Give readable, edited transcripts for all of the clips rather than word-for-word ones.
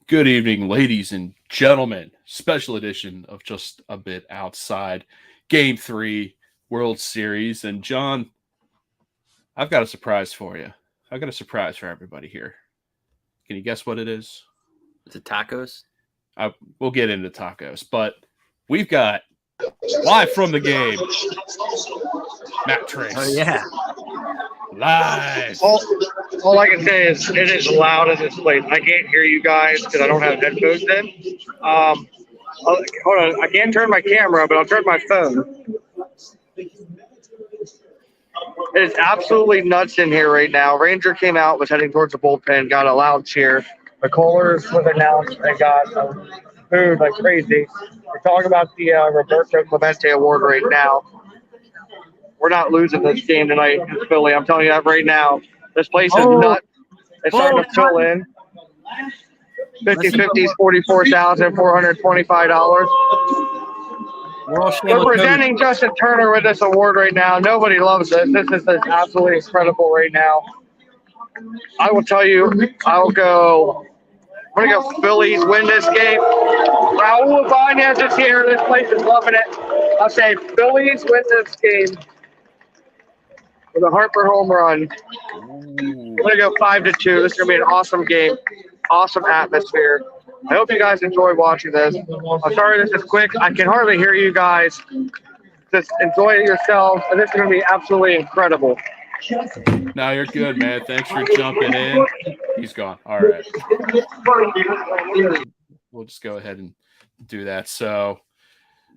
Good evening, ladies and gentlemen. Special edition of Just a Bit Outside, Game 3, World Series. And John, I've got a surprise for you. I've got a surprise for everybody here. Can you guess what it is? Is it tacos? We'll get into tacos, but we've got live from the game, Matt Trace. Oh, yeah. Live. All I can say is it is loud in this place. I can't hear you guys because I don't have headphones in. Hold on. I can't turn my camera, but I'll turn my phone. It is absolutely nuts in here right now. Ranger came out, was heading towards the bullpen, got a loud cheer. The callers was announced and got booed like crazy. We're talking about the Roberto Clemente Award right now. We're not losing this game tonight in Philly. I'm telling you that right now. This place is nuts. It's starting to fill in. 50-50s, $44,425. We're presenting Justin Turner with this award right now. Nobody loves this. This is absolutely incredible right now. I will tell you, I'm going to go Phillies win this game. Raul Ibanez is here. This place is loving it. I'll say Phillies win this game with a Harper home run. I'm going to go 5-2. This is going to be an awesome game. Awesome atmosphere. I hope you guys enjoy watching this. I'm sorry this is quick. I can hardly hear you guys. Just enjoy it yourselves. And this is going to be absolutely incredible. No, you're good, man. Thanks for jumping in. He's gone. All right. We'll just go ahead and do that. So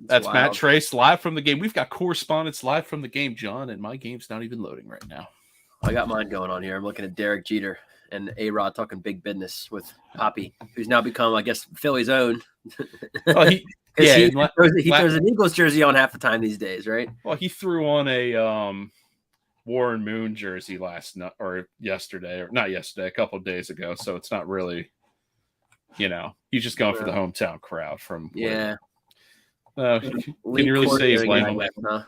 that's wild. Matt Trace live from the game. We've got correspondents live from the game, John, and my game's not even loading right now. I got mine going on here. I'm looking at Derek Jeter and A-Rod talking big business with Poppy, who's now become, I guess, Philly's own. Oh, he throws an Eagles jersey on half the time these days, right? Well, he threw on a Warren Moon jersey yesterday, or not yesterday, a couple of days ago. So it's not really, he's just going for the hometown crowd from. Yeah. Can you really say he's blaming him? Huh?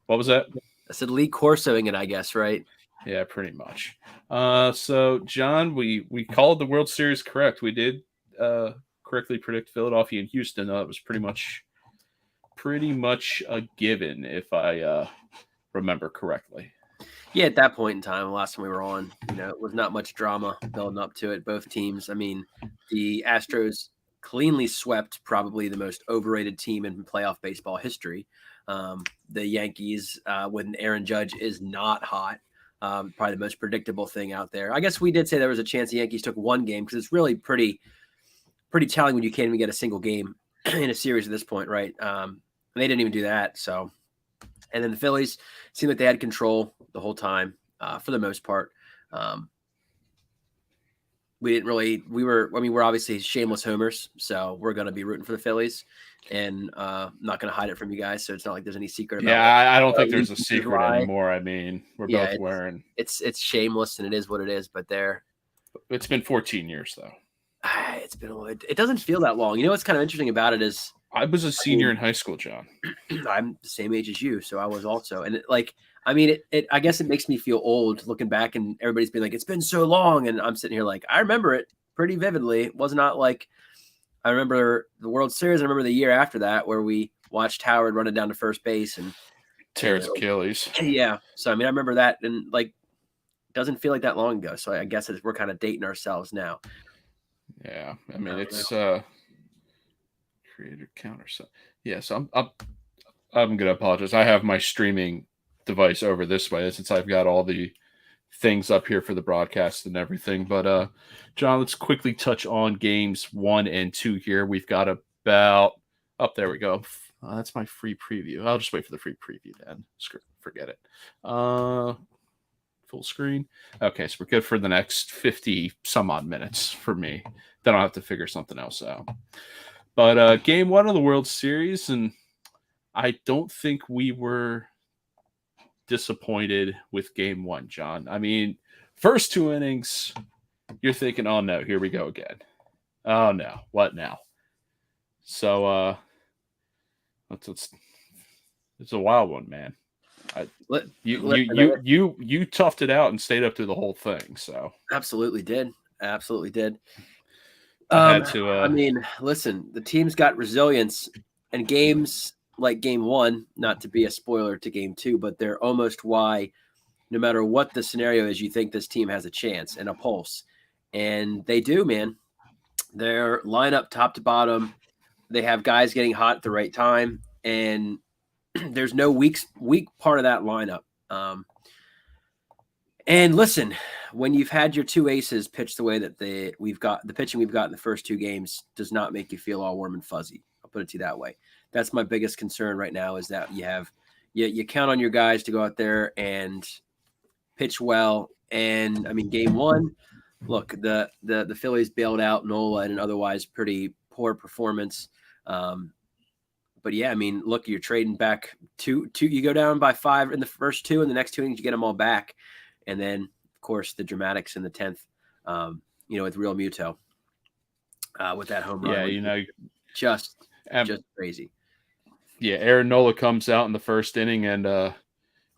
What was that? I said Lee Corsoing it, I guess, right? Yeah, pretty much. So John, we called the World Series correct. We did correctly predict Philadelphia and Houston. It was pretty much a given, if I remember correctly. Yeah, at that point in time, the last time we were on, it was not much drama building up to it. Both teams, I mean, the Astros cleanly swept probably the most overrated team in playoff baseball history. The Yankees, when Aaron Judge is not hot, probably the most predictable thing out there. I guess we did say there was a chance the Yankees took one game because it's really pretty telling when you can't even get a single game in a series at this point, right? They didn't even do that. So, and then the Phillies seemed like they had control the whole time for the most part. We're obviously shameless homers, so we're going to be rooting for the Phillies and not going to hide it from you guys. So it's not like there's any secret about it. Yeah, I don't think there's a secret anymore. I mean, we're both wearing. It's shameless and it is what it is, but it's been 14 years though. It doesn't feel that long. What's kind of interesting about it is I was a senior in high school, John. I'm the same age as you, so I was also. And I guess it makes me feel old looking back and everybody's been like, it's been so long. And I'm sitting here like, I remember it pretty vividly. It was not like I remember the World Series. I remember the year after that where we watched Howard running down to first base and tear his Achilles. Yeah. So, I remember that and it doesn't feel like that long ago. So I guess we're kind of dating ourselves now. Yeah. It's creator counter. So yeah. So I'm going to apologize. I have my streaming device over this way since I've got all the things up here for the broadcast and everything. But John, let's quickly touch on games 1 and 2 here. We've got about there we go. That's my free preview. I'll just wait for the free preview then. Forget it. Full screen. Okay, so we're good for the next 50 some odd minutes for me. Then I'll have to figure something else out. But game 1 of the World Series, and I don't think we were disappointed with game 1, John. First 2 innings, you're thinking, oh no, here we go again. Oh no, what now? So it's a wild one, man. You toughed it out and stayed up through the whole thing. So absolutely did. I had to. I mean, listen, the team's got resilience, and games like game one, not to be a spoiler to game two, but they're almost why, no matter what the scenario is, you think this team has a chance and a pulse. And they do, man. Their lineup top to bottom, they have guys getting hot at the right time, and there's no weak part of that lineup. And listen, when you've had your two aces pitch the way that we've got the pitching we've got in the first two games does not make you feel all warm and fuzzy. I'll put it to you that way. That's my biggest concern right now is that you count on your guys to go out there and pitch well. And I mean, game one, look, the Phillies bailed out Nola in an otherwise pretty poor performance. But yeah, I mean, look, you're trading back two. You go down by 5 in the first two, and the next 2 innings you get them all back. And then, of course, the dramatics in the 10th, with Real Muto with that home run. Yeah, just crazy. Yeah, Aaron Nola comes out in the first inning and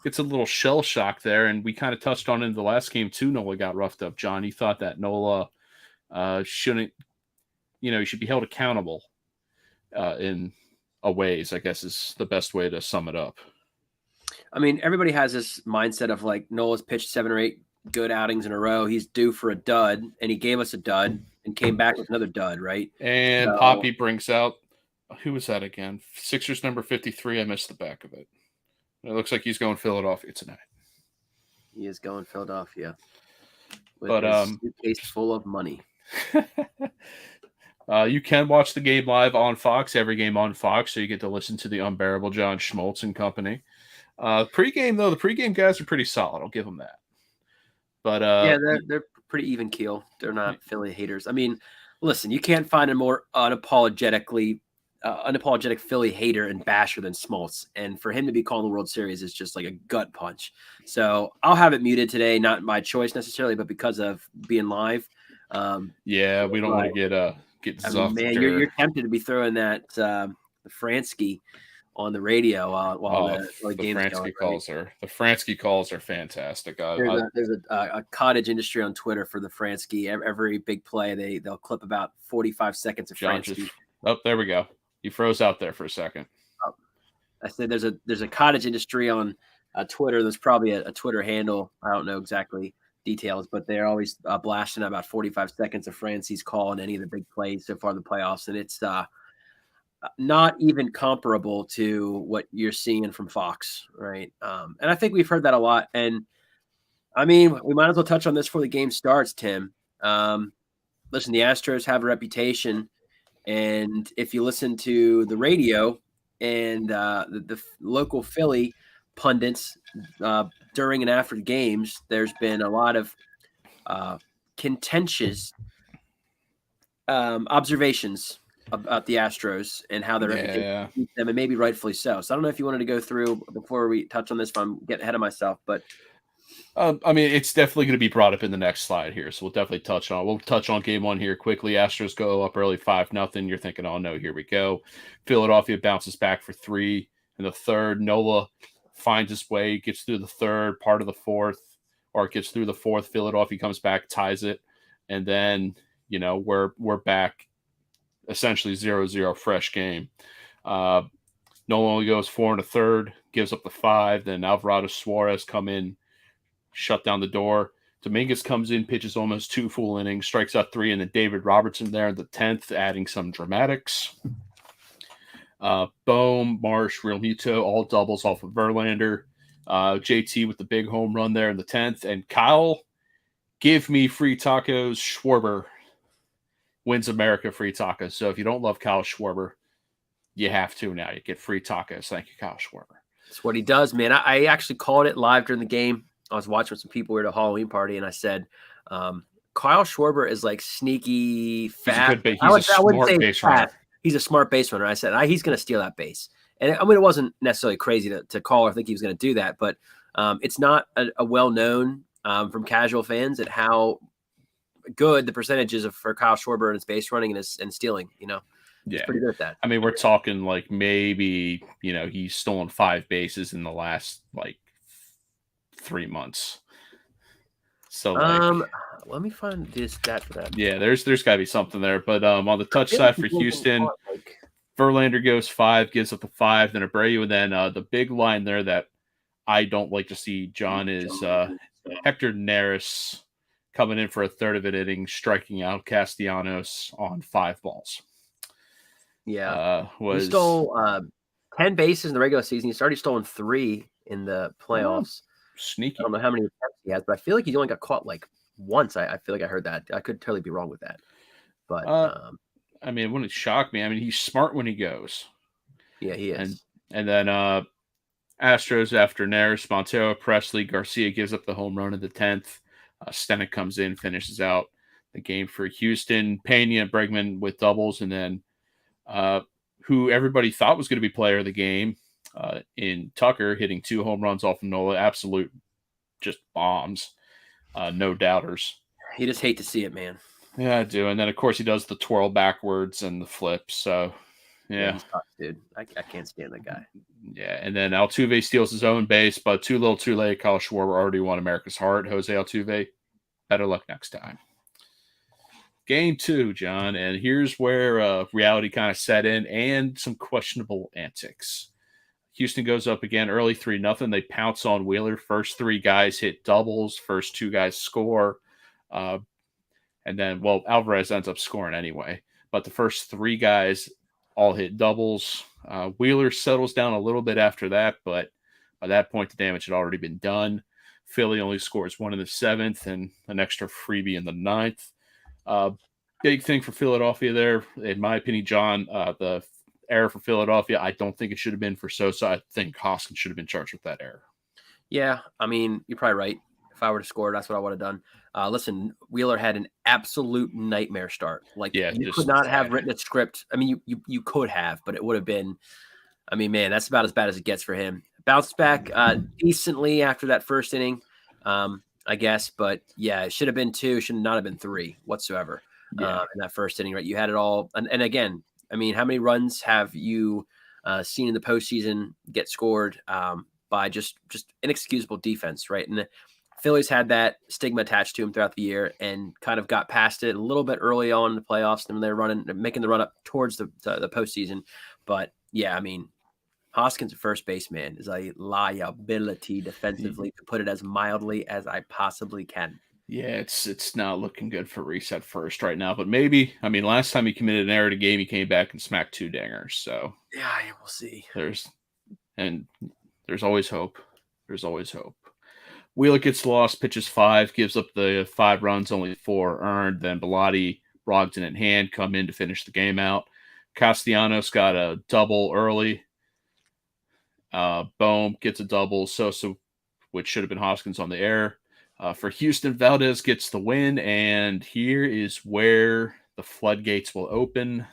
gets a little shell shock there. And we kind of touched on it in the last game, too. Nola got roughed up. John, you thought that Nola shouldn't, he should be held accountable in a ways, I guess is the best way to sum it up. I mean, everybody has this mindset of like Nola's pitched 7 or 8 good outings in a row. He's due for a dud, and he gave us a dud and came back with another dud, right? And Poppy brings out, who was that again? Sixers number 53. I missed the back of it. It looks like he's going Philadelphia tonight. He is going Philadelphia. With his suitcase full of money. You can watch the game live on Fox, every game on Fox, so you get to listen to the unbearable John Schmaltz and company. Pre-game, though, the pre-game guys are pretty solid. I'll give them that. But yeah, they're pretty even keel. They're not Philly haters. I mean, listen, you can't find a more unapologetic Philly hater and basher than Schmaltz. And for him to be calling the World Series is just like a gut punch. So I'll have it muted today, not by choice necessarily, but because of being live. Yeah, we don't want to get zuffed. Man, you're tempted to be throwing that the Fransky on the radio while the game's going. The Fransky calls are fantastic. There's a cottage industry on Twitter for the Fransky. Every big play, they'll clip about 45 seconds of Fransky. There we go. You froze out there for a second. I said there's a cottage industry on Twitter. There's probably a Twitter handle. I don't know exactly details, but they're always blasting about 45 seconds of Fransky's call in any of the big plays so far in the playoffs, and it's not even comparable to what you're seeing from Fox, right? And I think we've heard that a lot. And I mean, we might as well touch on this before the game starts, Tim. Listen, the Astros have a reputation, and if you listen to the radio and the local Philly pundits during and after the games, there's been a lot of contentious observations about the Astros and how they're them, and maybe rightfully so. So I don't know if you wanted to go through before we touch on this. If I'm getting ahead of myself, but I mean, it's definitely going to be brought up in the next slide here, so we'll definitely touch on game one here quickly. Astros go up early 5-0. You're thinking, oh no, here we go. Philadelphia bounces back for 3 in the third. Nola finds his way, gets through the third, part of the fourth, or gets through the fourth. Philadelphia comes back, ties it, and then we're back. Essentially 0-0 fresh game. Nola only goes 4 1/3, gives up the 5. Then Alvarado Suarez come in, shut down the door. Dominguez comes in, pitches almost 2 full innings, strikes out 3, and then David Robertson there in the 10th, adding some dramatics. Bohm, Marsh, Real Muto, all doubles off of Verlander. JT with the big home run there in the 10th. And Kyle, give me free tacos, Schwarber wins America free tacos. So if you don't love Kyle Schwarber, you have to now. You get free tacos. Thank you, Kyle Schwarber. That's what he does, man. I actually called it live during the game. I was watching with some people. We were at a Halloween party, and I said, Kyle Schwarber is like sneaky fat. He's a smart base runner. He's a smart base runner. I said, he's going to steal that base. And I mean, it wasn't necessarily crazy to call or think he was going to do that, but it's not a well-known from casual fans at how good the percentages for Kyle Schwarber and his base running and stealing, He's pretty good at that. I mean, we're talking like maybe, he's stolen 5 bases in the last 3 months. So like, let me find this stat for that. yeah, there's got to be something there. But on the touch side for Houston, Verlander goes 5, gives up the 5, then Abreu, and then the big line there that I don't like to see, John, is Hector Neris coming in for a third of an inning, striking out Castellanos on 5 balls. Yeah, he stole 10 bases in the regular season. He's already stolen 3 in the playoffs. Sneaky. I don't know how many attempts he has, but I feel like he's only got caught like once. I feel like I heard that. I could totally be wrong with that. But I mean, it wouldn't shock me. I mean, he's smart when he goes. Yeah, he is. And then Astros after Neris, Montero, Presley, Garcia gives up the home run in the 10th. Stenick comes in, finishes out the game for Houston. Pena and Bregman with doubles, and then who everybody thought was going to be player of the game in Tucker, hitting 2 home runs off of Nola. Absolute just bombs. No doubters. You just hate to see it, man. Yeah, I do. And then, of course, he does the twirl backwards and the flip. So, yeah. He's tough, dude. I can't stand that guy. Yeah, and then Altuve steals his own base, but too little too late. Kyle Schwarber already won America's heart. Jose Altuve, better luck next time. Game 2, John, and here's where reality kind of set in and some questionable antics. Houston goes up again early 3-0. They pounce on Wheeler. First 3 guys hit doubles. First 2 guys score. And then, well, Alvarez ends up scoring anyway. But the first 3 guys all hit doubles. Wheeler settles down a little bit after that, but by that point, the damage had already been done. Philly only scores 1 in the 7th and an extra freebie in the 9th. Big thing for Philadelphia there, in my opinion, John, the error for Philadelphia, I don't think it should have been for Sosa. I think Hoskins should have been charged with that error. Yeah, I mean, you're probably right. If I were to score, that's what I would have done. Listen, Wheeler had an absolute nightmare start. Like, you could not have written a script. I mean, you could have, but it would have been, I mean, man, that's about as bad as it gets for him. Bounced back decently after that first inning, I guess. But, yeah, it should have been 2, should not have been 3 whatsoever in that first inning, right? You had it all. And again, I mean, how many runs have you seen in the postseason get scored by just inexcusable defense, right? And the Phillies had that stigma attached to him throughout the year and kind of got past it a little bit early on in the playoffs. And they're making the run up towards the postseason. But yeah, I mean, Hoskins, first baseman, is a liability defensively, to put it as mildly as I possibly can. Yeah, it's not looking good for Reset first right now, but maybe, I mean, last time he committed an error to game, he came back and smacked 2 dingers. So yeah, we'll see. There's always hope. There's always hope. Wheeler gets lost, pitches 5, gives up the 5 runs, only 4 earned. Then Bellotti, Brogdon in hand come in to finish the game out. Castellanos got a double early. Bohm gets a double. Sosa, which should have been Hoskins, on the error. For Houston, Valdez gets the win, and here is where the floodgates will open.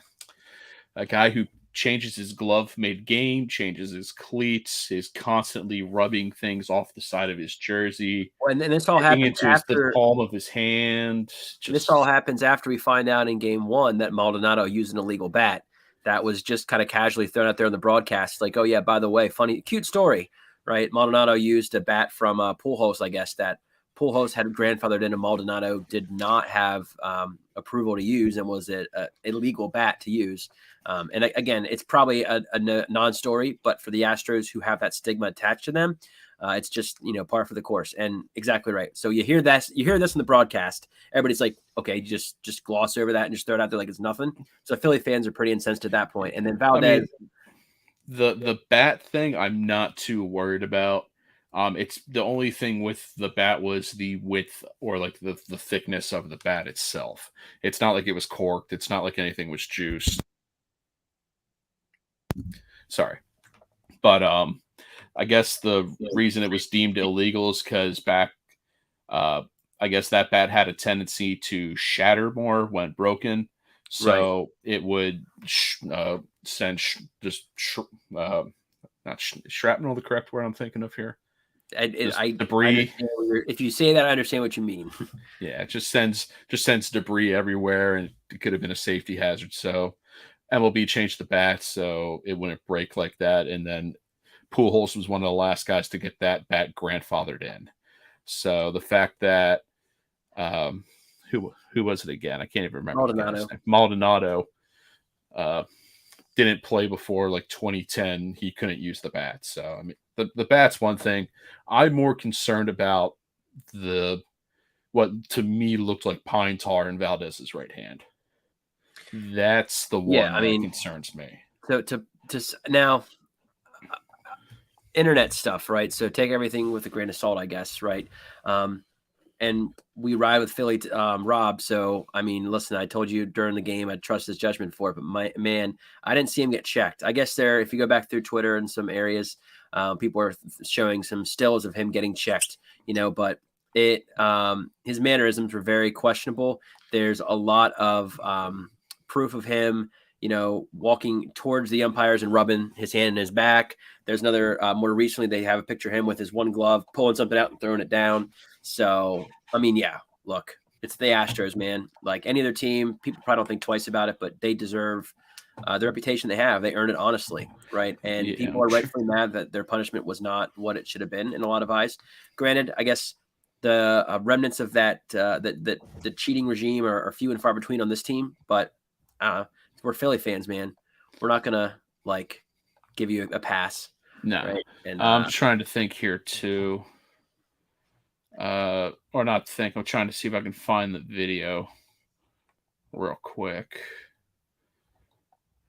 A guy who changes his glove mid-game, changes his cleats, is constantly rubbing things off the side of his jersey. And this all happens after the palm of his hand. This all happens after we find out in Game 1 that Maldonado used an illegal bat. That was just kind of casually thrown out there in the broadcast. Like, oh, yeah, by the way, funny, cute story, right? Maldonado used a bat from Pujols, I guess, that Pujols had grandfathered in, and Maldonado did not have approval to use and was an illegal bat to use. And again, it's probably a non-story, but for the Astros who have that stigma attached to them, it's just, par for the course. And exactly right. So you hear this in the broadcast. Everybody's like, okay, just gloss over that and just throw it out there like it's nothing. So Philly fans are pretty incensed at that point. And then Valdez. I mean, the bat thing, I'm not too worried about. It's the only thing with the bat was the width, or like the thickness of the bat itself. It's not like it was corked. It's not like anything was juiced. Sorry. But I guess the reason it was deemed illegal is because I guess that bat had a tendency to shatter more when broken. So it would send not shrapnel, the correct word I'm thinking of here. Debris. If you say that, I understand what you mean. Yeah, it just sends debris everywhere, and it could have been a safety hazard. So MLB changed the bat so it wouldn't break like that. And then Pujols was one of the last guys to get that bat grandfathered in. So the fact that Who was it again? I can't even remember. Maldonado. Maldonado didn't play before like 2010. He couldn't use the bats. So I mean, the bat's one thing. I'm more concerned about what to me looked like pine tar in Valdez's right hand. That's the one that concerns me. So to now, internet stuff, right? So take everything with a grain of salt, I guess, right? And we ride with Philly, Rob. So, I mean, listen, I told you during the game, I trust his judgment for it, but I didn't see him get checked. I guess if you go back through Twitter in some areas, people are showing some stills of him getting checked, but his mannerisms were very questionable. There's a lot of proof of him, walking towards the umpires and rubbing his hand in his back. There's another, more recently, they have a picture of him with his one glove, pulling something out and throwing it down. So, I mean, yeah, look, it's the Astros, man. Like any other team, people probably don't think twice about it, but they deserve the reputation they have. They earn it honestly, right? And people are rightfully mad that their punishment was not what it should have been in a lot of eyes. Granted, I guess the remnants of that, the cheating regime are few and far between on this team, but we're Philly fans, man. We're not gonna give you a pass. No, right? And I'm trying to think here too. Or not think. I'm trying to see if I can find the video real quick.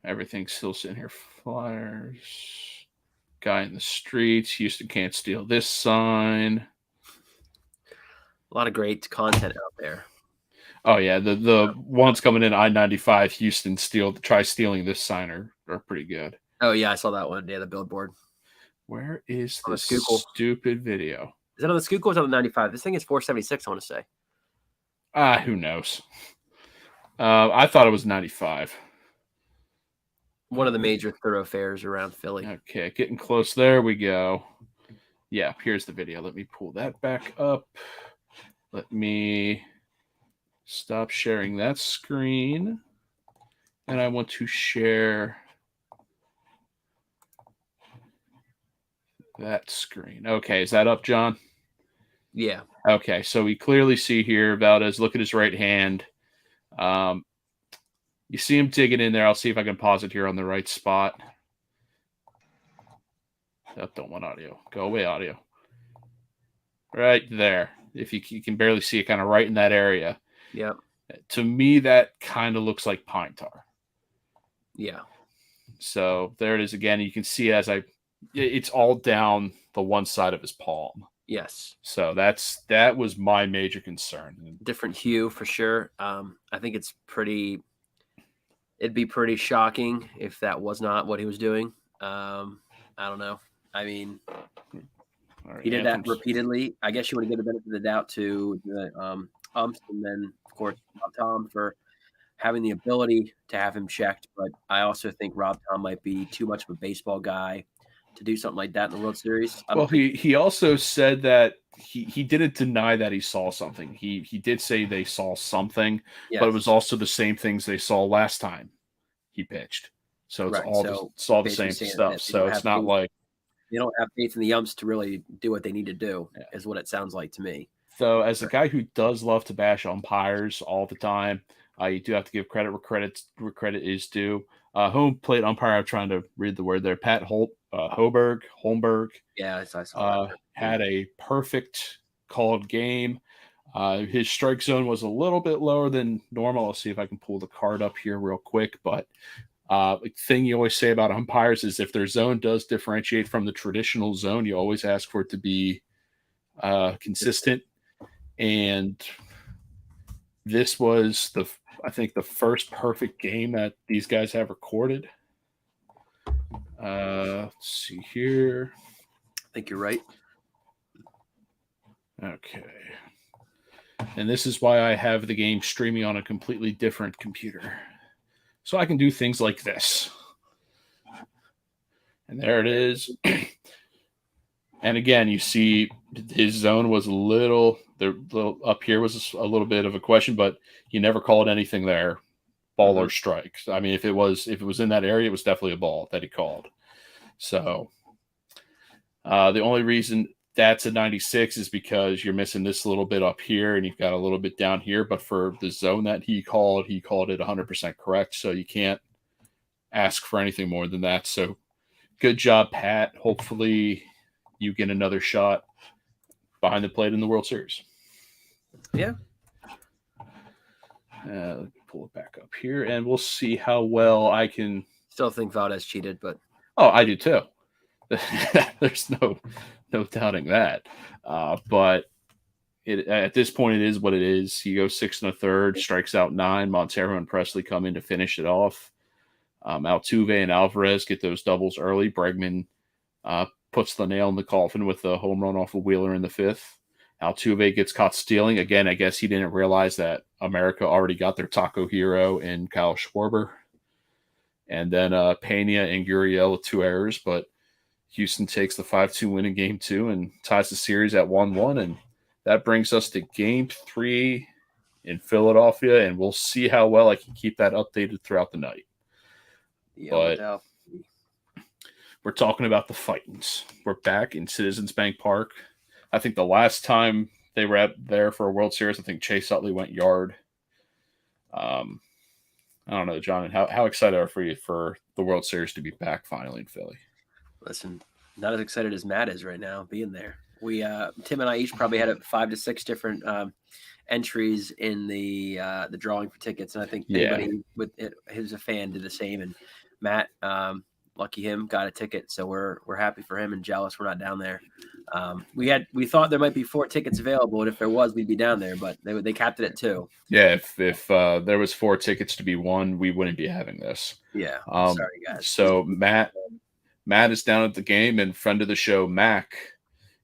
Everything's still sitting here. Flyers. Guy in the streets. Houston can't steal this sign. A lot of great content out there. Oh yeah, the ones coming in I-95 Houston try stealing this sign are pretty good. Oh yeah, I saw that one. Yeah, the billboard. Where is this stupid video? Is that on the Schuylkill or is that on the 95? This thing is 476, I want to say. Who knows? I thought it was 95. One of the major thoroughfares around Philly. Okay, getting close. There we go. Yeah, here's the video. Let me pull that back up. Let me stop sharing that screen. And I want to share that screen. Okay, is that up, John? Yeah. Okay, so we clearly see here Valdez. Look at his right hand. You see him digging in there. I'll see if I can pause it here on the right spot. Don't want audio. Go away, audio. Right there. If you can barely see it, kind of right in that area. Yeah. To me, that kind of looks like pine tar. Yeah. So there it is again. You can see it's all down the one side of his palm. Yes. So that was my major concern. Different hue for sure. I think it'd be pretty shocking if that was not what he was doing. I don't know. I mean, right, he did that repeatedly. I guess you want to give the benefit of the doubt to the umps and then, of course, Rob Tom for having the ability to have him checked. But I also think Rob Tom might be too much of a baseball guy to do something like that in the World Series. Well, he also said that he didn't deny that he saw something. He did say they saw something, yes, but it was also the same things they saw last time he pitched. So it's all the same stuff. So it's not like they don't have faith in the umps to really do what they need to do, is what it sounds like to me. So as a guy who does love to bash umpires all the time, you do have to give credit where credit is due. Home plate umpire, I'm trying to read the word there, Pat Holmberg. Yeah, I saw that. Had a perfect called game. His strike zone was a little bit lower than normal. I'll see if I can pull the card up here real quick. But the thing you always say about umpires is if their zone does differentiate from the traditional zone, you always ask for it to be consistent. And this was I think the first perfect game that these guys have recorded. Let's see here. I think you're right. Okay. And this is why I have the game streaming on a completely different computer. So I can do things like this. And there it is. And again, you see his zone was a little up here was a little bit of a question, but he never called anything there, ball or strike. I mean, if it was in that area, it was definitely a ball that he called. So the only reason that's a 96 is because you're missing this little bit up here and you've got a little bit down here. But for the zone that he called it 100% correct. So you can't ask for anything more than that. So good job, Pat. Hopefully you get another shot behind the plate in the World Series. Yeah. Let me pull it back up here, and we'll see how well I can. Still think Valdez cheated, but I do too. There's no doubting that. But at this point, it is what it is. He goes 6 1/3, strikes out 9. Montero and Presley come in to finish it off. Altuve and Alvarez get those doubles early. Bregman puts the nail in the coffin with a home run off of Wheeler in the 5th. Altuve gets caught stealing. Again, I guess he didn't realize that America already got their taco hero in Kyle Schwarber. And then Pena and Gurriel with 2 errors, but Houston takes the 5-2 win in Game 2 and ties the series at 1-1. And that brings us to Game 3 in Philadelphia, and we'll see how well I can keep that updated throughout the night. yeah, But we're talking about the Fightins. We're back in Citizens Bank Park. I think the last time they were there for a World Series, I think Chase Utley went yard. I don't know, John, how excited are you for the World Series to be back finally in Philly? Listen, not as excited as Matt is right now being there. We Tim and I each probably had 5 to 6 different entries in the drawing for tickets, and I think anybody with it who's a fan did the same. And Matt, lucky him, got a ticket, so we're happy for him and jealous we're not down there. We thought there might be 4 tickets available, and if there was, we'd be down there, but they capped it at 2. Yeah, if there was 4 tickets to be won, we wouldn't be having this. Yeah, sorry guys. So Matt is down at the game, and friend of the show Mac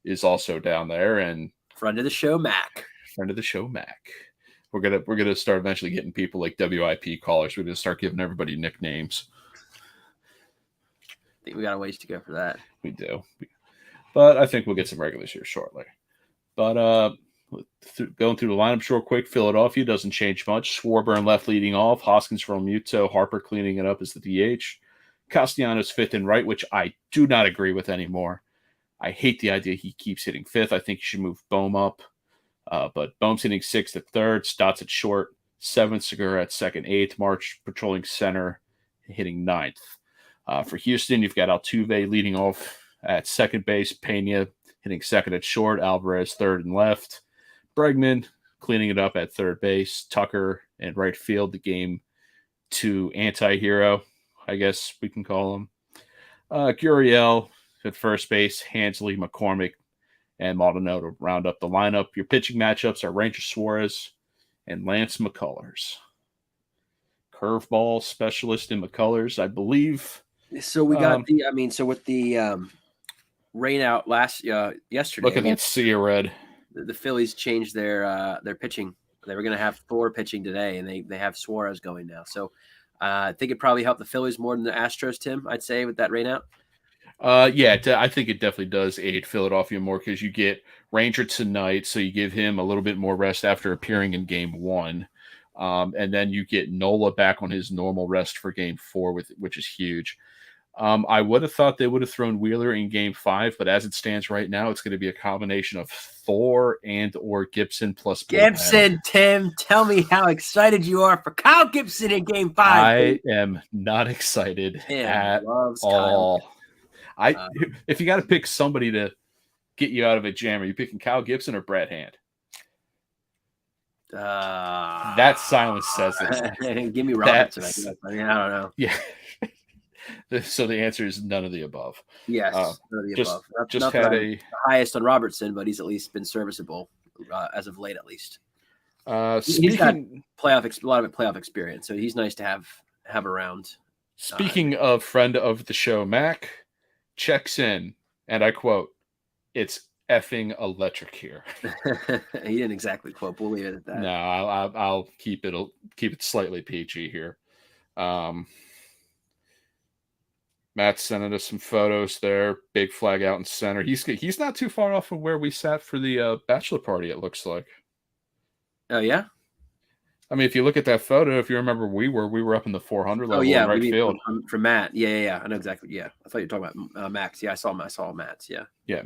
is also down there, and friend of the show Mac. We're gonna start eventually getting people like WIP callers. We're gonna start giving everybody nicknames. I think we got a ways to go for that. We do. But I think we'll get some regulars here shortly. But going through the lineup real quick, Philadelphia doesn't change much. Schwarber left leading off. Hoskins, Realmuto, Harper cleaning it up as the DH. Castellanos 5th and right, which I do not agree with anymore. I hate the idea he keeps hitting 5th. I think you should move Bohm up. But Bohm's hitting 6th at 3rd. Stott's at short. 7th, Segura at 2nd, 8th. March patrolling center, hitting 9th. For Houston, you've got Altuve leading off at 2nd base, Pena hitting 2nd at short, Alvarez 3rd and left, Bregman cleaning it up at 3rd base, Tucker in right field, the Game 2 anti-hero, I guess we can call him. Gurriel at 1st base, Hansley, McCormick, and Maldonado to round up the lineup. Your pitching matchups are Ranger Suarez and Lance McCullers. Curveball specialist in McCullers, I believe. So we got with the rain out yesterday. Look at that sea of red. The Phillies changed their pitching. They were going to have Thor pitching today, and they have Suarez going now. So I think it probably helped the Phillies more than the Astros, Tim, I'd say, with that rain out. I think it definitely does aid Philadelphia more because you get Ranger tonight, so you give him a little bit more rest after appearing in Game 1. And then you get Nola back on his normal rest for Game 4, which is huge. I would have thought they would have thrown Wheeler in Game 5, but as it stands right now, it's going to be a combination of Thor and or Gibson plus Gibson. Tim, tell me how excited you are for Kyle Gibson in Game 5. I am not excited at all. If you got to pick somebody to get you out of a jam, are you picking Kyle Gibson or Brad Hand? That silence says it. Give me Robertson. I don't know. Yeah. So the answer is none of the above. Yes, none of the above. Just had the highest on Robertson, but he's at least been serviceable as of late, at least. He's got a lot of playoff experience, so he's nice to have around. Speaking of friend of the show, Mac checks in, and I quote, "It's effing electric here." He didn't exactly quote. We'll leave it at that. No, I'll keep it slightly PG here. Matt's sending us some photos there. Big flag out in center. He's not too far off of where we sat for the bachelor party, it looks like. Oh, yeah? I mean, if you look at that photo, if you remember, we were up in the 400 level in right field. From Matt. Yeah. I know exactly. Yeah. I thought you were talking about Max. Yeah, I saw Matt's. Yeah. Yeah.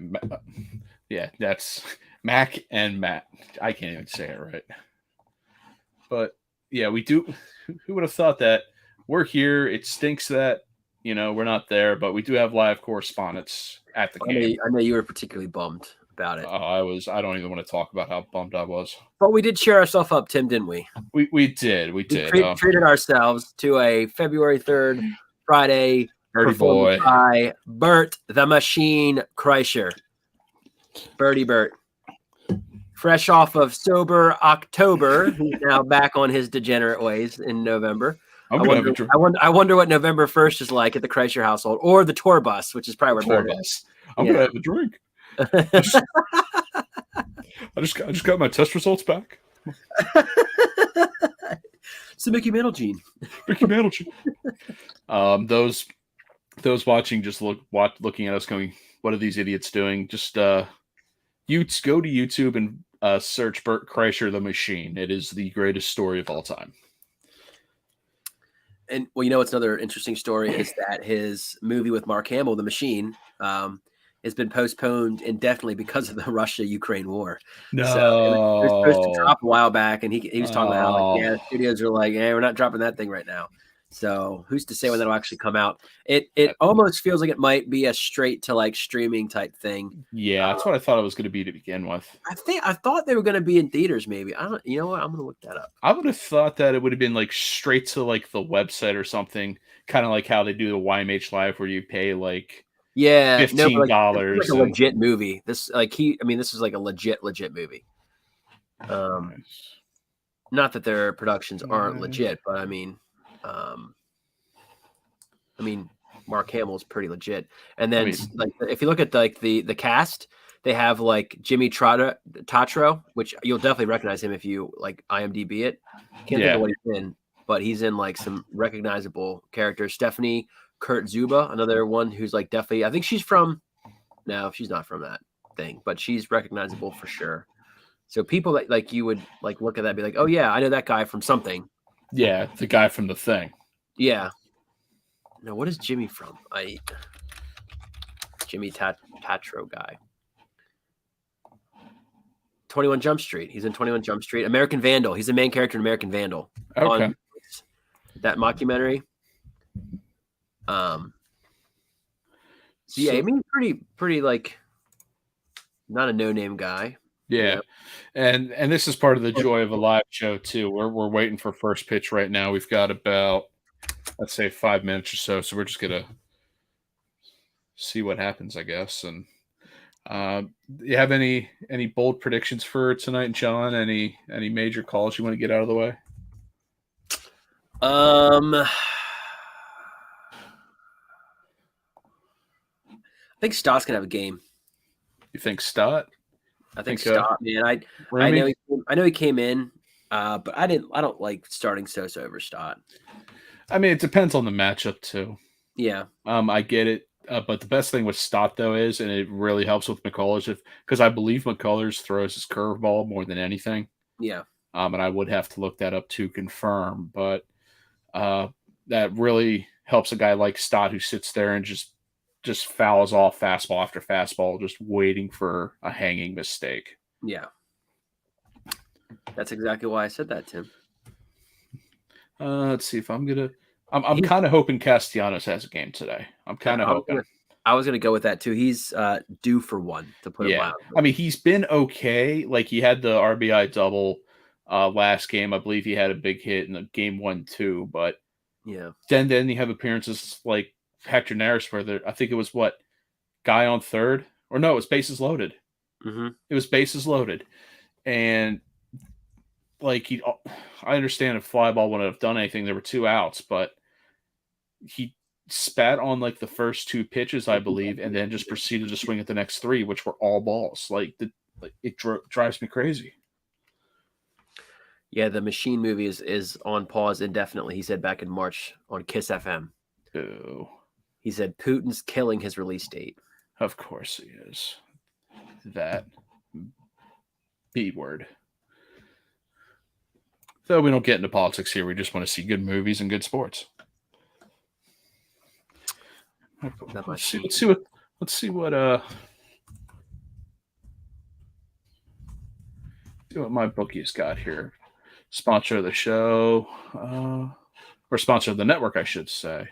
Yeah, that's Mac and Matt. I can't even say it right. But yeah, we do. Who would have thought that we're here? It stinks that we're not there, but we do have live correspondence at the game. I know you were particularly bummed about it. I was. I don't even want to talk about how bummed I was. But we did cheer ourselves up, Tim, didn't we? We did. We did. Treated ourselves to a February 3rd Friday Birdie boy by Bert the Machine Kreischer. Birdie Bert. Fresh off of sober October, he's now back on his degenerate ways in November. I wonder what November 1st is like at the Kreischer household, or the tour bus, which is probably where Bert is. I'm gonna have a drink. I just got my test results back. It's the Mickey Mantle gene. Mickey Mantle gene. Those watching just looking at us going, what are these idiots doing? Just go to YouTube and search Bert Kreischer the Machine. It is the greatest story of all time. And what's another interesting story is that his movie with Mark Hamill, The Machine, has been postponed indefinitely because of the Russia-Ukraine war. No, so it was supposed to drop a while back, and he was talking about how the studios are like, we're not dropping that thing right now. So who's to say when that'll actually come out? It almost feels like it might be a straight to like streaming type thing. Yeah, that's what I thought it was going to be to begin with. I thought they were going to be in theaters. Maybe I don't. You know what? I'm going to look that up. I would have thought that it would have been like straight to like the website or something, kind of like how they do the YMH Live, where you pay like $15. Like a legit movie. This is like a legit movie. Not that their productions aren't legit, but I mean, Mark Hamill is pretty legit. And then if you look at like the cast, they have like Jimmy Tatro, which you'll definitely recognize him if you like IMDb it. Can't think of what he's in, but he's in like some recognizable characters. Stephanie Kurtzuba, another one who's like definitely, I think she's not from that thing, but she's recognizable for sure. So people that like you would like look at that and be like, oh yeah, I know that guy from something. Yeah, the guy from The Thing. Yeah. Now, what is Jimmy from? Jimmy Tatro guy. 21 Jump Street. He's in 21 Jump Street. American Vandal. He's the main character in American Vandal. Okay. That mockumentary. So yeah, I mean, pretty like not a no-name guy. Yeah. And this is part of the joy of a live show too. We're waiting for first pitch right now. We've got about, let's say, 5 minutes or so. So we're just gonna see what happens, I guess. And do you have any bold predictions for tonight, John? Any major calls you want to get out of the way? I think Stott's gonna have a game. You think Stott? I think Stott, man. I know he came in, but I don't like starting Sosa over Stott. I mean, it depends on the matchup too. Yeah. I get it. But the best thing with Stott though is, and it really helps with McCullers, because I believe McCullers throws his curveball more than anything. Yeah. And I would have to look that up to confirm, but that really helps a guy like Stott who sits there and just fouls off fastball after fastball, just waiting for a hanging mistake. Yeah. That's exactly why I said that, Tim. Let's see if I'm kind of hoping Castellanos has a game today. I'm kind of hoping. I was going to go with that too. He's due for one, to put it mildly. I mean, he's been okay. Like, he had the RBI double last game. I believe he had a big hit in the game 1 too. But yeah, then you have appearances like Hector Neris, where I think it was guy on third, or no, it was bases loaded. Mm-hmm. It was bases loaded, and like I understand if fly ball wouldn't have done anything. There were 2 outs, but he spat on like the first 2 pitches, I believe, and then just proceeded to swing at the next 3, which were all balls. It drives me crazy. Yeah, the Machine movie is on pause indefinitely. He said back in March on Kiss FM. Ew. He said Putin's killing his release date. Of course he is. That B word. Though we don't get into politics here, we just want to see good movies and good sports. Let's see what See what my bookie's got here. Sponsor of the show, or sponsor of the network, I should say.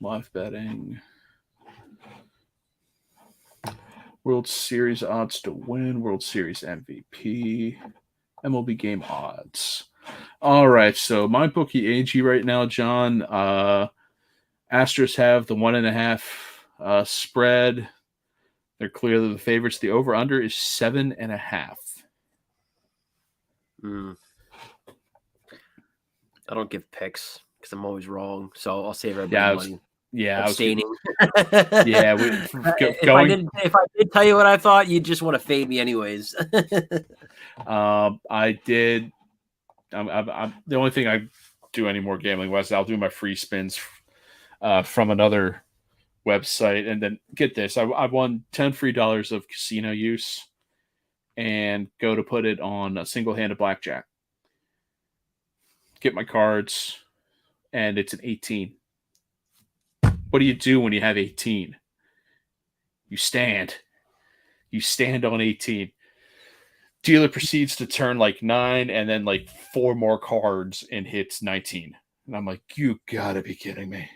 Live betting. World Series odds to win. World Series MVP. MLB game odds. All right, so my bookie AG right now, John. Astros have the 1.5 spread. They're clearly the favorites. The over/under is 7.5. I don't give picks because I'm always wrong. So I'll save everybody money. Abstaining. If I did tell you what I thought, you'd just want to fade me anyways. I did. I'm the only thing I do any more gambling was I'll do my free spins from another website, and then get this: I won $10 free of casino use, and go to put it on a single-handed blackjack. Get my cards, and it's an 18. What do you do when you have 18? You stand. You stand on 18. Dealer proceeds to turn like 9 and then like 4 more cards and hits 19. And I'm like, you gotta be kidding me.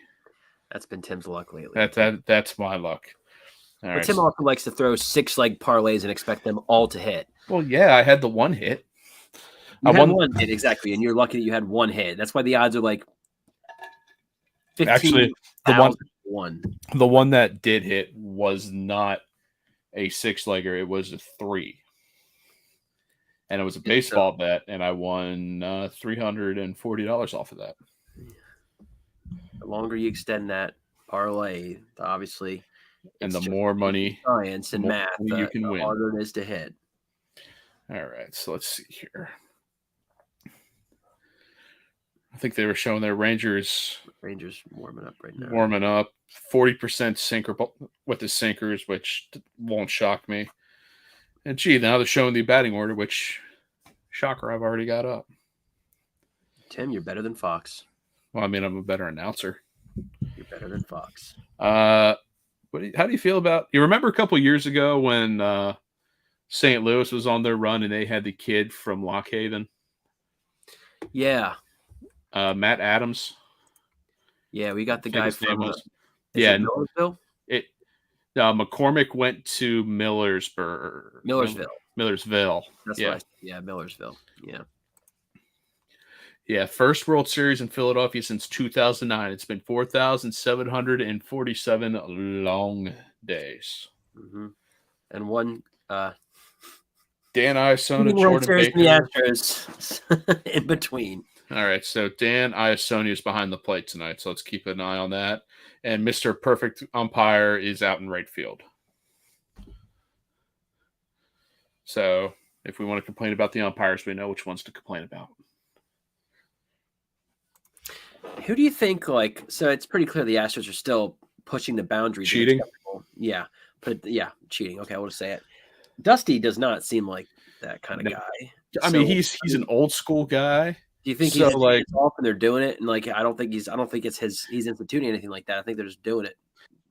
That's been Tim's luck lately. That's my luck. All right. Tim also likes to throw 6-leg parlays and expect them all to hit. Well, yeah, I had the one hit. I won one hit, exactly, and you're lucky that you had one hit. That's why the odds are like 15. Actually, the one that did hit was not a 6-legger; it was a 3, and it was a baseball bet, and I won $340 off of that. The longer you extend that parlay, obviously, and the more money, science and math, you can win, the harder it is to hit. All right, so let's see here. I think they were showing their Rangers warming up right now. 40% sinker with the sinkers, which won't shock me. And now they're showing the batting order, which, shocker, I've already got up. Tim, you're better than Fox. Well, I mean, I'm a better announcer. You're better than Fox. How do you feel about? You remember a couple years ago when St. Louis was on their run and they had the kid from Lock Haven? Yeah. Matt Adams. Yeah, we got the guy from Millersville. McCormick went to Millersville. That's yeah. What Millersville. Yeah. Yeah, first World Series in Philadelphia since 2009. It's been 4,747 long days. Mm-hmm. And one Dan Iasona, Jordan Baker. The Astros in between. All right, so Dan Iasona is behind the plate tonight, so let's keep an eye on that. And Mr. Perfect Umpire is out in right field. So if we want to complain about the umpires, we know which ones to complain about. Who do you think, so it's pretty clear the Astros are still pushing the boundaries. Cheating? Yeah. Cheating. Okay, I want to say it. Dusty does not seem like that kind of guy. I mean, he's an old school guy. Do you think he's off and they're doing it? And I don't think he's instituting anything like that. I think they're just doing it.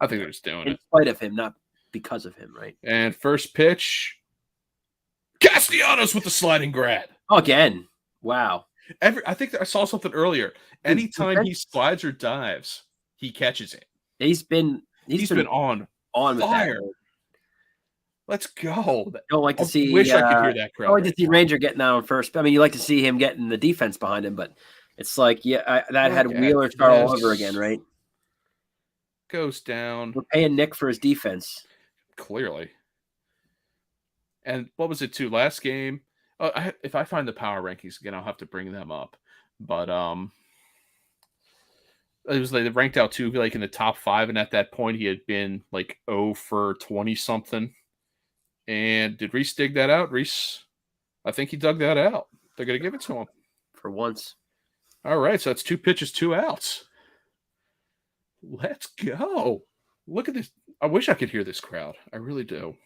I think they're just doing it. In spite of him, not because of him, right? And first pitch, Castellanos with the sliding grab. Again. Wow. I think I saw something earlier. Anytime he slides or dives, he catches it. He's been on fire. With that. Let's go. Don't like to see. Wish I could hear that crowd. I like to see Ranger getting out on first. I mean, you like to see him getting the defense behind him, but it's like, that had Wheeler start all over again, right? Goes down. We're paying Nick for his defense. Clearly. And what was it too? Last game. If I find the power rankings again, I'll have to bring them up. But it was they ranked out too, in the top 5, and at that point he had been 0 for 20 something. And did Reese dig that out? Reese, I think he dug that out. They're going to give it to him. For once. All right, so that's 2 pitches, 2 outs. Let's go. Look at this. I wish I could hear this crowd. I really do.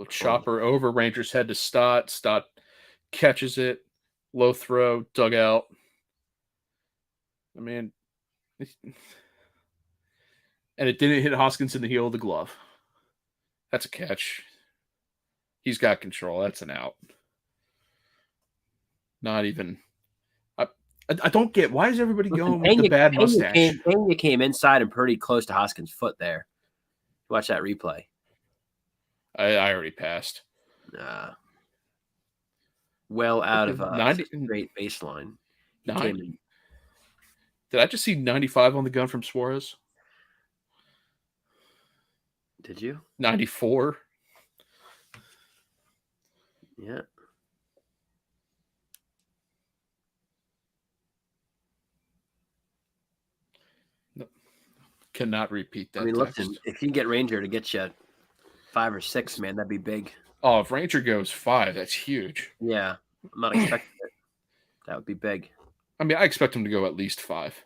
Chopper over. Rangers head to Stott. Stott catches it. Low throw. Dugout. I mean, and it didn't hit Hoskins in the heel of the glove. That's a catch. He's got control. That's an out. Not even. I don't get why is everybody going with the bad mustache? Pena came inside and pretty close to Hoskins' foot there. Watch that replay. I already passed. Well out of 90 great baseline. Did I just see 95 on the gun from Suarez? Did you? 94. Yeah. No. Cannot repeat that. I mean, listen, if you can get Ranger to get you 5 or 6, man, that'd be big. Oh, if Ranger goes 5, that's huge. Yeah. I'm not expecting it. That would be big. I mean, I expect him to go at least 5.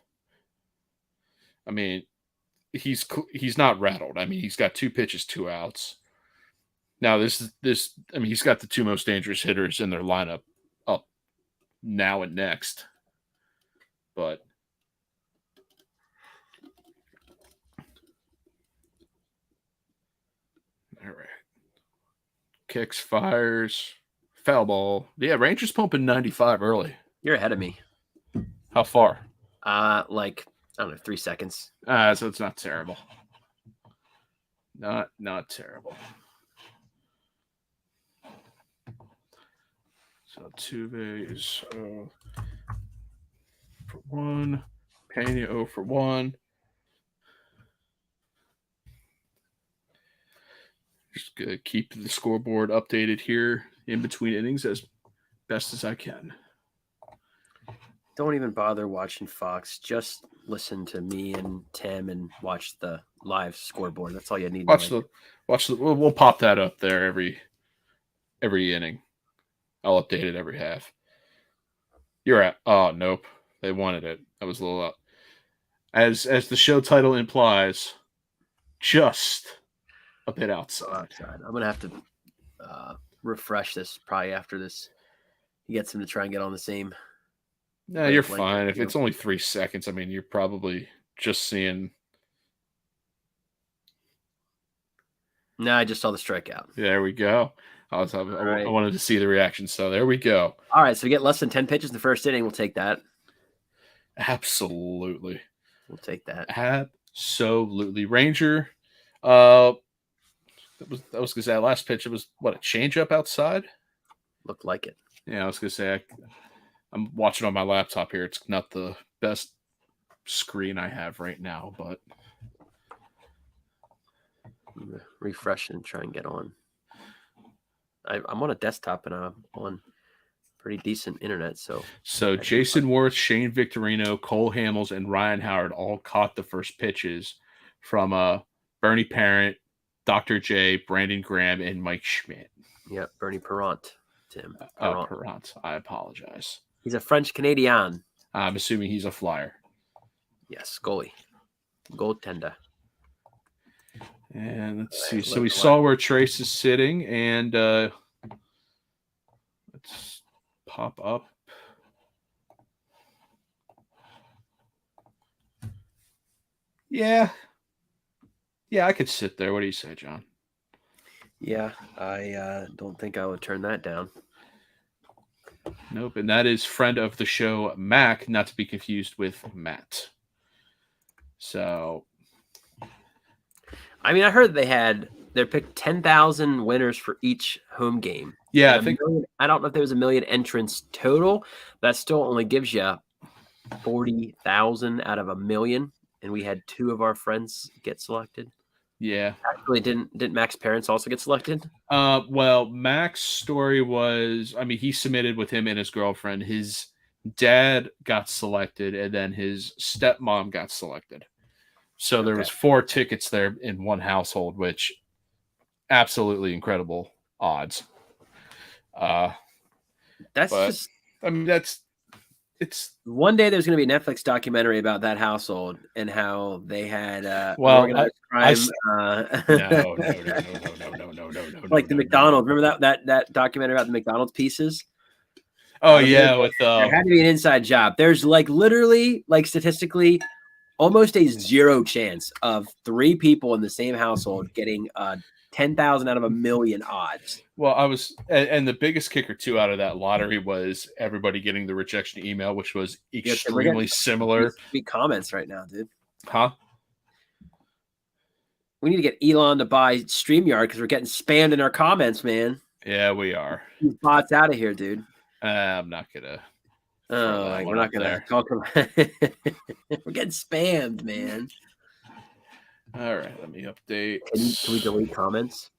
I mean, he's not rattled. I mean, he's got 2 pitches, 2 outs. Now, this. I mean, he's got the 2 most dangerous hitters in their lineup up now and next. But all right, kicks, fires, foul ball. Yeah, Rangers pumping 95 early. You're ahead of me. How far? Like I don't know, 3 seconds. So it's not terrible. Not terrible. So Tuve is for 1. Pena 0 for 1. Just gonna keep the scoreboard updated here in between innings as best as I can. Don't even bother watching Fox. Just listen to me and Tim and watch the live scoreboard. That's all you need. Watch the. We'll pop that up there every inning. I'll update it every half. You're at. Oh nope, they wanted it. That was a little up. As the show title implies, just a bit outside. I'm gonna have to refresh this probably after this. He gets him to try and get on the same. No, you're fine. If it's only 3 seconds, I mean, you're probably just seeing. No, I just saw the strikeout. There we go. I wanted to see the reaction, so there we go. All right, so we get less than 10 pitches in the first inning. We'll take that. Absolutely. We'll take that. Absolutely. Ranger, that was going to say that last pitch. It was, what, a changeup outside? Looked like it. Yeah, I was going to say, I'm watching on my laptop here. It's not the best screen I have right now, but. Refresh and try and get on. I'm on a desktop and I'm on pretty decent internet. So Jason Worth, Shane Victorino, Cole Hamels, and Ryan Howard all caught the first pitches from Bernie Parent, Dr. J, Brandon Graham, and Mike Schmidt. Yeah, Bernie Parent, Tim. Parent. I apologize. He's a French Canadian. I'm assuming he's a flyer. Yes, goalie. Goaltender. And let's see. So we saw where Trace is sitting, and let's pop up. Yeah, I could sit there. What do you say, John? Yeah, I don't think I would turn that down. Nope, and that is friend of the show, Mac, not to be confused with Matt. So. I mean, I heard they picked 10,000 winners for each home game. Yeah, I don't know if there was a million entrants total. That still only gives you 40,000 out of a million, and we had 2 of our friends get selected. Yeah, actually, didn't Mac's parents also get selected? Well, Mac's story was, I mean, he submitted with him and his girlfriend. His dad got selected, and then his stepmom got selected. So there was 4 tickets there in one household, which absolutely incredible odds. It's one day there's going to be a Netflix documentary about that household and how they had organized crime. No. Like the McDonald's. Remember that documentary about the McDonald's pieces? Oh yeah, with there had to be an inside job. There's like literally, like statistically, almost a 0 chance of 3 people in the same household getting 10,000 out of a million odds. Well, I was, and the biggest kicker too out of that lottery was everybody getting the rejection email, which was extremely similar. Sweet comments right now, dude. Huh? We need to get Elon to buy StreamYard because we're getting spammed in our comments, man. Yeah, we are. These bots out of here, dude. I'm not gonna. Oh, we're not gonna talk about. We're getting spammed, man. All right, let me update. Can we delete comments?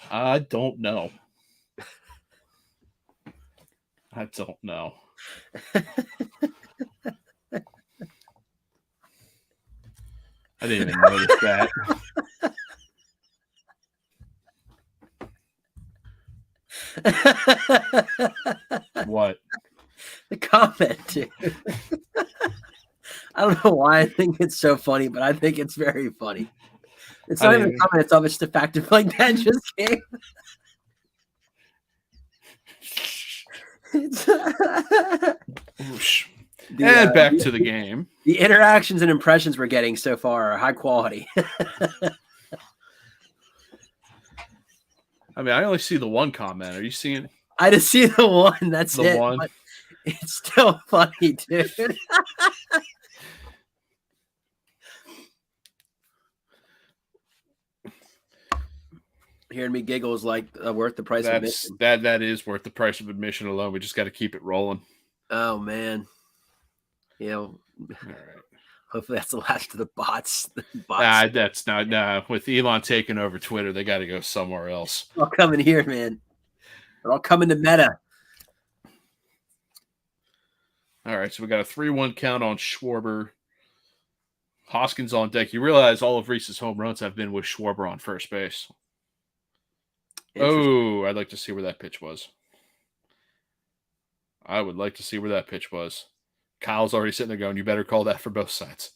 I don't know. I don't know. I didn't even notice that. What? The comment, dude. I don't know why I think it's so funny, but I think it's very funny. It's not even a comment itself, it's the fact of like that just came. And back to the game. The interactions and impressions we're getting so far are high quality. I mean, I only see the one comment. Are you seeing? I just see the one. That's the it. One. But it's still funny, dude. Hearing me giggle is like worth the price of admission. That is worth the price of admission alone. We just got to keep it rolling. Oh man. All right. Hopefully that's the last of the bots. That's not with Elon taking over Twitter, they got to go somewhere else. They're all coming here, man. They're all coming to Meta. All right, so we got a 3-1 count on Schwarber. Hoskins on deck. You realize all of Reese's home runs have been with Schwarber on first base. Oh, I'd like to see where that pitch was. I would like to see where that pitch was. Kyle's already sitting there going, you better call that for both sides.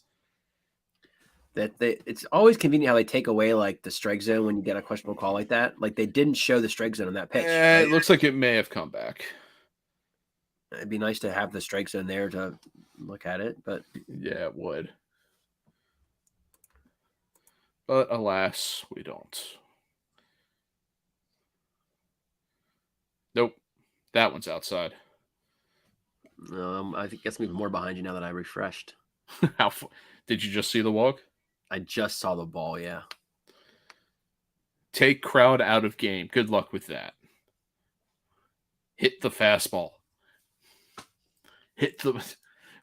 It's always convenient how they take away like the strike zone when you get a questionable call like that. Like they didn't show the strike zone on that pitch. Right? It looks like it may have come back. It'd be nice to have the strike zone there to look at it, but yeah, it would. But alas, we don't. Nope. That one's outside. I think I'm even more behind you now that I refreshed. Did you just see the walk? I just saw the ball, yeah. Take crowd out of game. Good luck with that. Hit the fastball.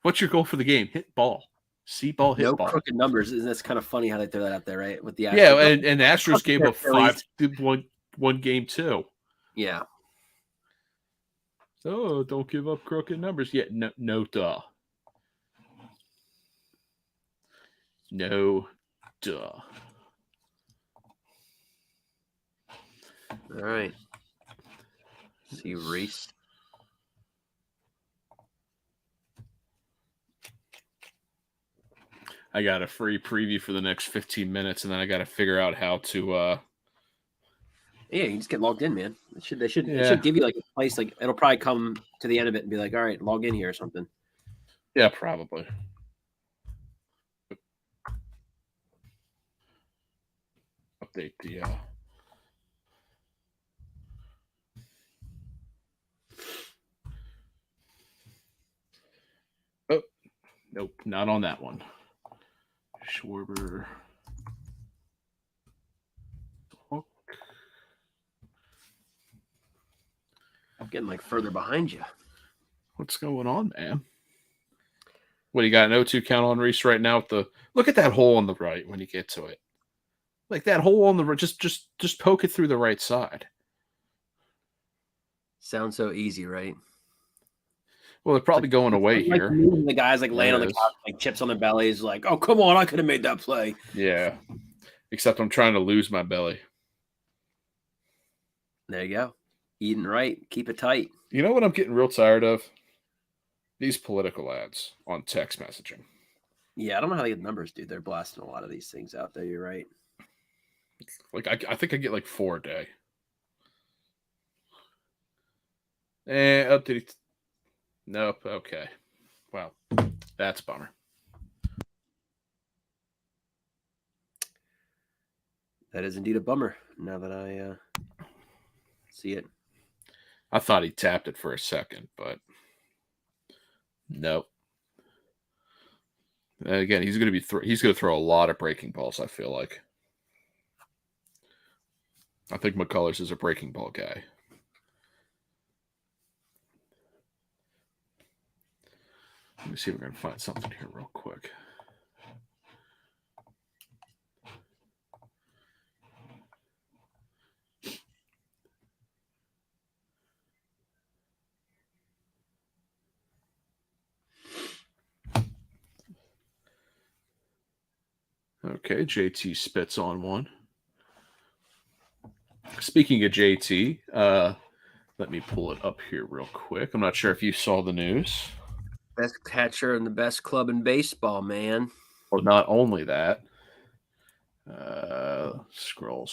What's your goal for the game? Hit ball. See ball, hit ball. No crooked numbers. Isn't that kind of funny how they throw that out there, right? With the Astros. Yeah, and the Astros gave up 5-1 game too. Yeah. So don't give up crooked numbers. Yeah, no duh. No duh. All right. See Reese. I got a free preview for the next 15 minutes, and then I got to figure out how to. Yeah, you just get logged in, man. They should give you like a place, like it'll probably come to the end of it and be like, all right, log in here or something. Yeah, probably. Update the. Oh, nope, not on that one. Schwarber. I'm getting like further behind you. What's going on, man? What, you got an 0-2 count on Reese right now? Look at that hole on the right when you get to it. Like that hole on the right, just poke it through the right side. Sounds so easy, right? Well, they're probably going away here. The guys like laying on the couch, like chips on their bellies, like, oh, come on, I could have made that play. Yeah. Except I'm trying to lose my belly. There you go. Eating right. Keep it tight. You know what I'm getting real tired of? These political ads on text messaging. Yeah, I don't know how they get numbers, dude. They're blasting a lot of these things out there. You're right. Like I think I get like 4 a day. Update. Nope. Okay. Well, that's a bummer. That is indeed a bummer. Now that I see it, I thought he tapped it for a second, but nope. Again, he's going to throw a lot of breaking balls. I feel like. I think McCullers is a breaking ball guy. Let me see if we can find something here real quick. Okay, JT spits on one. Speaking of JT, let me pull it up here real quick. I'm not sure if you saw the news. best catcher in the best club in baseball, man. Well, not only that. Scroll.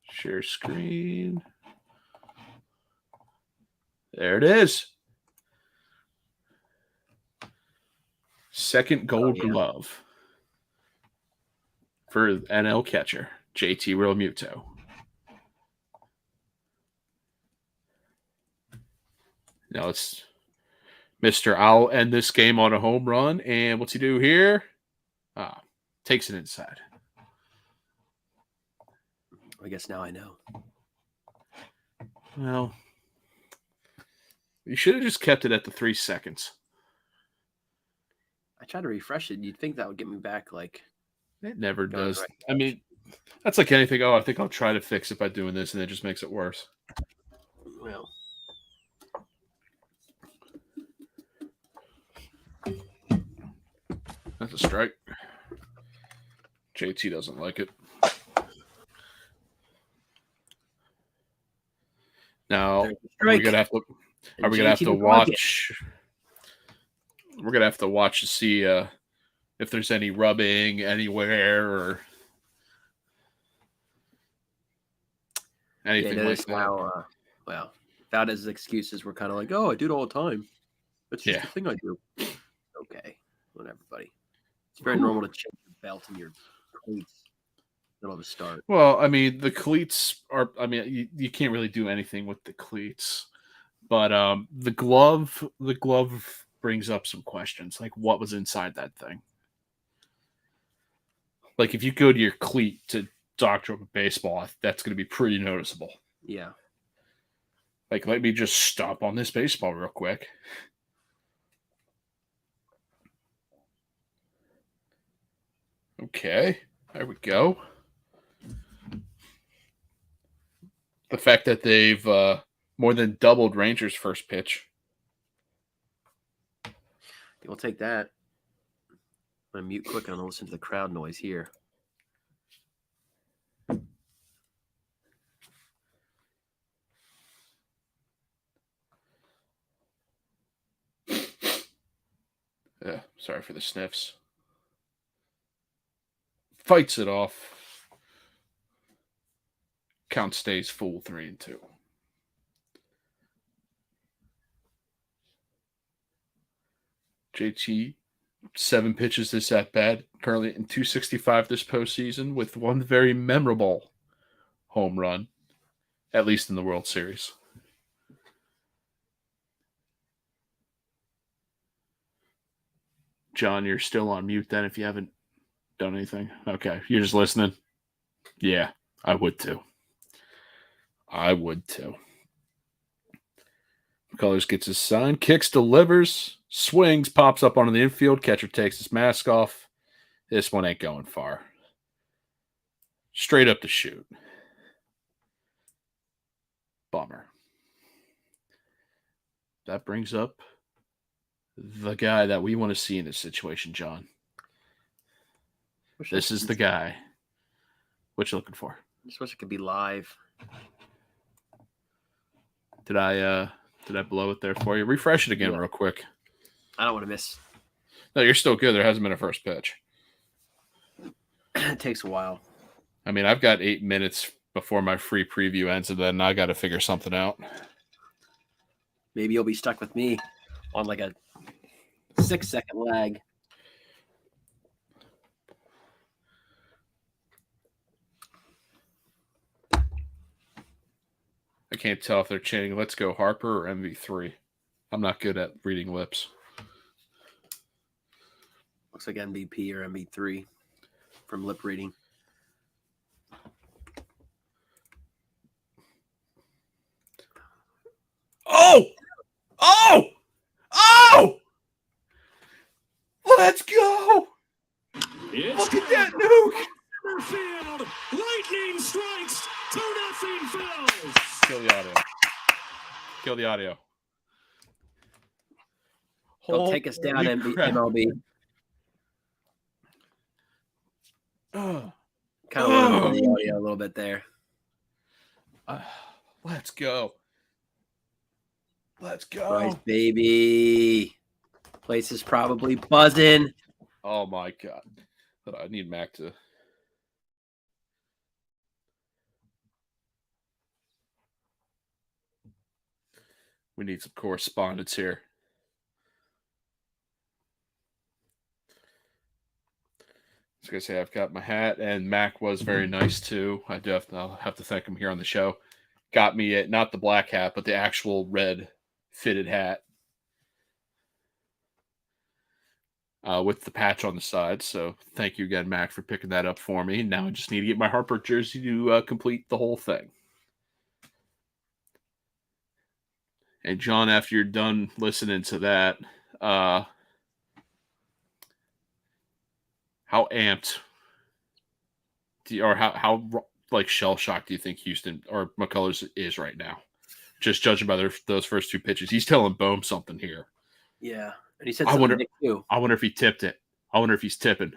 Share screen. There it is. Second gold glove for NL catcher, JT Realmuto. Now it's Mr. I'll end this game on a home run. And what's he do here? Takes it inside. I guess now I know. Well, you should have just kept it at the 3 seconds. I tried to refresh it. You'd think that would get me back like It never does. Right. I mean, that's like anything. Oh, I think I'll try to fix it by doing this, and it just makes it worse. Well, that's a strike. JT doesn't like it. Now we're gonna have to. Are we gonna have to watch? We're gonna have to watch to see if there's any rubbing anywhere or anything like that. How, well, without his excuses, we're kind of like, oh, I do it all the time. That's just the thing I do. Okay, whatever, buddy. It's very normal to change your belt and your cleats middle of a start. Well, I mean, the cleats are. I mean, you can't really do anything with the cleats, but the glove brings up some questions, like what was inside that thing. Like if you go to your cleat to doctor up a baseball, that's going to be pretty noticeable. Yeah. Like, let me just stop on this baseball real quick. Okay, there we go. The fact that they've more than doubled Rangers' first pitch. We'll take that. I'm going to mute quick. I'm going to listen to the crowd noise here. Yeah, sorry for the sniffs. Fights it off. Count stays full 3-2. JT, 7 pitches this at bat, currently in 265 this postseason with one very memorable home run, at least in the World Series. John, you're still on mute then if you haven't done anything. Okay, you're just listening? Yeah, I would too. McCullers gets his sign, kicks, delivers, swings, pops up onto the infield. Catcher takes his mask off. This one ain't going far. Straight up to shoot. Bummer. That brings up the guy that we want to see in this situation, John. This is the guy. What you looking for? I just wish it could be live. Did I blow it there for you? Refresh it again real quick. I don't want to miss. No, you're still good. There hasn't been a first pitch. It takes a while. I mean, I've got 8 minutes before my free preview ends, and then I got to figure something out. Maybe you'll be stuck with me on like a 6-second lag. I can't tell if they're chanting "Let's go Harper" or MV3. I'm not good at reading lips. Looks like MVP or MV3 from lip reading. Oh! Oh! Oh! Let's go! Look at that nuke! Field, lightning strikes, 2-0 Phils. Kill the audio. Kill the audio. They'll take us down, Holy crap. MLB. Ugh. Kind of want to pull the audio a little bit there. Let's go. Let's go. Bryce, baby. Place is probably buzzing. Oh, my God. But I need Mac to... We need some correspondence here. I was going to say, I've got my hat, and Mac was very nice, too. I'll have to thank him here on the show. Got me, not the black hat, but the actual red fitted hat with the patch on the side. So thank you again, Mac, for picking that up for me. Now I just need to get my Harper jersey to complete the whole thing. And John, after you're done listening to that, how amped how like shell shocked do you think Houston or McCullers is right now? Just judging by those first two pitches, he's telling Bohm something here. Yeah, and he said something to Nick too. I wonder if he tipped it. I wonder if he's tipping.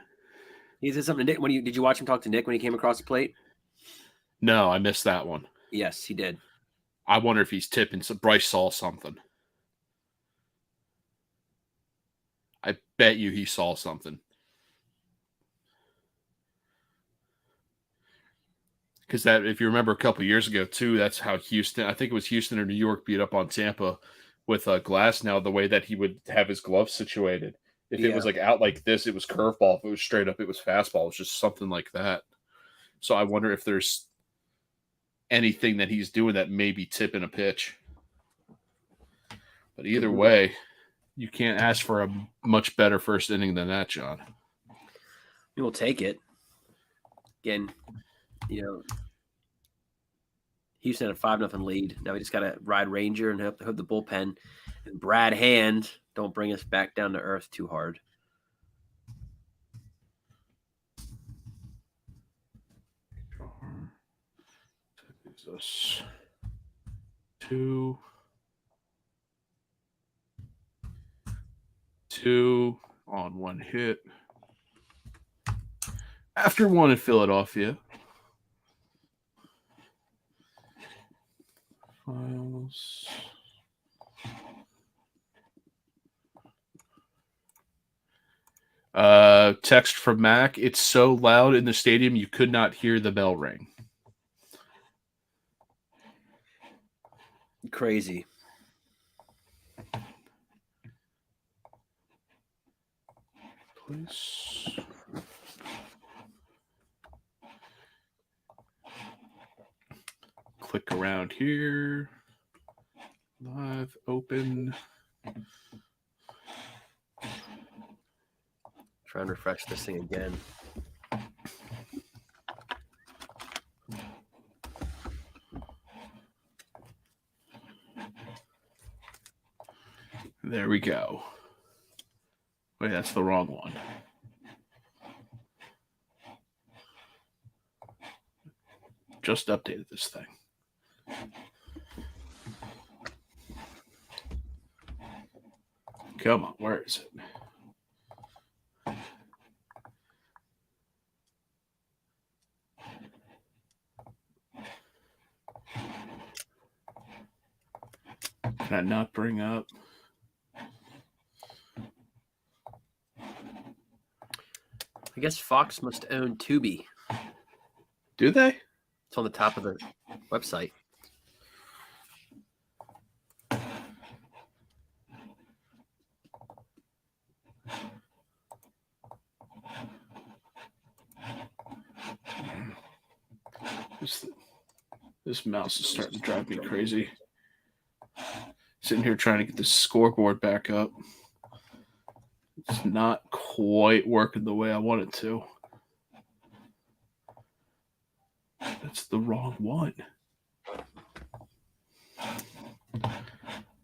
He said something to Nick. Did you watch him talk to Nick when he came across the plate? No, I missed that one. Yes, he did. I wonder if he's tipping. So Bryce saw something. I bet you he saw something. Because that, if you remember a couple years ago too, that's how Houston, I think it was Houston or New York, beat up on Tampa with Glass. Now the way that he would have his gloves situated, if it was like out like this, it was curveball. If it was straight up, it was fastball. It was just something like that. So I wonder if there's anything that he's doing that may be tipping a pitch. But either way, you can't ask for a much better first inning than that, John. We will take it. Again, Houston had a 5-0 lead. Now we just got to ride Ranger and hope the bullpen and Brad Hand don't bring us back down to earth too hard. Us 2 on one hit. After one in Philadelphia. Files. Text from Mac. It's so loud in the stadium you could not hear the bell ring. Crazy. Place. Click around here. Live, open. Try and refresh this thing again. There we go. Wait, that's the wrong one. Just updated this thing. Come on, where is it? Can I not bring up? I guess Fox must own Tubi. Do they? It's on the top of the website. This mouse is starting to drive me crazy. Sitting here trying to get this scoreboard back up. It's not quite working the way I want it to. That's the wrong one.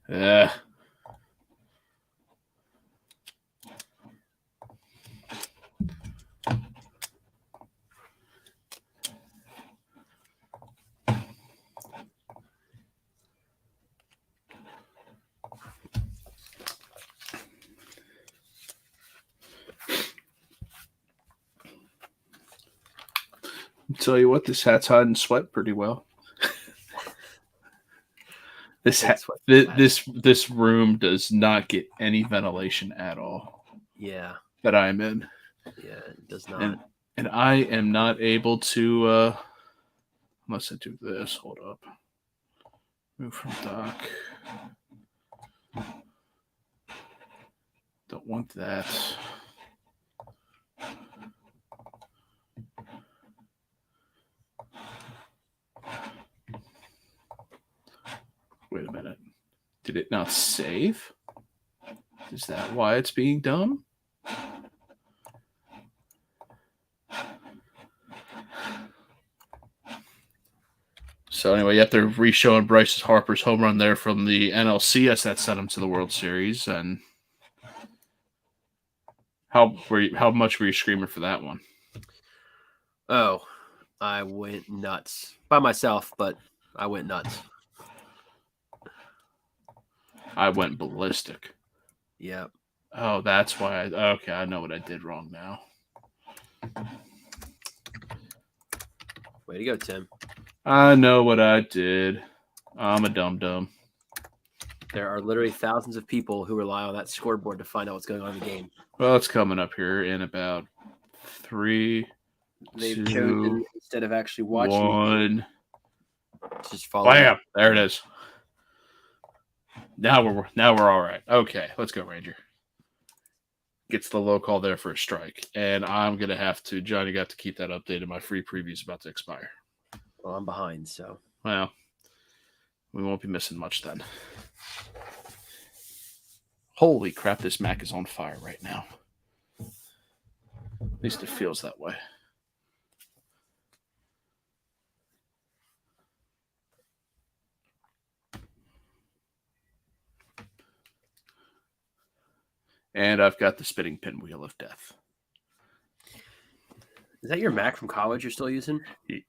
Yeah. Tell you what, this hat's hiding sweat pretty well. This room does not get any ventilation at all. Yeah. That I'm in. Yeah, it does not. And I am not able to unless I do this. Hold up. Move from dock. Don't want that. Wait a minute. Did it not save? Is that why it's being done? So anyway, you have to re-showing Bryce Harper's home run there from the NLCS that sent him to the World Series. And how much were you screaming for that one? Oh, I went nuts by myself, but I went nuts. I went ballistic. Yeah. Oh, that's why. Okay, I know what I did wrong now. Way to go, Tim. I know what I did. I'm a dum-dum. There are literally thousands of people who rely on that scoreboard to find out what's going on in the game. Well, it's coming up here in about 3, They've 2, chosen, instead of actually watching 1. Just follow. Bam! There it is. Now we're all right. Okay, let's go, Ranger. Gets the low call there for a strike. And I'm going to have to, John, you got to keep that updated. My free preview is about to expire. Well, I'm behind, so. Well, we won't be missing much then. Holy crap, this Mac is on fire right now. At least it feels that way. And I've got the spinning pinwheel of death. Is that your Mac from college you're still using?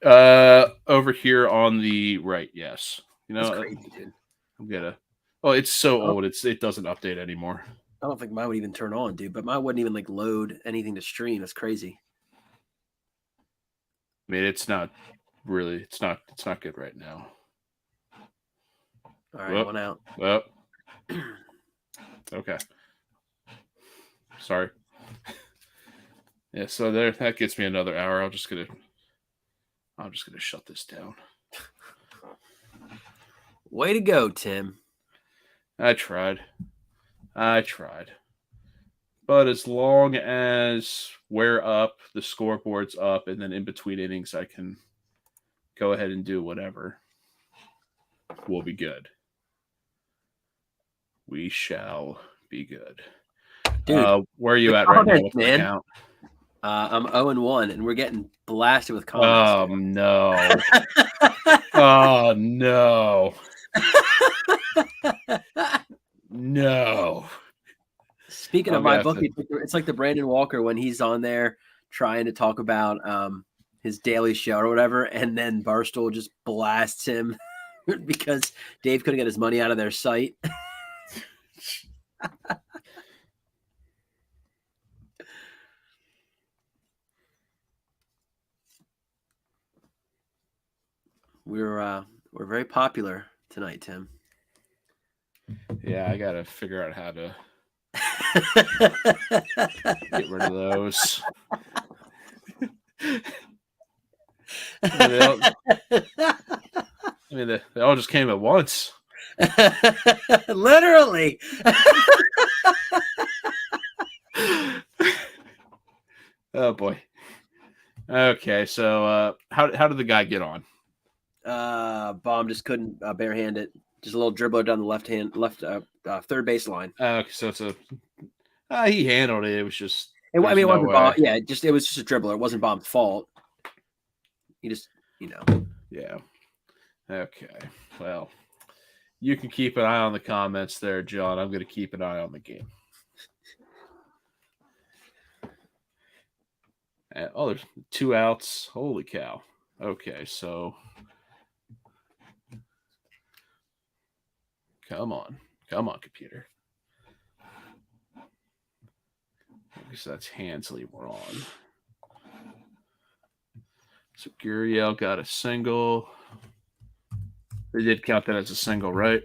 Over here on the right, yes. You know, That's crazy, dude. I'm gonna. Oh, it's so old. It doesn't update anymore. I don't think mine would even turn on, dude. But mine wouldn't even load anything to stream. That's crazy. I mean, it's not really. It's not good right now. All right, one out. Well, okay. Sorry. Yeah, so that gets me another hour. I'm just gonna shut this down. Way to go, Tim. I tried. But as long as we're up, the scoreboard's up, and then in between innings, I can go ahead and do whatever. We'll be good. We shall be good. Dude, where are you at right now? Man. I'm 0-1, and we're getting blasted with comments. Oh, no. Oh, no. No. Speaking of my bookie, it's like the Brandon Walker when he's on there trying to talk about his daily show or whatever, and then Barstool just blasts him because Dave couldn't get his money out of their site. We're very popular tonight, Tim. Yeah, I gotta figure out how to get rid of those. They all just came at once. Literally. Oh boy. Okay, so how did the guy get on? Bomb just couldn't barehand it. Just a little dribbler down the left third baseline. Okay, so it's he handled it. It was just It there's wasn't no Bomb. way. Yeah, it was just a dribbler. It wasn't Bomb's fault. He just, Yeah. Okay. Well, you can keep an eye on the comments there, John. I'm going to keep an eye on the game. Oh, there's 2 outs. Holy cow. Okay, so come on, computer. I guess that's Hansley we're on. So Gurriel got a single. They did count that as a single, right?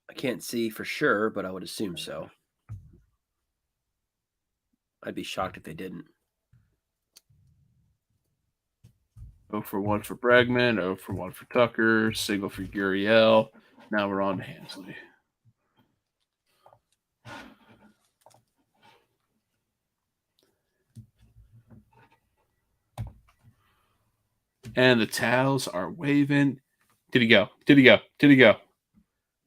I can't see for sure, but I would assume so. I'd be shocked if they didn't. 0 for 1 for Bregman, 0 for 1 for Tucker, single for Gurriel. Now we're on to Hansley. And the towels are waving. Did he go?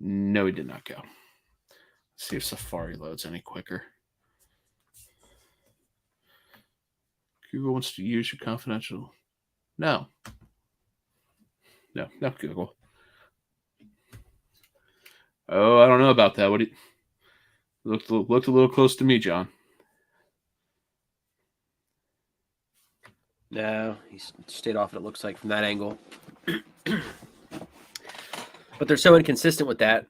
No, he did not go. Let's see if Safari loads any quicker. Google wants to use your confidential. No, not Google. Oh, I don't know about that. What do you looked a little close to me, John? No, he stayed off it, it looks like, from that angle. But they're so inconsistent with that.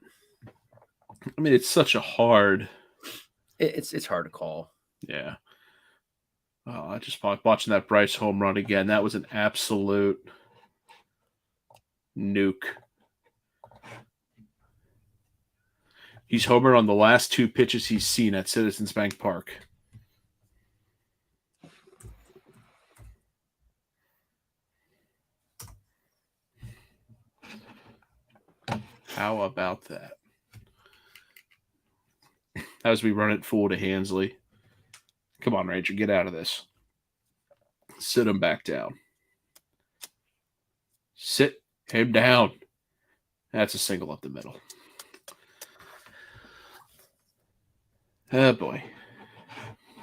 I mean, it's such a hard. It's hard to call. Yeah. Oh, I just watching that Bryce home run again. That was an absolute nuke. He's homered on the last 2 pitches he's seen at Citizens Bank Park. How about that? As we run it full to Hansley. Come on, Ranger, get out of this. Sit him back down. Sit him down. That's a single up the middle. Oh, boy.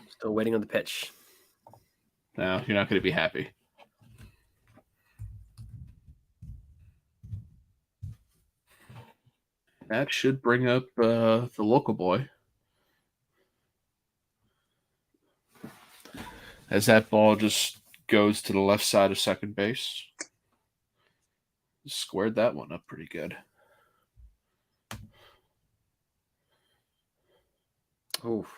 Still waiting on the pitch. No, you're not going to be happy. That should bring up the local boy. As that ball just goes to the left side of second base. Squared that one up pretty good. Oof.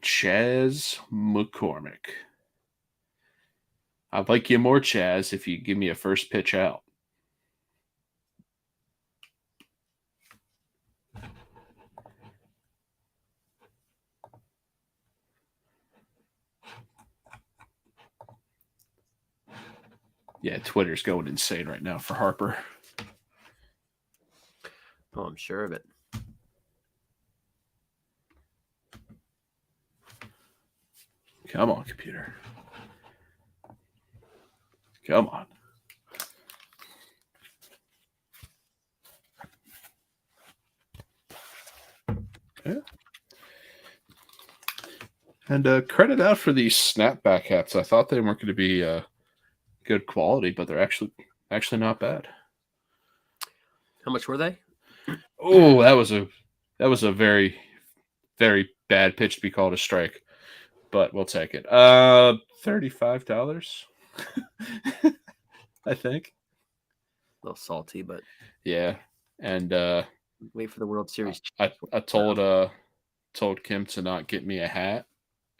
Chaz McCormick. I'd like you more, Chaz, if you give me a first pitch out. Yeah, Twitter's going insane right now for Harper. Oh, I'm sure of it. Come on, computer. Come on. Yeah. And credit out for these snapback hats. I thought they weren't going to be good quality, but they're actually not bad. How much were they? Oh, that was a very, very bad pitch to be called a strike, but we'll take it. $35, I think. A little salty, but yeah. And wait for the World Series. I told Kim to not get me a hat,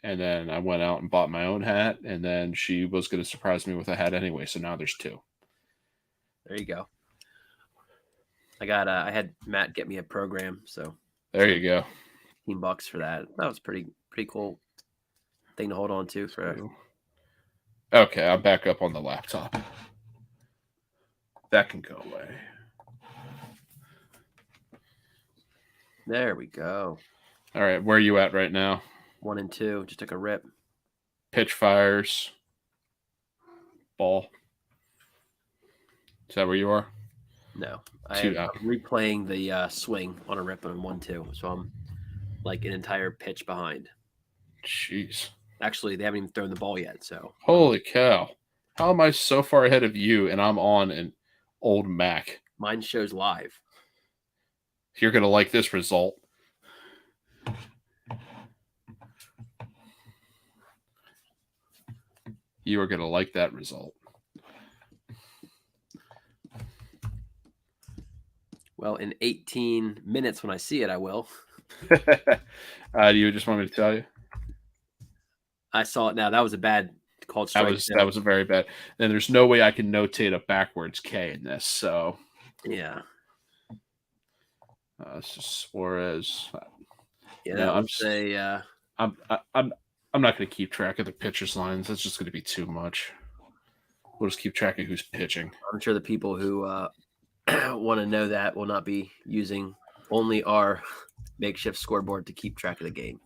and then I went out and bought my own hat, and then she was going to surprise me with a hat anyway. So now there's 2. There you go. I had Matt get me a program, so there you go. $15 for that. That was pretty cool thing to hold on to for. Okay, I'm back up on the laptop. That can go away. There we go. All right, where are you at right now? 1 and 2. Just took a rip. Pitch fires. Ball. Is that where you are? No, Two I'm out. replaying the swing on a rip on 1-2. So I'm like an entire pitch behind. Jeez. Actually, they haven't even thrown the ball yet. So Holy cow. How am I so far ahead of you and I'm on an old Mac? mine shows live. You're going to like this result. You are going to like that result. Well, in 18 minutes when I see it, I will. Do you just want me to tell you? I saw it now. That was a bad called strike. That was a very bad. And there's no way I can notate a backwards K in this. So Yeah. this is Suarez. Yeah, No, I'm not going to keep track of the pitchers' lines. That's just going to be too much. We'll just keep track of who's pitching. I'm sure the people who want to know that will not be using only our makeshift scoreboard to keep track of the game.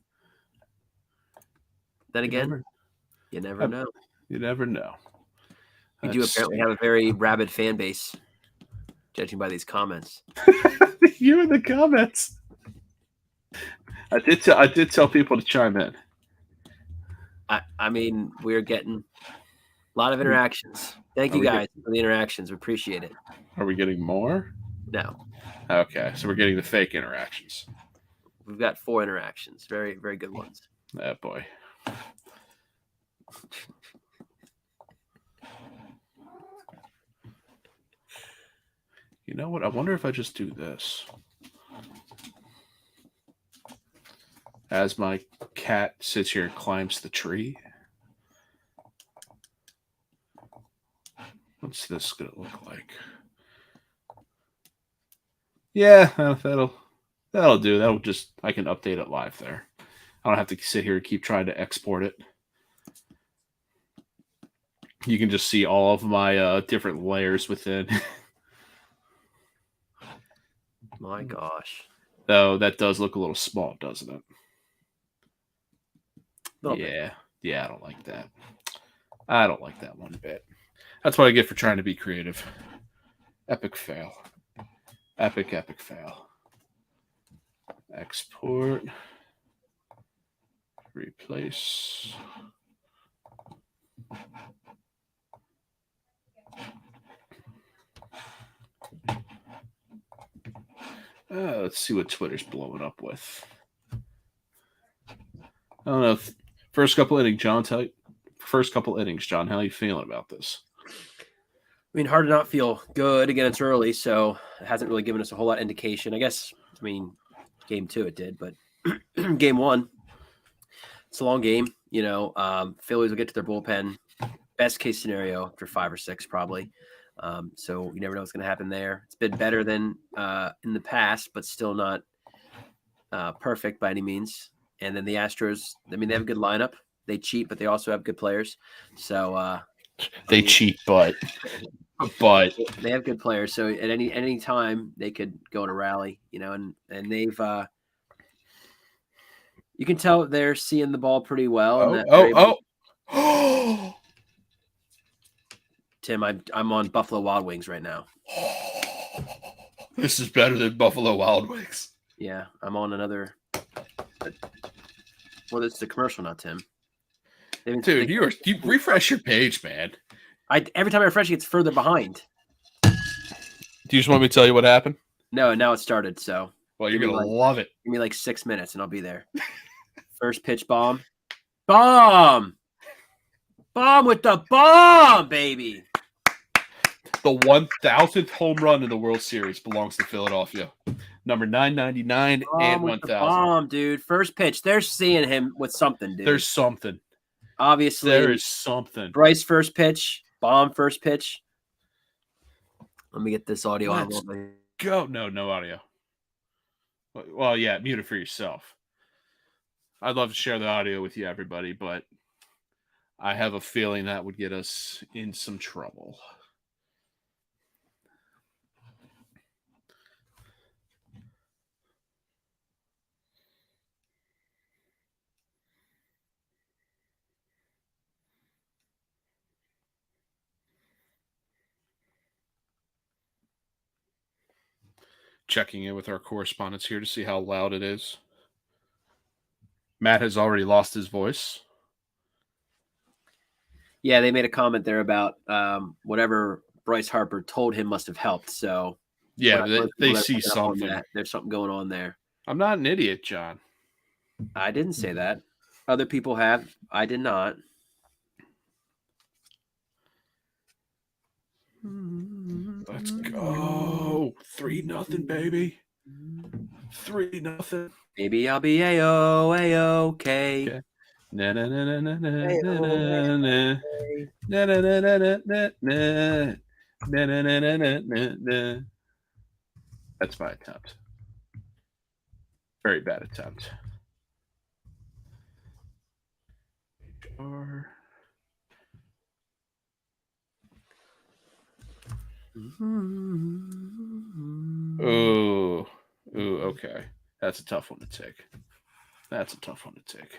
Then again, you never know. You never know. We do apparently have a very rabid fan base, judging by these comments. You in the comments. I did tell people to chime in. I mean, we're getting a lot of interactions. Thank you guys for the interactions. We appreciate it. Are we getting more? No. Okay, so we're getting the fake interactions. We've got 4 interactions. Very, very good ones. Oh, boy. You know what? I wonder if I just do this. As my cat sits here and climbs the tree. What's this going to look like? Yeah, that'll do. That'll just, I can update it live there. I don't have to sit here and keep trying to export it. You can just see all of my different layers within. My gosh. Though that does look a little small, doesn't it? Bit. Yeah, I don't like that. I don't like that one bit. That's what I get for trying to be creative. Epic fail. Epic fail. Export. Replace. Let's see what Twitter's blowing up with. I don't know. First couple innings, John, how are you feeling about this? I mean, hard to not feel good. Again, it's early, so it hasn't really given us a whole lot of indication. I guess, game 2 it did, but game 1, it's a long game. Phillies will get to their bullpen. Best case scenario after 5 or 6, probably. So you never know what's going to happen there. It's been better than in the past, but still not perfect by any means. And then the Astros, they have a good lineup. They cheat, but they also have good players. So they cheat, but they have good players. So at any time they could go in a rally, and they've you can tell they're seeing the ball pretty well. Tim, I'm on Buffalo Wild Wings right now. This is better than Buffalo Wild Wings. Yeah, I'm on another. Well, it's the commercial now, Tim. Dude, you refresh your page, man. Every time I refresh it, it's further behind. Do you just want me to tell you what happened? No, now it started. So, well, you're gonna love it. Give me like 6 minutes, and I'll be there. First pitch, bomb with the bomb, baby. The 1,000th home run in the World Series belongs to Philadelphia. Number 999 and 1,000. Bomb, dude. First pitch. They're seeing him with something, dude. There's something. Obviously. There is something. Bryce first pitch. Bomb first pitch. Let me get this audio on. Go. No audio. Well, yeah, mute it for yourself. I'd love to share the audio with you, everybody, but I have a feeling that would get us in some trouble. checking in with our correspondents here to see how loud it is. Matt has already lost his voice. Yeah, they made a comment there about whatever Bryce Harper told him must have helped. So Yeah, they they're see picking up on something. that. There's something going on there. I'm not an idiot, John. I didn't say that. Other people have. I did not. Let's go. 3-0, baby. 3-0. Maybe I'll be A-O-A-O-K. Okay. Na na na na na na A-O-A-O-K. na na na na na na na na na na na na na na. That's my attempt. Very bad attempt. Ooh, okay. That's a tough one to take. That's a tough one to take.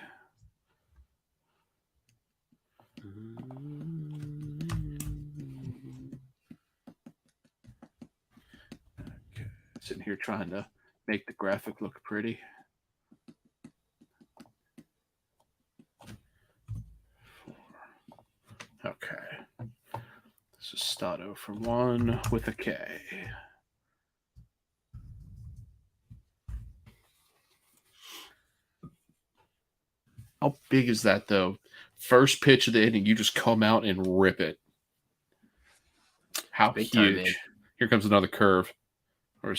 Okay. Sitting here trying to make the graphic look pretty. Okay. This is Stato for 1 with a K. How big is that, though? First pitch of the inning, you just come out and rip it. How Big huge. time, man. Here comes another curve or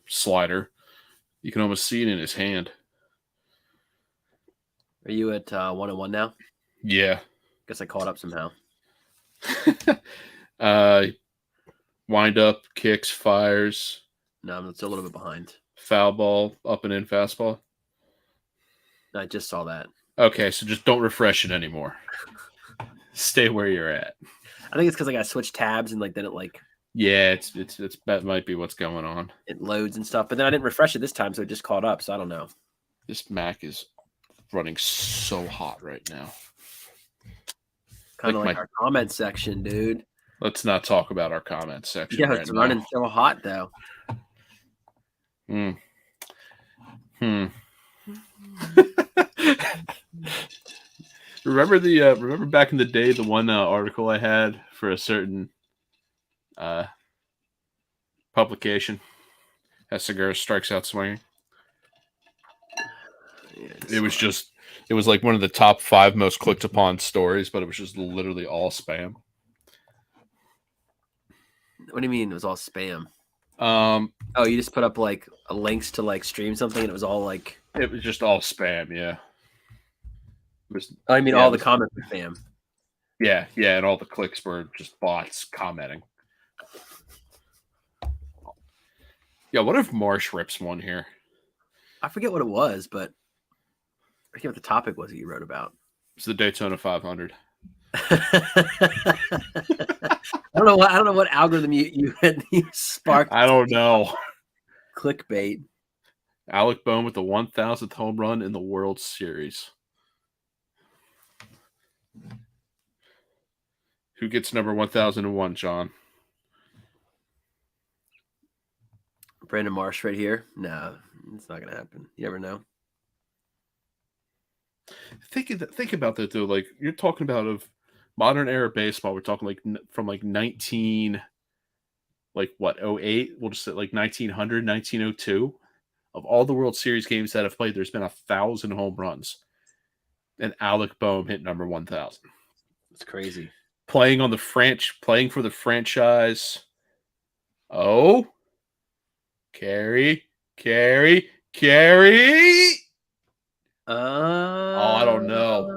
slider. You can almost see it in his hand. Are you at 1-1 now? Yeah. Guess I caught up somehow. Wind up, kicks, fires. No, I'm still a little bit behind. Foul ball, up and in fastball. I just saw that. Okay, so just don't refresh it anymore. Stay where you're at. I think it's because I got to switch tabs and then it Yeah, it's that might be what's going on. it loads and stuff. But then I didn't refresh it this time, so it just caught up. So I don't know. This Mac is running so hot right now. Kind of Like like my- our comment section, dude. Let's not talk about our comment section. Yeah, right it's now. running so hot though. Remember back in the day, the one article I had for a certain publication, as Segura strikes out swinging. Yeah, It was like one of the top 5 most clicked upon stories, but it was just literally all spam. What do you mean? It was all spam. Um, Oh, you just put up links to stream something, and it was all it was just all spam. Yeah. I mean, Yeah, all it the was- comments were spam. Yeah, and all the clicks were just bots commenting. Yeah, what if Marsh rips one here? I forget what it was, but I forget what the topic was that you wrote about. It's the Daytona 500. I don't know what algorithm you sparked. I don't know. Clickbait. Alec Bohm with the 1,000th home run in the World Series. Who gets number 1,001, John? Brandon Marsh right here. No, it's not gonna happen. You never know. Think about that though. Like you're talking about of modern era baseball. We're talking from 19, 08. We'll just say 1900, 1902. Of all the World Series games that have played, there's been 1,000 home runs, and Alec Bohm hit number 1,000. It's crazy. Playing for the franchise. Oh, Carey. I don't know.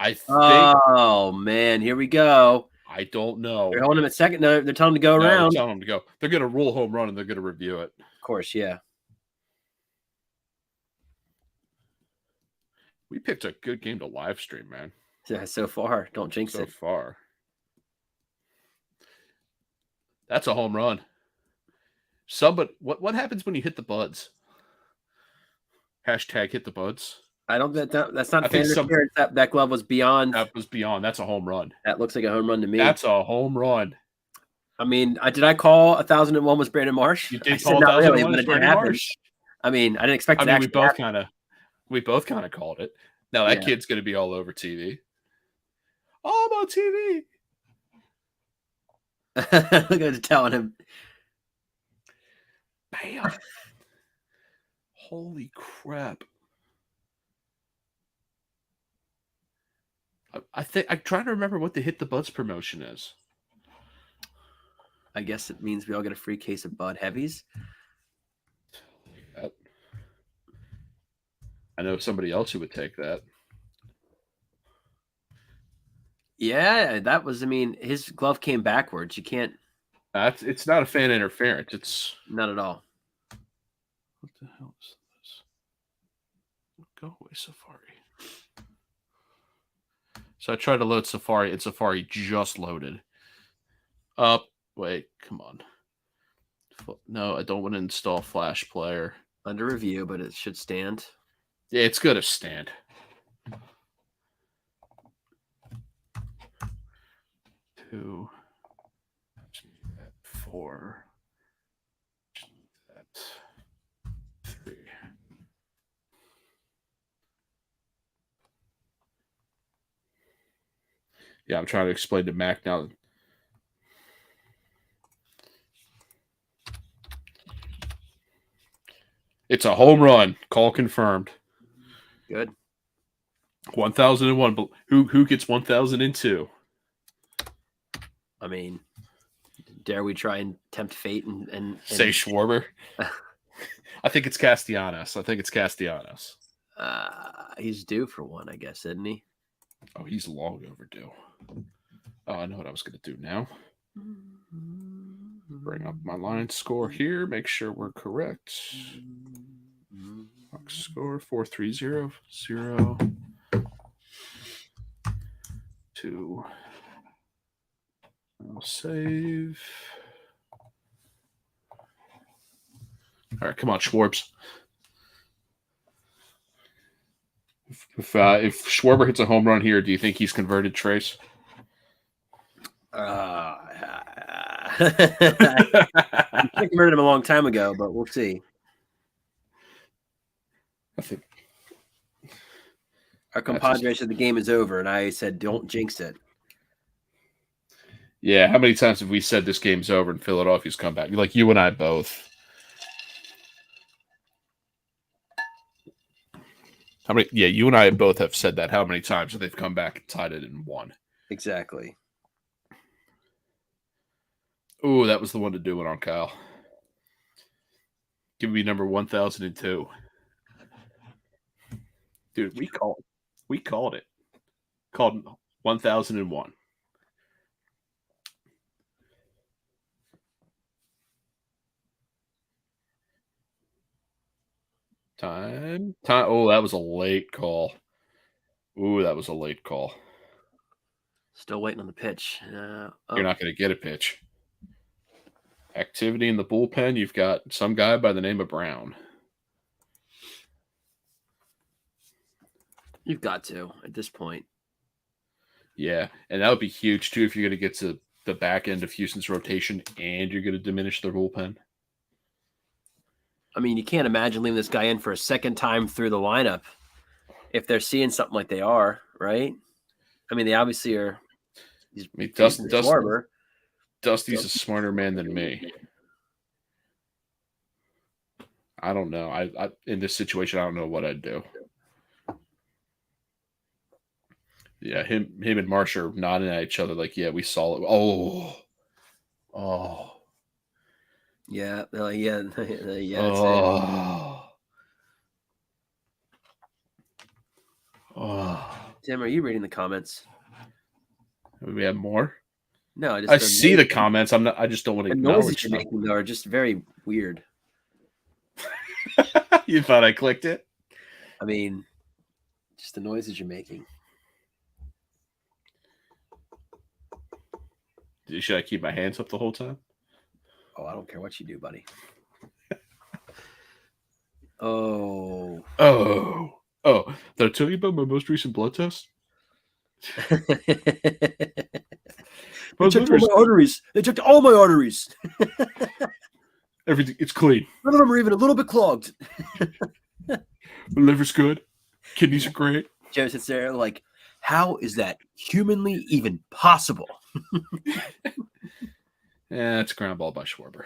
I think. Oh man, here we go. I don't know. They're holding him at second. No, they're telling him to go No, they're around. telling them to go. They're going to rule home run and they're going to review it. Of course, yeah. We picked a good game to live stream, man. Yeah, so far. Don't jinx So it. far. That's a home run. What happens when you hit the buds? Hashtag hit the buds. I don't. That's not I fan think interference. That glove was beyond. That was beyond. That's a home run. That looks like a home run to me. That's a home run. I mean, did I call 1001 was Brandon Marsh? You I did said call not really, 1001 but as it did Brandon happen. Marsh. I mean, I didn't expect I it mean, to actually happen. we both kind of called it. Now that kid's going to be all over TV. Oh, I'm on TV. Look at it telling him. Bam. Holy crap. I think I'm trying to remember what the Hit the Buds promotion is. I guess it means we all get a free case of Bud Heavies. I know somebody else who would take that. Yeah, that was. I mean, his glove came backwards. You can't. It's not a fan interference. It's Not at all. what the hell is this? Go away, Safari. So I tried to load Safari, and Safari just loaded. Wait, come on. No, I don't want to install Flash Player. Under review, but it should stand. Yeah, it's good to stand. Two, four, three. Yeah, I'm trying to explain to Mac now. It's a home run. Call confirmed. Good. 1001. But who gets 1002? I mean, dare we try and tempt fate and Say Schwarber. I think it's Castellanos. He's due for one, I guess, isn't he? Oh, he's long overdue. Oh, I know what I was going to do now. Bring up my line score here. Make sure we're correct. Box score 4300. 2. I'll save. All right, come on, Schwarbs. If Schwarber hits a home run here, do you think he's converted Trace? I converted him a long time ago, but we'll see. I think our compadre said the game is over, and I said, "Don't jinx it." Yeah, how many times have we said this game's over and Philadelphia's come back? Like you and I both. How many? Yeah, you and I both have said that. How many times have they come back and tied it and won? Exactly. Ooh, that was the one to do it on, Kyle. Give me number 1002. Dude, we called it. Called 1001. Time. Oh, that was a late call. Ooh, that was a late call. Still waiting on the pitch. You're not going to get a pitch. Activity in the bullpen. You've got some guy by the name of Brown. You've got to at this point. Yeah, and that would be huge too if you're going to get to the back end of Houston's rotation and you're going to diminish their bullpen. I mean, you can't imagine leaving this guy in for a second time through the lineup if they're seeing something like they are, right? I mean, they obviously are. Dusty's a smarter man than me. I don't know. I in this situation, I don't know what I'd do. Yeah, him and Marsh are nodding at each other like, yeah, we saw it. Oh. Yeah, they're like, yeah. Tim, are you reading the comments? We have more. No, I see the comments. I'm not. I just don't want to acknowledge noises you're making though are just very weird. You thought I clicked it? I mean, just the noises you're making. Should I keep my hands up the whole time? Oh, I don't care what you do, buddy. Oh. Did I tell you about my most recent blood test? They checked all my arteries. They checked all my arteries. Everything, it's clean. None of them are even a little bit clogged. The liver's good. Kidneys are great. Joe sits there like, how is that humanly even possible? Yeah, it's a ground ball by Schwarber.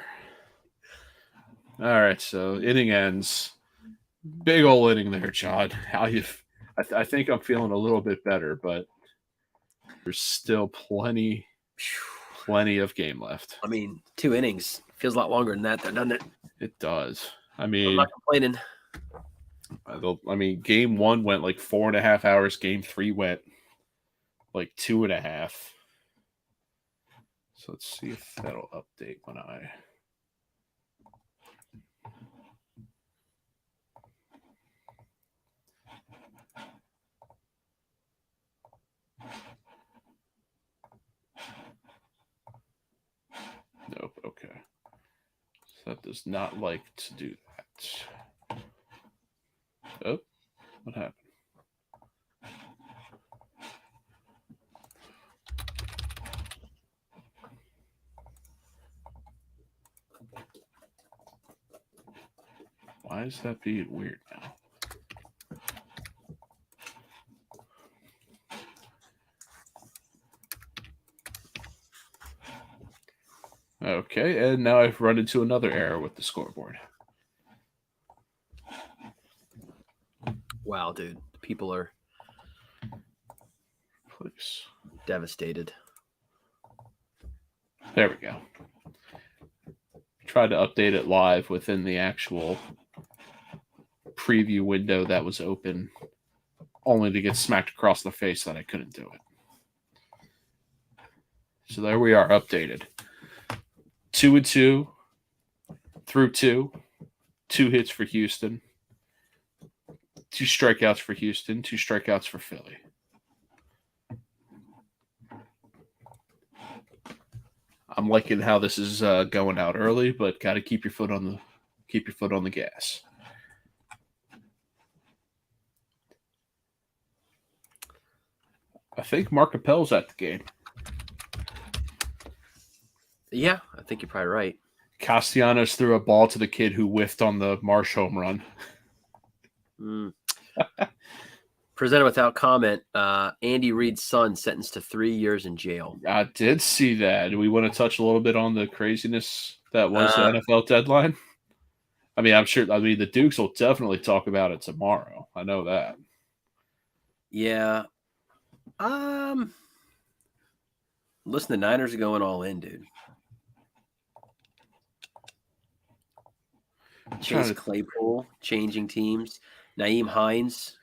All right, so inning ends. Big old inning there, John. How you? I think I'm feeling a little bit better, but there's still plenty of game left. I mean, 2 innings feels a lot longer than that, though, doesn't it? It does. I I'm mean, not complaining. Game 1 went like 4.5 hours. Game 3 went like 2.5. So let's see if that'll update when I. Nope. Okay. So that does not like to do that. Oh, what happened? Why is that being weird now? Okay, and now I've run into another error with the scoreboard. Wow, dude. People are Please. devastated. There we go. Tried to update it live within the actual preview window that was open, only to get smacked across the face that I couldn't do it. So there we are, updated. 2-2 through 2. 2 hits for Houston. 2 strikeouts for Houston. 2 strikeouts for Philly. I'm liking how this is going out early, but got to keep your foot on the gas. I think Mark Appel's at the game. Yeah, I think you're probably right. Castellanos threw a ball to the kid who whiffed on the Marsh home run. Presented without comment, Andy Reid's son sentenced to 3 years in jail. I did see that. Do we want to touch a little bit on the craziness that was the NFL deadline? I mean, I'm sure. I mean, the Dukes will definitely talk about it tomorrow. I know that. Yeah. Listen, the Niners are going all in, dude. Chase Claypool changing teams. Naeem Hines.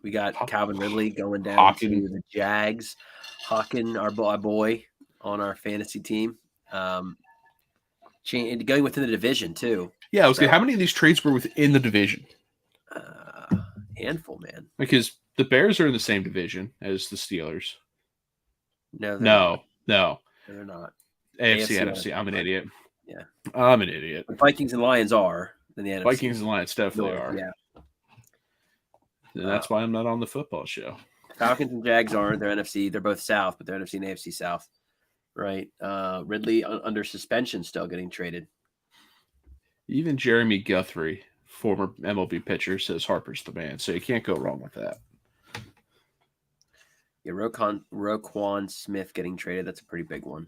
We got Calvin Ridley going down to the Jags. Hawkin, our boy on our fantasy team. Going within the division, too. Yeah, I was how many of these trades were within the division? Handful, man. Because the Bears are in the same division as the Steelers. No, they're not. AFC, NFC. I'm an idiot. Yeah. I'm an idiot. The Vikings and Lions are in the NFC. Vikings and Lions definitely are. Yeah. And that's why I'm not on the football show. Falcons and Jags aren't. They're NFC. They're both South, but they're NFC and AFC South. Right. Ridley under suspension still getting traded. Even Jeremy Guthrie, former MLB pitcher, says Harper's the man. So you can't go wrong with that. Yeah, Roquan Smith getting traded. That's a pretty big one.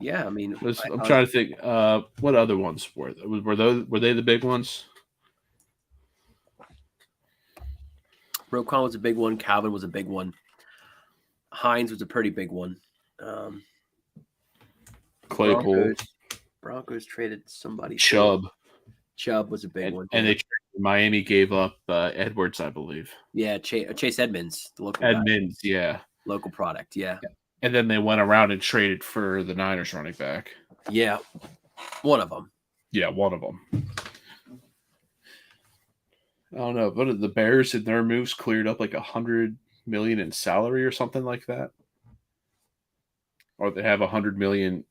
Yeah, I mean, I'm trying to think. What other ones were they the big ones? Roquan was a big one. Calvin was a big one. Hines was a pretty big one. Claypool. Broncos traded somebody. Chubb was a big one. And Miami gave up Edwards, I believe. Yeah, Chase Edmonds, the local Edmonds, guy. yeah. Local product, yeah. And then they went around and traded for the Niners running back. Yeah, one of them. Yeah, one of them. I don't know, but the Bears in their moves cleared up like $100 million in salary or something like that, or they have $100 million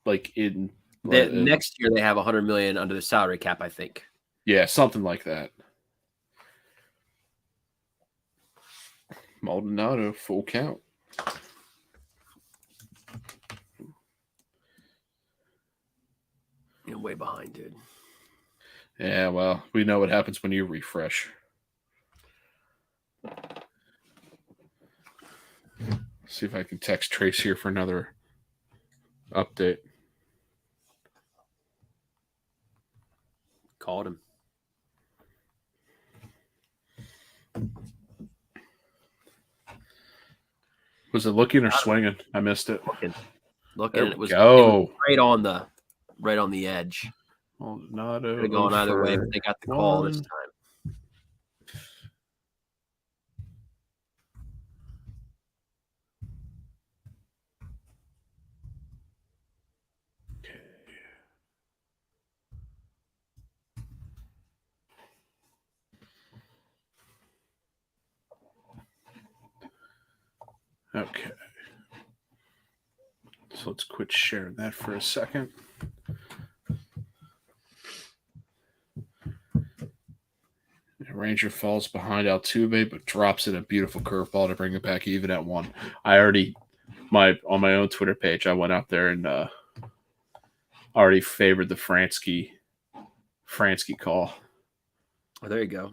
like in next year. They have $100 million under the salary cap, I think. Yeah, something like that. Maldonado full count. You're way behind, dude. Yeah, well, we know what happens when you refresh. See if I can text Trace here for another update. Called him. Was it looking or swinging? I missed it. Looking. There It was we go. It was right on the edge. Well, not Could have gone either way, but they got the call this time. Okay. So let's quit sharing that for a second. Ranger falls behind Altuve, but drops in a beautiful curveball to bring it back even at 1. I already, on my own Twitter page, I went out there and already favored the Fransky call. Oh, there you go.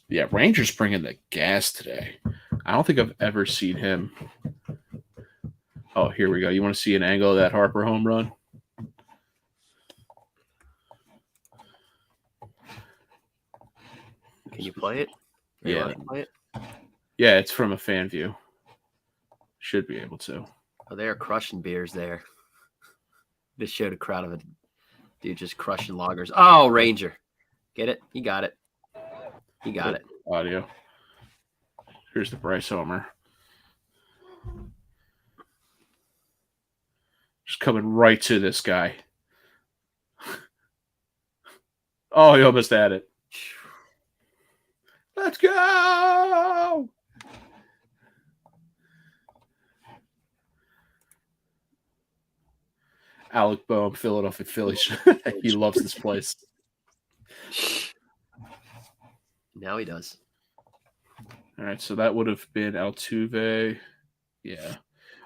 Yeah, Rangers bringing the gas today. I don't think I've ever seen him. Oh, here we go. You want to see an angle of that Harper home run? Can you play it? Yeah. Play it? Yeah, it's from a fan view. Should be able to. Oh, they are crushing beers there. This showed a crowd of a dude just crushing loggers. Oh, Ranger. Get it? He got it. He got it. Audio. Here's the Bryce Homer. Just coming right to this guy. Oh, he almost had it. Let's go! Alec Boehm, Philadelphia Phillies. He loves this place. Now he does. All right, so that would have been Altuve. Yeah.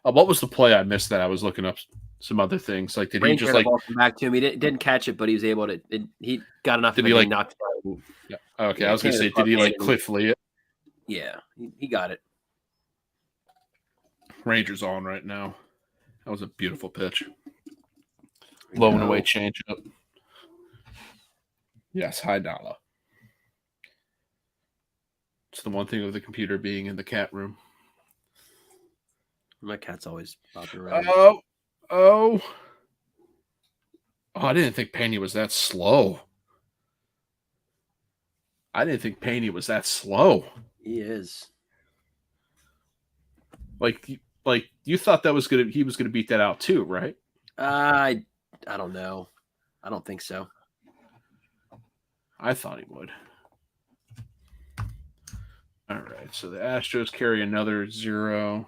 What was the play I missed that I was looking up some other things? Like, did Ranger he just had like the ball come back to him? He didn't catch it, but he was able to. He got enough. Did of he it, like knocked it out. Yeah. Okay, Yeah, I was gonna say, did he like Cliff Lee it? Yeah, he got it. Rangers on right now. That was a beautiful pitch. Low and away changeup. Yes, high dollar. It's the one thing of the computer being in the cat room. My cat's always bopping around. Oh, I didn't think Pena was that slow. He is. Like you thought he was gonna beat that out too, right? I don't know. I don't think so. I thought he would. All right, so the Astros carry another 0.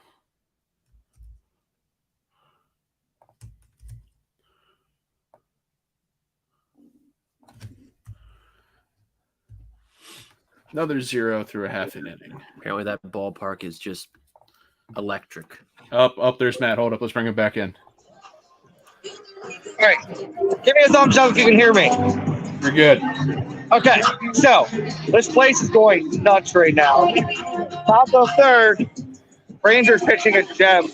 Another 0 through a half an inning. Apparently that ballpark is just electric. Up, there's Matt. Hold up. Let's bring him back in. All right. Give me a thumbs up if you can hear me. You're good. Okay. So this place is going nuts right now. Top of third, Rangers pitching a gem.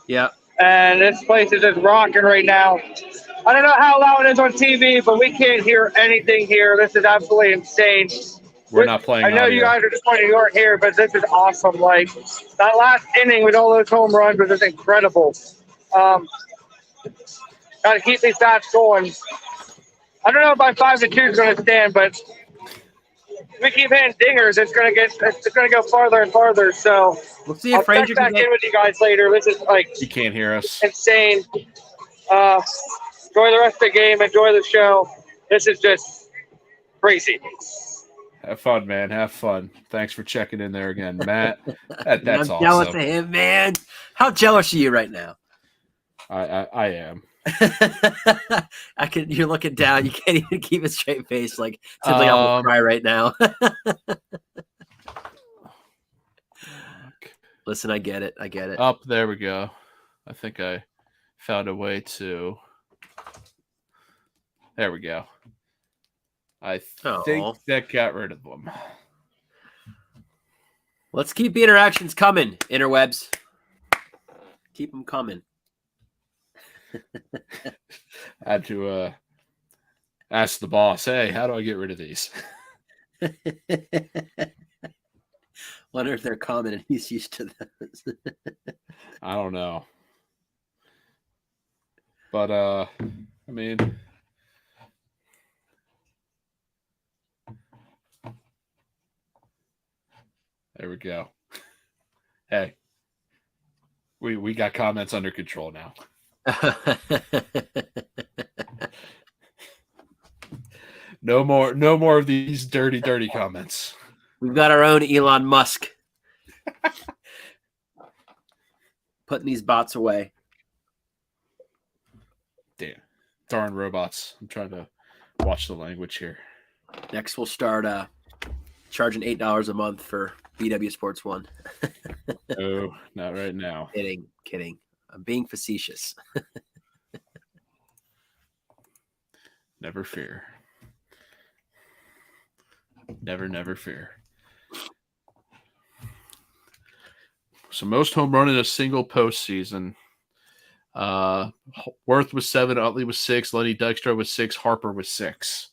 Yeah. And this place is just rocking right now. I don't know how loud it is on TV, but we can't hear anything here. This is absolutely insane. We're not playing. I know audio. you guys are disappointed you aren't here, but this is awesome. Like that last inning with all those home runs was just incredible. Got to keep these bats going. I don't know if my 5-2 is going to stand, but if we keep hitting dingers, it's going to go farther and farther. So we'll see if Ranger check back in with you guys later. This is like he can't hear us. Insane. Enjoy the rest of the game. Enjoy the show. This is just crazy. Have fun, man. Have fun. Thanks for checking in there again, Matt. That's I'm awesome. jealous of him, man. How jealous are you right now? I am. You're looking down. You can't even keep a straight face. Like, seems like I'm gonna cry right now. Listen, I get it. Up there we go. I think I found a way to. There we go. I think Aw. that got rid of them. Let's keep the interactions coming, interwebs. Keep them coming. I had to ask the boss, hey, how do I get rid of these? Wonder if they're common and he's used to those. I don't know. But I mean, there we go. Hey, we got comments under control now. No more of these dirty comments. We've got our own Elon Musk putting these bots away. Damn. Darn robots. I'm trying to watch the language here. Next, we'll start charging $8 a month for BW Sports 1. Oh, not right now. Kidding. I'm being facetious. Never fear. Never fear. So most home run in a single postseason. Worth was 7, Utley was 6, Lenny Dykstra was 6, Harper was 6.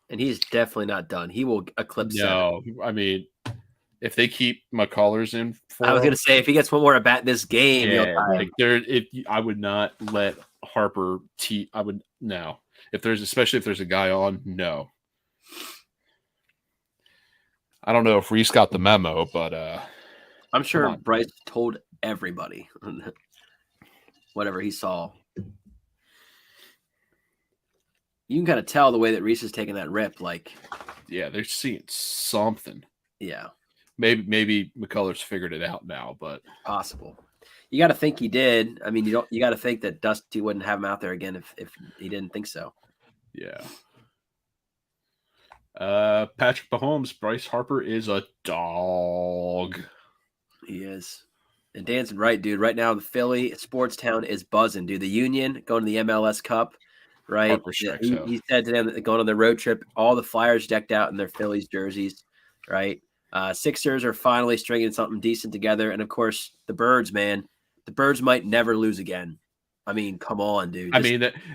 And he's definitely not done. He will eclipse 7. No, I mean, if they keep McCullers in for I was going to say, if he gets one more at bat this game, yeah, like I would not let Harper no. Especially if there's a guy on, no. I don't know if Reese got the memo, but I'm sure Bryce told everybody whatever he saw. You can kind of tell the way that Reese is taking that rip, like, yeah, they're seeing something. Yeah. Maybe McCullers figured it out now, but possible. You got to think he did. I mean, you got to think that Dusty wouldn't have him out there again if he didn't think so. Yeah. Patrick Mahomes, Bryce Harper is a dog. He is. And Dan's right, dude. Right now, the Philly sports town is buzzing, dude. The Union going to the MLS Cup, right? He said to them that they're going on their road trip. All the Flyers decked out in their Phillies jerseys, right? Sixers are finally stringing something decent together. And, of course, the Birds, man. The Birds might never lose again. I mean, come on, dude.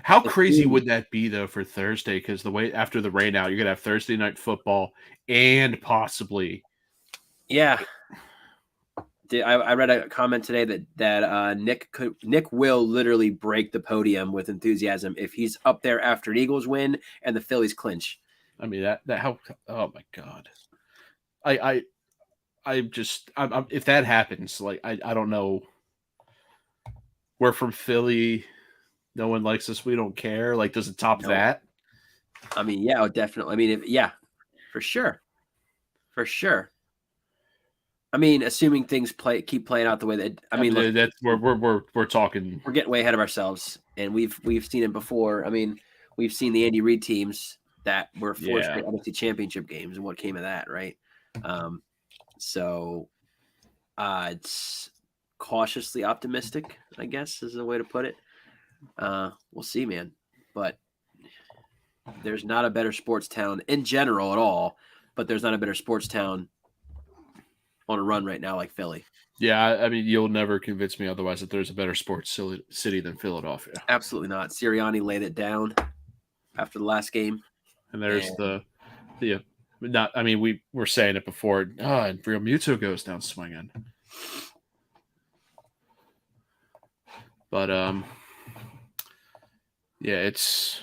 How crazy would that be, though, for Thursday? Because the way after the rain out, you're going to have Thursday night football and possibly. Yeah. I read a comment today that Nick will literally break the podium with enthusiasm if he's up there after an Eagles win and the Phillies clinch. I mean, how oh my God. I'm if that happens, like, I don't know. We're from Philly. No one likes us. We don't care. Like, does it top that? I mean, yeah, definitely. I mean, for sure. For sure. I mean, assuming things keep playing out the way that look, that's we're talking. We're getting way ahead of ourselves, and we've seen it before. I mean, we've seen the Andy Reid teams that were 4 straight NFC championship games, and what came of that, right? So it's cautiously optimistic, I guess, is the way to put it. We'll see, man. But there's not a better sports town in general at all, but there's not a better sports town on a run right now like Philly. Yeah, I mean, you'll never convince me otherwise that there's a better sports city than Philadelphia. Absolutely not. Sirianni laid it down after the last game. And there's not. I mean, we were saying it before. And Real Muto goes down swinging. But yeah, it's,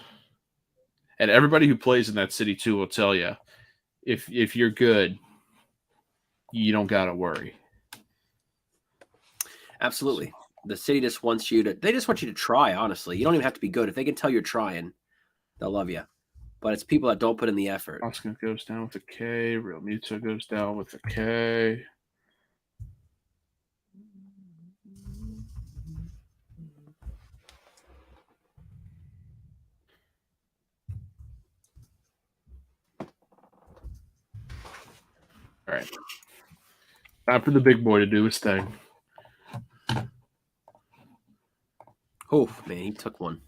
and everybody who plays in that city too will tell you, if you're good, you don't gotta worry. Absolutely. The city just wants you to. They just want you to try. Honestly, you don't even have to be good. If they can tell you're trying, they'll love you. But it's people that don't put in the effort. Oscar goes down with a K. Real Muto goes down with a K. All right. Time for the big boy to do his thing. Oh, man, he took one.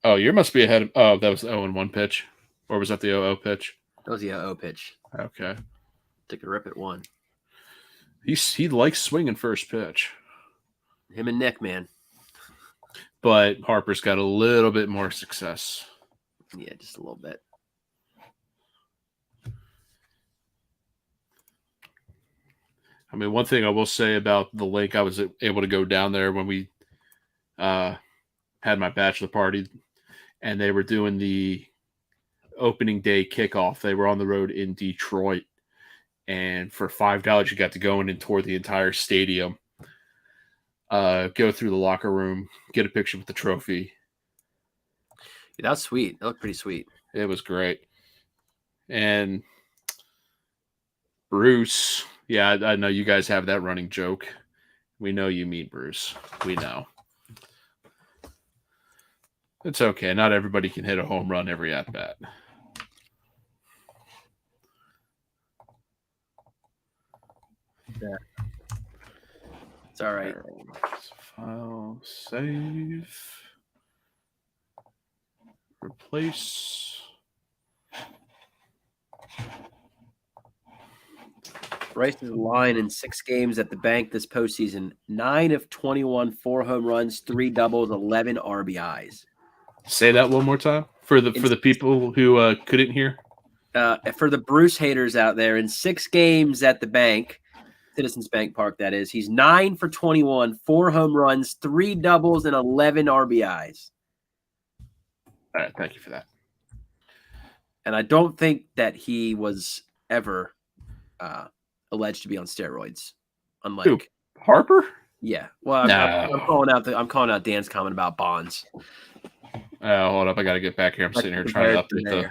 Oh, you must be ahead. Oh, that was the 0-1 pitch. Or was that the 0-0 pitch? That was the 0 pitch. Okay. Took a rip at one. He likes swinging first pitch. Him and Nick, man. But Harper's got a little bit more success. Yeah, just a little bit. I mean, one thing I will say about the lake, I was able to go down there when we had my bachelor party, and they were doing the opening day kickoff. They were on the road in Detroit, and for $5, you got to go in and tour the entire stadium, go through the locker room, get a picture with the trophy. Yeah, that was sweet. That looked pretty sweet. It was great. And Bruce, yeah, I know you guys have that running joke. We know you mean Bruce. We know. It's okay. Not everybody can hit a home run every at bat. Yeah. It's all right. File, save, replace. Bryce's line in 6 games at the bank this postseason: 9 of 21, 4 home runs, 3 doubles, 11 RBIs. Say that one more time for the people who couldn't hear. For the Bruce haters out there, in 6 games at the bank, Citizens Bank Park, that is, he's 9 for 21, 4 home runs, 3 doubles, and 11 RBIs. All right, thank you for that. And I don't think that he was ever alleged to be on steroids. Unlike Who? Harper? Yeah. Well, I'm calling out Dan's comment about Bonds. Hold up, I got to get back here. I'm sitting here trying to update the.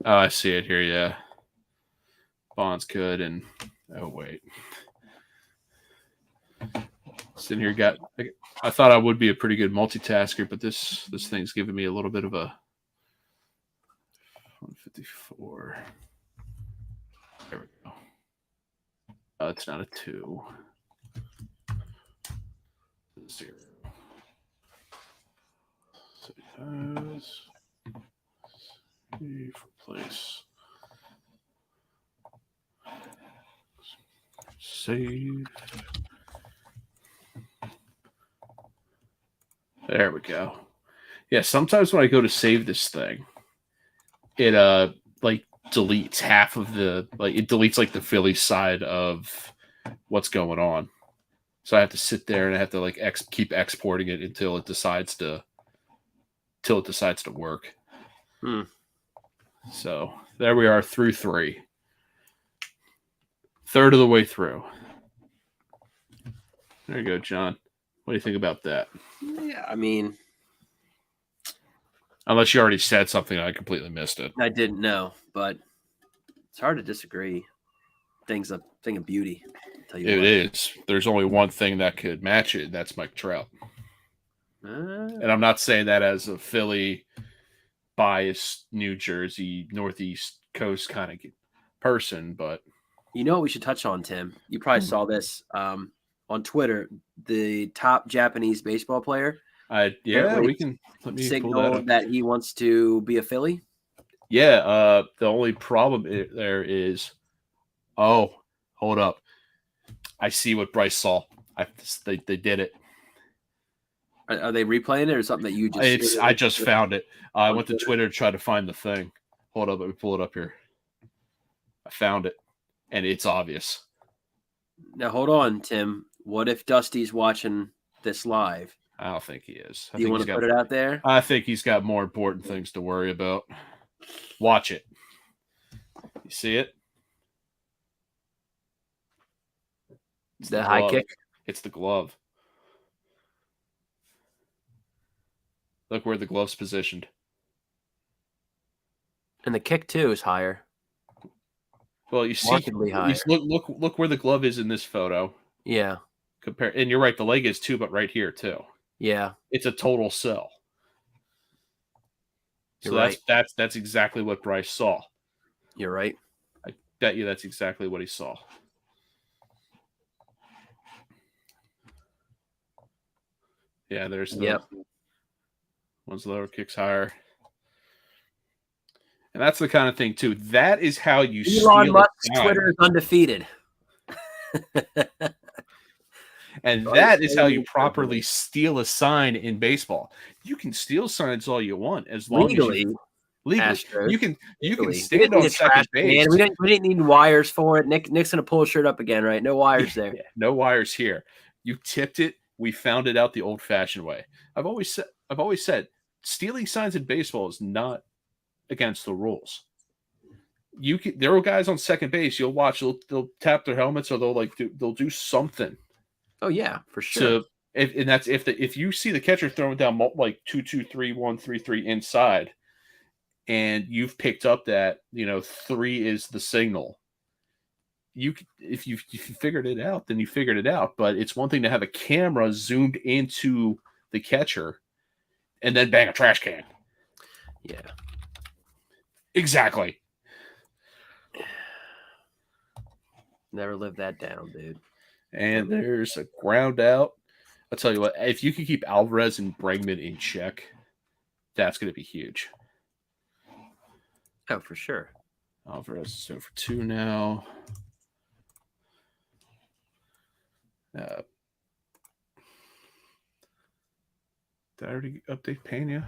Oh, I see it here. Yeah, Bonds could, and oh wait, sitting here I thought I would be a pretty good multitasker, but this thing's giving me a little bit of a 154. There we go. It's not a 2. 0. Save, replace. Save. There we go. Yeah, sometimes when I go to save this thing, it deletes half of it deletes like the Philly side of what's going on. So I have to sit there and I have to keep exporting it until it decides to work. So there we are through 3. Third of the way through. There you go, John. What do you think about that? Yeah, I mean, unless you already said something, I completely missed it. I didn't know, but it's hard to disagree. Thing's a thing of beauty. It is. There's only one thing that could match it, and that's Mike Trout. And I'm not saying that as a Philly biased New Jersey Northeast Coast kind of person, but you know what we should touch on, Tim? You probably saw this on Twitter. The top Japanese baseball player. We can let me signal that he wants to be a Philly. Yeah. The only problem there is, hold up. I see what Bryce saw. They did it. Are they replaying it or something that you just? I just found it. I went to Twitter to try to find the thing. Hold up, let me pull it up here. I found it, and it's obvious. Now hold on, Tim. What if Dusty's watching this live? I don't think he is. Do you want to put it out there? I think he's got more important things to worry about. Watch it. You see it? It's the high kick. It's the glove. Look where the glove's positioned. And the kick too is higher. Well, you see, markedly higher. Look where the glove is in this photo. Yeah. And you're right, the leg is too, but right here too. Yeah. It's a total sell. You're right. That's exactly what Bryce saw. You're right. I bet you that's exactly what he saw. Yeah, there's the Yep. one's lower, kicks higher. And that's the kind of thing, too. That is how you Elon steal Musk's a sign. Twitter is undefeated. And that is how you properly steal a sign in baseball. You can steal signs all you want as long Legally, as legally. Astros. You can Legally. stand on second base. Man. We didn't need wires for it. Nick's gonna pull his shirt up again, right? No wires there. Yeah, no wires here. You tipped it. We found it out the old-fashioned way. I've always said stealing signs in baseball is not against the rules. There are guys on second base. You'll watch. They'll tap their helmets, or they'll do something. Oh yeah, for sure. If you see the catcher throwing down like 2-2, 3-1, 3-3 inside, and you've picked up that 3 is the signal. If you figured it out, then you figured it out. But it's one thing to have a camera zoomed into the catcher, and then bang a trash can. Yeah, exactly. Never lived that down, dude. And there's a ground out. I'll tell you what, if you can keep Alvarez and Bregman in check, that's going to be huge. Oh, for sure. Alvarez is over 2 now. Did I already update Pena?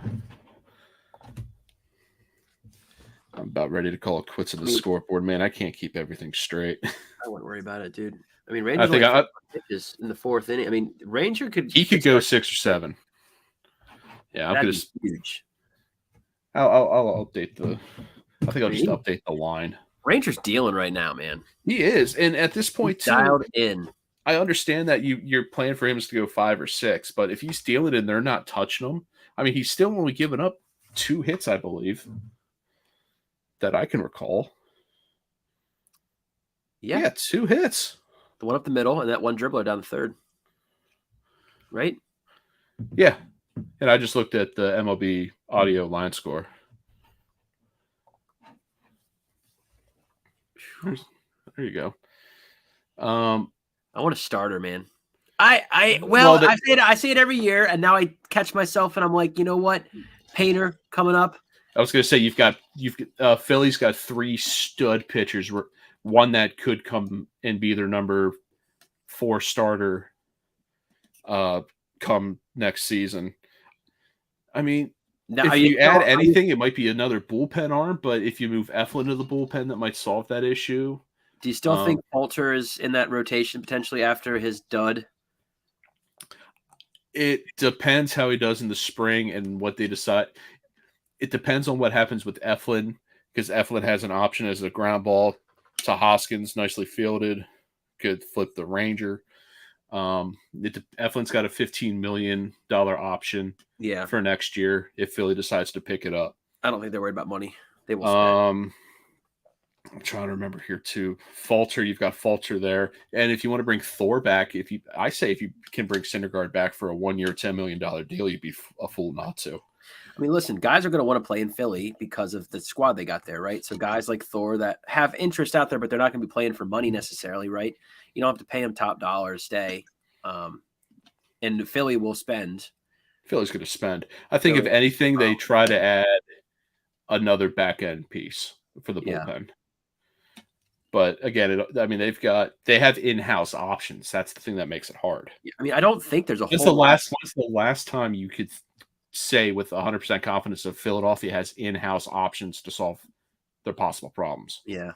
I'm about ready to call it quits on the scoreboard, man. I can't keep everything straight. I wouldn't worry about it, dude. I mean, Ranger pitches in the 4th inning. I mean, Ranger could go 6 or 7. Yeah, I'm gonna huge. I'll update the. I think I'll just update the line. Ranger's dealing right now, man. He is, and at this point, too, dialed in. I understand that your plan for him is to go 5 or 6, but if he's dealing and they're not touching him, I mean, he's still only given up 2 hits, I believe, that I can recall. Yeah, 2 hits. The one up the middle and that one dribbler down the third. Right? Yeah. And I just looked at the MLB audio line score. There you go. I want a starter, man. I say it every year, and now I catch myself, and I'm like, you know what, Painter coming up. I was going to say you've got Philly's got 3 stud pitchers. One that could come and be their number 4 starter come next season. I mean, now, if you add anything, it might be another bullpen arm, but if you move Eflin to the bullpen, that might solve that issue. Do you still think Poulter is in that rotation potentially after his dud? It depends how he does in the spring and what they decide. It depends on what happens with Eflin, because Eflin has an option as a ground ball to Hoskins, nicely fielded, could flip the Ranger. Eflin's got a $15 million option for next year if Philly decides to pick it up. I don't think they're worried about money. They will spend. I'm trying to remember here too. Falter, you've got Falter there, and if you want to bring Thor back, if you can bring Syndergaard back for a 1-year, $10 million deal, you'd be a fool not to. I mean, listen, guys are going to want to play in Philly because of the squad they got there, right? So guys like Thor that have interest out there, but they're not going to be playing for money necessarily, right? You don't have to pay them top dollar to stay. And Philly will spend. Philly's going to spend. I think if anything, they try to add another back end piece for the bullpen. But again, they have in-house options. That's the thing that makes it hard. I mean, I don't think there's a when's the last time you could say with 100% confidence that Philadelphia has in-house options to solve their possible problems? Yeah.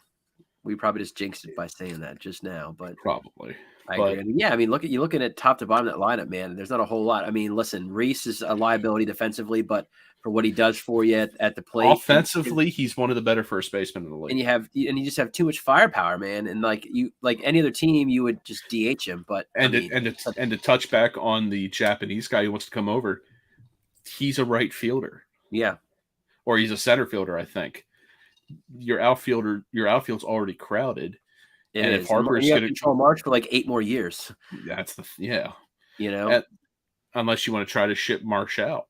We probably just jinxed it by saying that just now, but probably. I agree. I mean, yeah, I mean, looking at top to bottom of that lineup, man, there's not a whole lot. I mean, listen, Reese is a liability defensively, but for what he does for you at the plate, offensively, he's one of the better first basemen in the league. And you just have too much firepower, man. And like any other team, you would just DH him. But to touch back on the Japanese guy who wants to come over, he's a right fielder. Yeah, or he's a center fielder, I think. Your outfield's already crowded. If Harper's going to control March for like 8 more years, that's unless you want to try to ship Marsh out.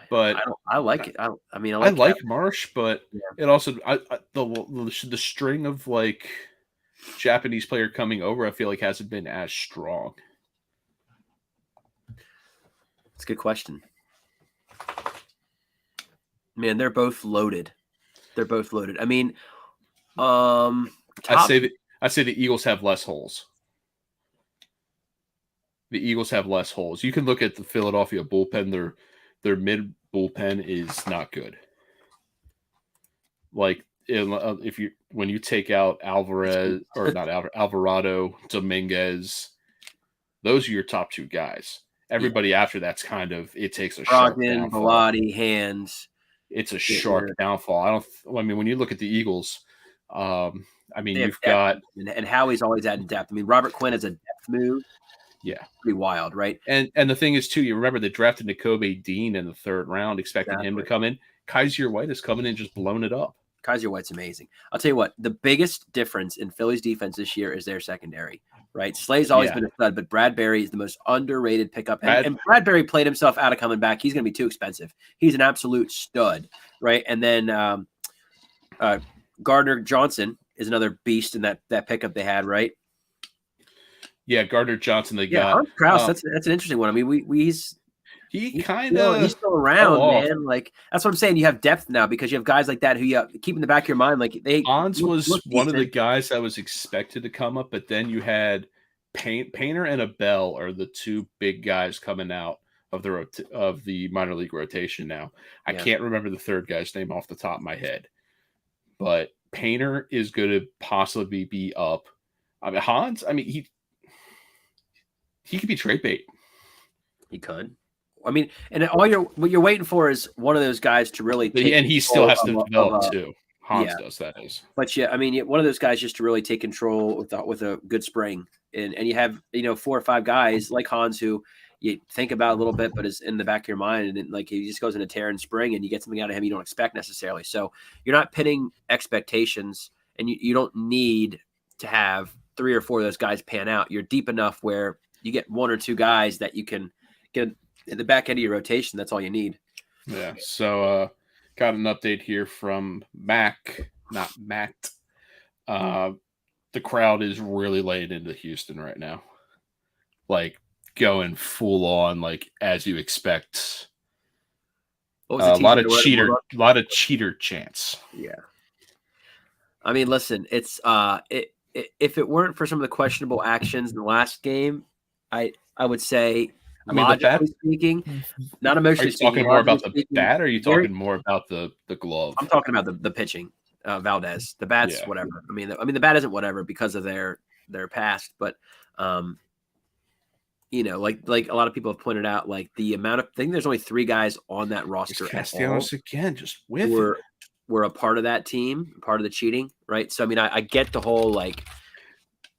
But I like it. I like Marsh, but it also the string of like Japanese player coming over, I feel like hasn't been as strong. good question. Man, they're both loaded. I mean, I'd say the Eagles have less holes. The Eagles have less holes. You can look at the Philadelphia bullpen. Their mid bullpen is not good. Like when you take out Alvarez or not Alvarado, Dominguez, those are your top two guys. Everybody after that's kind of it takes a sharp downfall. Bilotti, Hands. It's a sharp downfall. I mean, when you look at the Eagles, I mean, you've got and Howie's always adding depth. I mean, Robert Quinn is a depth move. Yeah, pretty wild, right? And the thing is too, you remember they drafted N'Kobe Dean in the third round, expecting him to come in. Kaiser White is coming in, just blown it up. Kaiser White's amazing. I'll tell you what, the biggest difference in Philly's defense this year is their secondary, right? Slay's always been a stud, but Bradbury is the most underrated pickup. And Bradbury played himself out of coming back. He's going to be too expensive. He's an absolute stud, right? And then Gardner Johnson is another beast in that pickup they had, right? Yeah, Gardner Johnson. They got Art Krause. That's an interesting one. I mean, he's still around, man. Like that's what I'm saying. You have depth now because you have guys like that who you keep in the back of your mind. Like Hans was one of the guys that was expected to come up, but then you had Painter and Abell are the two big guys coming out of the minor league rotation now. I can't remember the third guy's name off the top of my head, but Painter is going to possibly be up. I mean, Hans. I mean, he could be trade bait. He could. I mean, and what you're waiting for is one of those guys to really take and he still has to develop too. Hans does, that is. But I mean, one of those guys just to really take control with a good spring. And you have, 4 or 5 guys like Hans who you think about a little bit, but is in the back of your mind. And like he just goes in a tear and spring and you get something out of him you don't expect necessarily. So you're not pitting expectations and you don't need to have 3 or 4 of those guys pan out. You're deep enough where you get 1 or 2 guys that you can get in the back end of your rotation. That's all you need. Yeah. So got an update here from Mac, not Matt. The crowd is really laying into Houston right now. Like going full on, like as you expect. A lot of cheater chants. Yeah. I mean, listen, it's if it weren't for some of the questionable actions in the last game, I would say, logically speaking, not emotionally speaking. Are you talking more about the bat, or are you talking more about the glove? I'm talking about the pitching, Valdez. The bat's whatever. I mean, the bat isn't whatever because of their past, but like a lot of people have pointed out, like the amount of I think there's only 3 guys on that roster Castellanos again, just with were a part of that team, part of the cheating, right? So I mean, I get the whole like,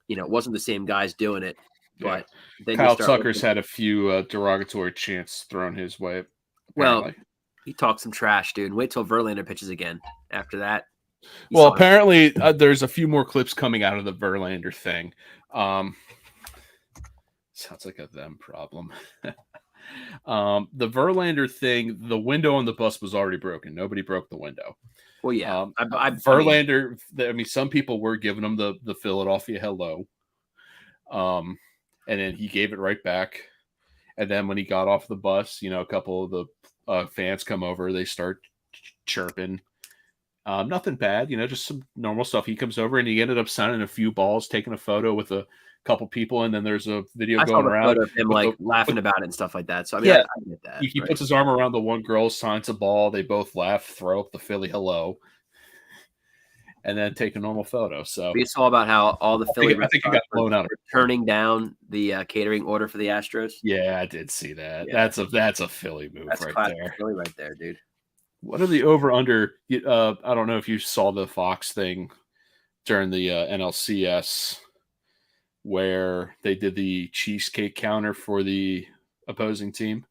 it wasn't the same guys doing it. But then Kyle Tucker's had a few derogatory chants thrown his way. Apparently. Well, he talked some trash, dude. Wait till Verlander pitches again. After that, well, apparently there's a few more clips coming out of the Verlander thing. Sounds like a them problem. The Verlander thing, the window on the bus was already broken. Nobody broke the window. Well, yeah, Verlander. I mean, some people were giving him the Philadelphia hello. And then he gave it right back. And then when he got off the bus, a couple of the fans come over. They start chirping. Nothing bad, just some normal stuff. He comes over and he ended up signing a few balls, taking a photo with a couple people. And then there's a video going around of him laughing about it and stuff like that. So I mean, I get that. He puts his arm around the one girl, signs a ball. They both laugh, throw up the Philly hello. And then take a normal photo. So we saw about how all the Philly I think it got blown out. Turning down the catering order for the Astros. Yeah, I did see that. Yeah. That's a Philly move. That's right there. Philly right there, dude. What are the over under? I don't know if you saw the Fox thing during the NLCS where they did the cheesecake counter for the opposing team.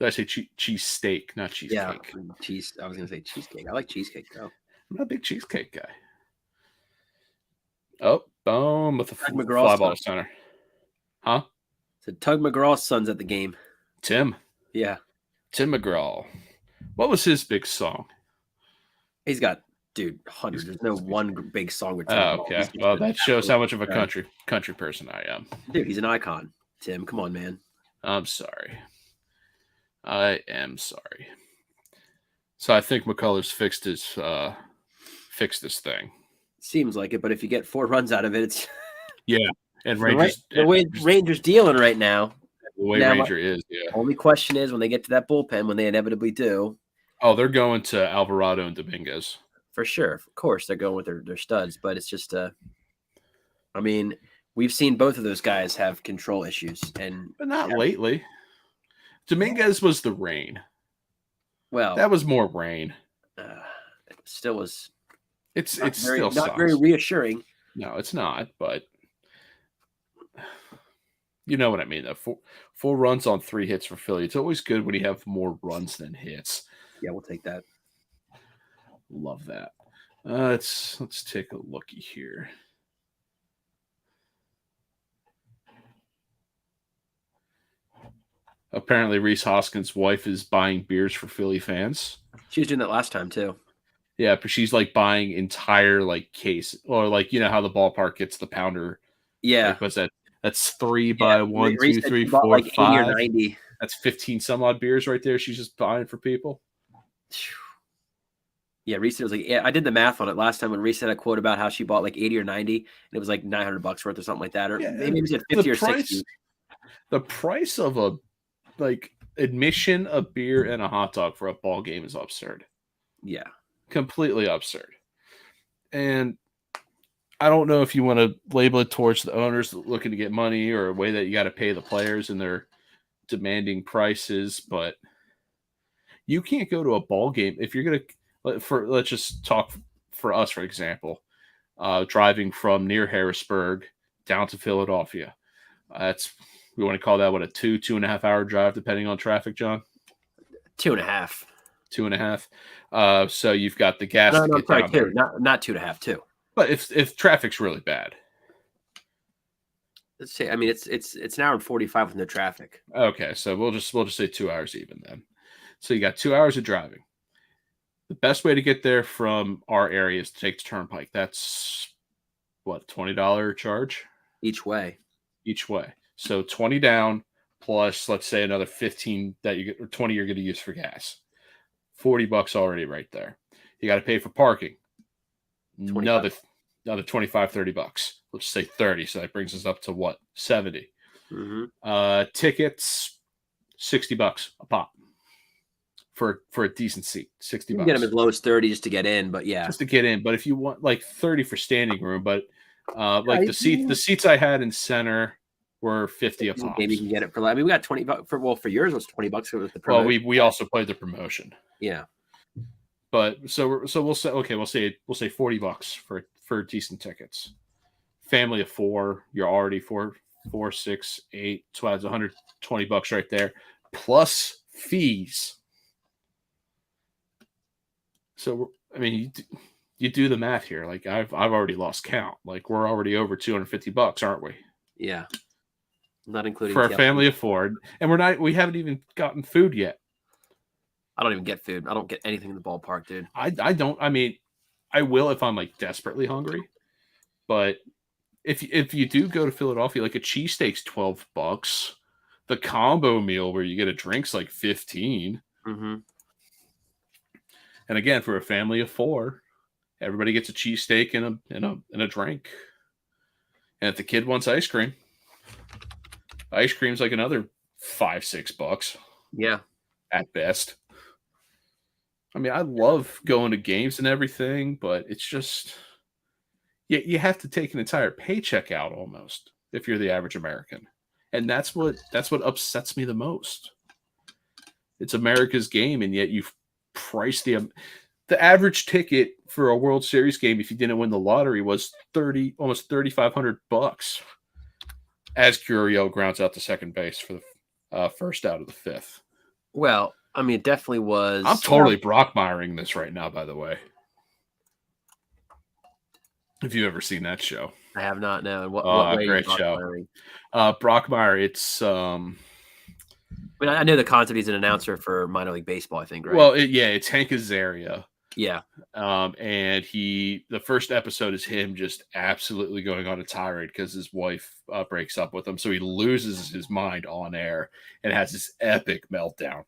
Did I say cheese steak, not cheesecake? Yeah, cheese. I was going to say cheesecake. I like cheesecake though. I'm not a big cheesecake guy. Oh, boom with the fly ball center. Huh? So Tug McGraw's son's at the game. Tim. Yeah. Tim McGraw. What was his big song? He's got, hundreds. There's no one big song with Tim. Oh, okay. Well, that shows how much of a country person I am. Dude, he's an icon. Tim, come on, man. I'm sorry. I am sorry. So I think McCullers fixed this thing. Seems like it, but if you get 4 runs out of it, it's Yeah, and the way Rangers dealing right now. The way Now, Ranger is, yeah. Only question is when they get to that bullpen, when they inevitably do. Oh, they're going to Alvarado and Dominguez. For sure. Of course, they're going with their studs, but it's just I mean, we've seen both of those guys have control issues, but not lately. Dominguez was the rain. Well, that was more rain. It still was. It's still not sucks. Very reassuring. No, it's not. But you know what I mean. Though 4 runs on 3 hits for Philly. It's always good when you have more runs than hits. Yeah, we'll take that. Love that. Let's take a looky here. Apparently, Reese Hoskins' wife is buying beers for Philly fans. She was doing that last time too. Yeah, but she's like buying entire like case, or like you know how the ballpark gets the pounder. Yeah, like, what's that? That's 3 by 1, 2, 3, 4, like 5. 80 or 90. That's 15 some odd beers right there. She's just buying for people. Yeah, Reese was like, yeah, I did the math on it last time when Reese had a quote about how she bought like 80 or 90, and it was like $900 worth or something like that, or maybe it was at 50 or 60. The price of a like admission, a beer, and a hot dog for a ball game is absurd. Yeah, completely absurd. And I don't know if you want to label it towards the owners looking to get money or a way that you got to pay the players and they're demanding prices, but you can't go to a ball game if you're going to. Let's just talk for us, for example, driving from near Harrisburg down to Philadelphia. We want to call that what, a 2.5 hour drive, depending on traffic, John? 2.5. 2.5. So you've got the gas. No, sorry, 2. Not 2.5, 2. But if traffic's really bad, let's say. I mean, it's an hour and 45 with no traffic. Okay, so we'll just say 2 hours even then. So you got 2 hours of driving. The best way to get there from our area is to take the turnpike. That's what, $20 charge each way. So 20 down plus, let's say, another 15 that you get, or 20 you're going to use for gas. $40 already right there. You got to pay for parking. Another $25, $30. Let's say 30. So that brings us up to what? 70. Mm-hmm. Tickets, $60 a pop for a decent seat. $60. You can get them as low as 30 just to get in, but yeah, just to get in. But if you want like 30 for standing room, but like the seats I had in center were 50 a pop. Maybe you can get it for. I mean, we got $20 for yours. It was $20 with the promotion. Well, we also played the promotion. Yeah. But so we'll say we'll say $40 for decent tickets. Family of 4, you're already 4, 6, 8, 12, $120 right there, plus fees. So I mean, you do the math here. Like I've already lost count. Like we're already over $250, aren't we? Yeah, not including for a family of 4, and we haven't even gotten food yet. I don't even get food. I don't get anything in the ballpark, dude. I don't. I mean, I will if I'm like desperately hungry. But if you do go to Philadelphia, like a cheesesteak's $12. The combo meal where you get a drink's like 15. Mm-hmm. And again, for a family of 4, everybody gets a cheesesteak and a drink. And if the kid wants ice cream's like another $5, $6. Yeah, at best. I mean, I love going to games and everything, but it's just you have to take an entire paycheck out almost if you're the average American, and that's what upsets me the most. It's America's game, and yet you've priced the average ticket for a World Series game if you didn't win the lottery was almost $3,500. As Gurriel grounds out to second base for the first out of the 5th. Well, I mean, it definitely was. I'm totally Brockmeyering this right now, by the way. Have you ever seen that show? I have not. No. What way great show. Brockmeyer, it's I mean, I know the concept. He's an announcer for minor league baseball, I think, right? Well, it's Hank Azaria. Yeah. And the first episode is him just absolutely going on a tirade because his wife breaks up with him. So he loses his mind on air and has this epic meltdown.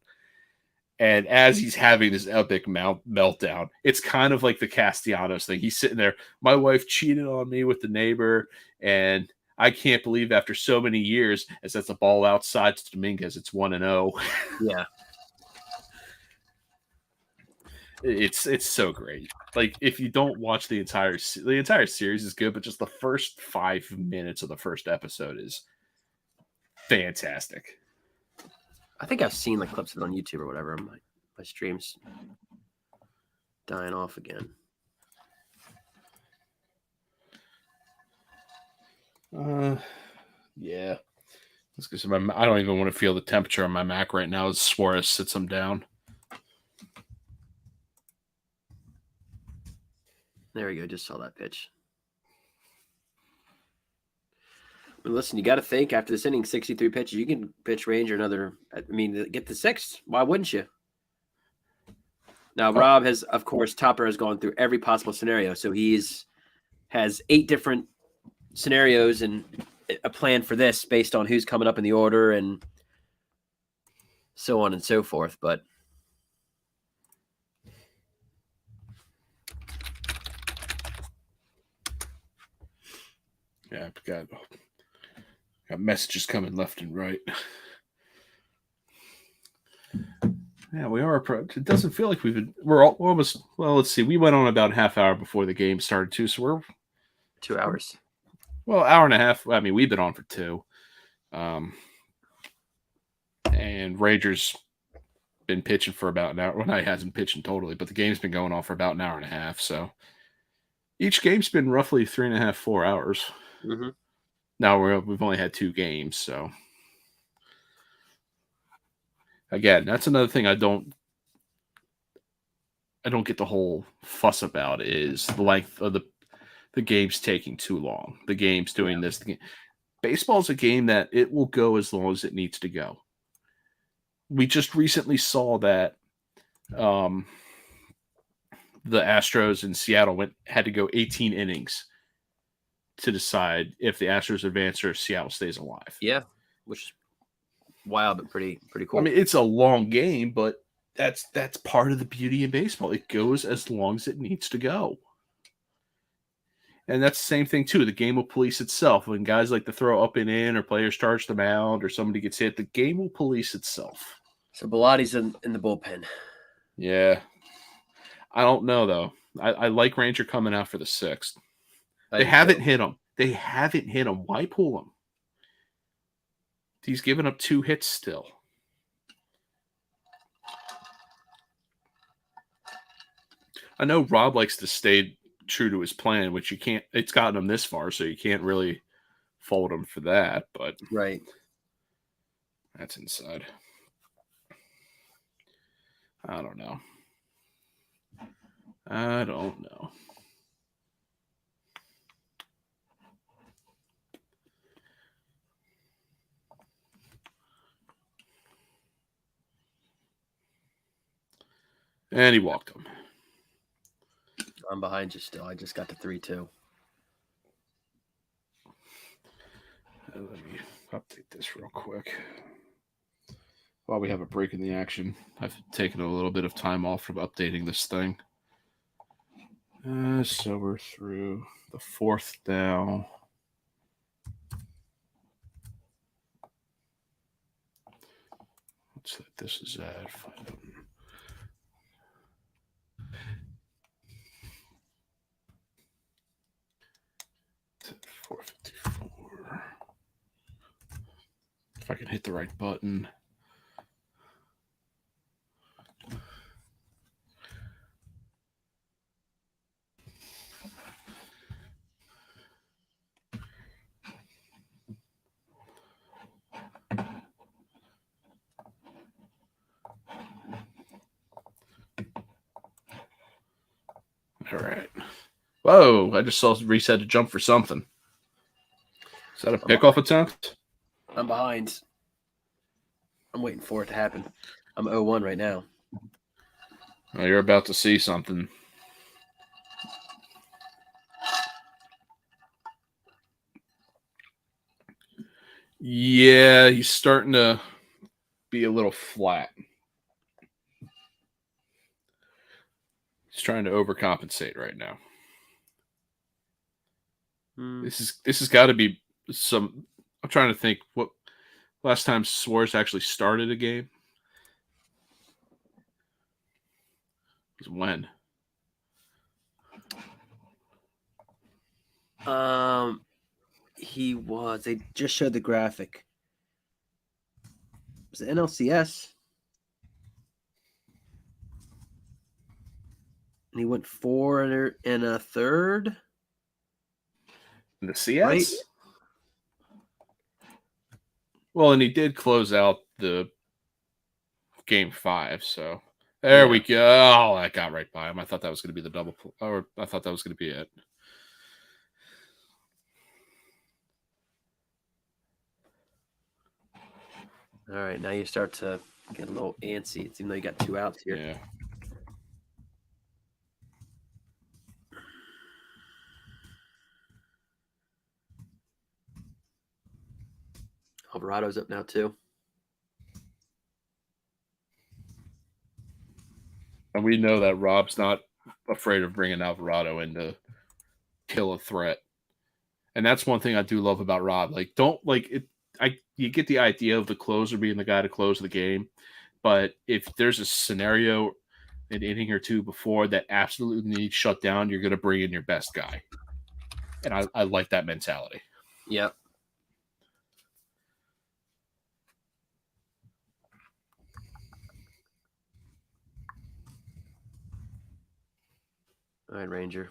And as he's having this epic meltdown, it's kind of like the Castellanos thing. He's sitting there, my wife cheated on me with the neighbor, and I can't believe after so many years, as that's a ball outside to Dominguez, it's 1-0. Yeah. It's so great. Like, if you don't watch the entire series is good, but just the first 5 minutes of the first episode is fantastic. I think I've seen like clips of it on YouTube or whatever. My stream's dying off again. Yeah. That's because I don't even want to feel the temperature on my Mac right now as Suarez sits him down. There we go. Just saw that pitch. But listen, you got to think after this inning, 63 pitches, you can pitch Ranger another. I mean, get the sixth. Why wouldn't you? Now, Rob has, of course, Topper has gone through every possible scenario. So has 8 different scenarios and a plan for this based on who's coming up in the order and so on and so forth. But yeah, I've got messages coming left and right. Yeah, we are. It doesn't feel like we're almost. Well, let's see. We went on about a half hour before the game started too, so we're 2 hours. Well, hour and a half. I mean, we've been on for 2. And Rangers been pitching for about an hour. Well, he hasn't pitching totally, but the game's been going on for about an hour and a half. So each game's been roughly 3.5, 4 hours. Mm-hmm. Now we've only had 2 games, so again, that's another thing I don't get the whole fuss about is the length of the game's taking too long. The game's doing this. Baseball's a game that it will go as long as it needs to go. We just recently saw that the Astros in Seattle had to go 18 innings to decide if the Astros advance or if Seattle stays alive. Yeah, which is wild, but pretty cool. I mean, it's a long game, but that's part of the beauty of baseball. It goes as long as it needs to go. And that's the same thing, too. The game will police itself. When guys like to throw up and in or players charge the mound or somebody gets hit, the game will police itself. So Bilotti's in the bullpen. Yeah. I don't know, though. I like Ranger coming out for the 6th. They haven't hit him. Why pull him? He's given up 2 hits still. I know Rob likes to stay true to his plan, which you can't. It's gotten him this far, so you can't really fault him for that. But right, that's inside. I don't know. And he walked him. I'm behind you still. I just got to 3-2. Let me update this real quick. While we have a break in the action, I've taken a little bit of time off from updating this thing. So we're through the 4th now. What's that? This is at 454. If I can hit the right button. All right. Whoa, I just saw reset to jump for something. Is that a pickoff attempt? I'm behind. I'm waiting for it to happen. I'm 0-1 right now. Oh, you're about to see something. Yeah, he's starting to be a little flat. He's trying to overcompensate right now. This has got to be some. I'm trying to think what last time Suarez actually started a game was when. He was. They just showed the graphic. It was the NLCS. And he went 4 1/3. In the CS? Right. Well, and he did close out the game 5, so there we go. Oh, that got right by him. I thought that was going to be the double, or I thought that was going to be it. All right, now you start to get a little antsy. Even though you got 2 outs here. Yeah. Alvarado's up now too. And we know that Rob's not afraid of bringing Alvarado in to kill a threat. And that's one thing I do love about Rob. Like, don't like it. You get the idea of the closer being the guy to close the game, but if there's a scenario, an inning or two before that absolutely needs shut down, you're going to bring in your best guy. And I like that mentality. Yep. All right, Ranger.